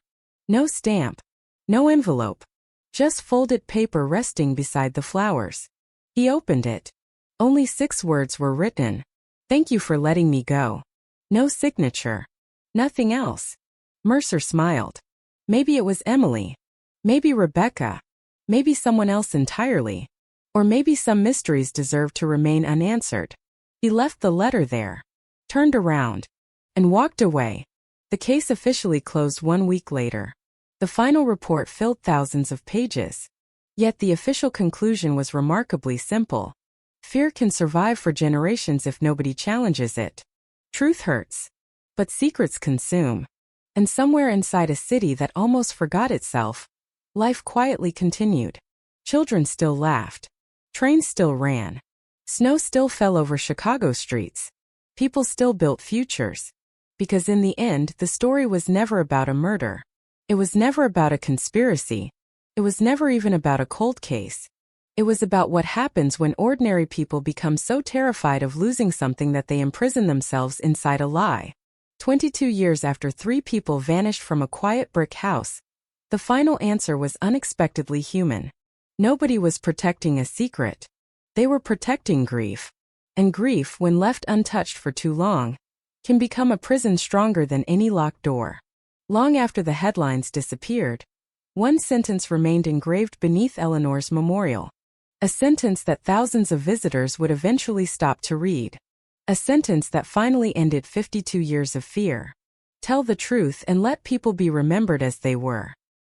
No stamp. No envelope. Just folded paper resting beside the flowers. He opened it. Only 6 words were written. Thank you for letting me go. No signature. Nothing else. Mercer smiled. Maybe it was Emily. Maybe Rebecca. Maybe someone else entirely. Or maybe some mysteries deserved to remain unanswered. He left the letter there, turned around, and walked away. The case officially closed 1 week later. The final report filled thousands of pages. Yet the official conclusion was remarkably simple. Fear can survive for generations if nobody challenges it. Truth hurts. But secrets consume. And somewhere inside a city that almost forgot itself, life quietly continued. Children still laughed. Trains still ran. Snow still fell over Chicago streets. People still built futures. Because in the end, the story was never about a murder. It was never about a conspiracy. It was never even about a cold case. It was about what happens when ordinary people become so terrified of losing something that they imprison themselves inside a lie. 22 years after 3 people vanished from a quiet brick house, the final answer was unexpectedly human. Nobody was protecting a secret. They were protecting grief. And grief, when left untouched for too long, can become a prison stronger than any locked door. Long after the headlines disappeared, one sentence remained engraved beneath Eleanor's memorial. A sentence that thousands of visitors would eventually stop to read. A sentence that finally ended 52 years of fear. Tell the truth and let people be remembered as they were.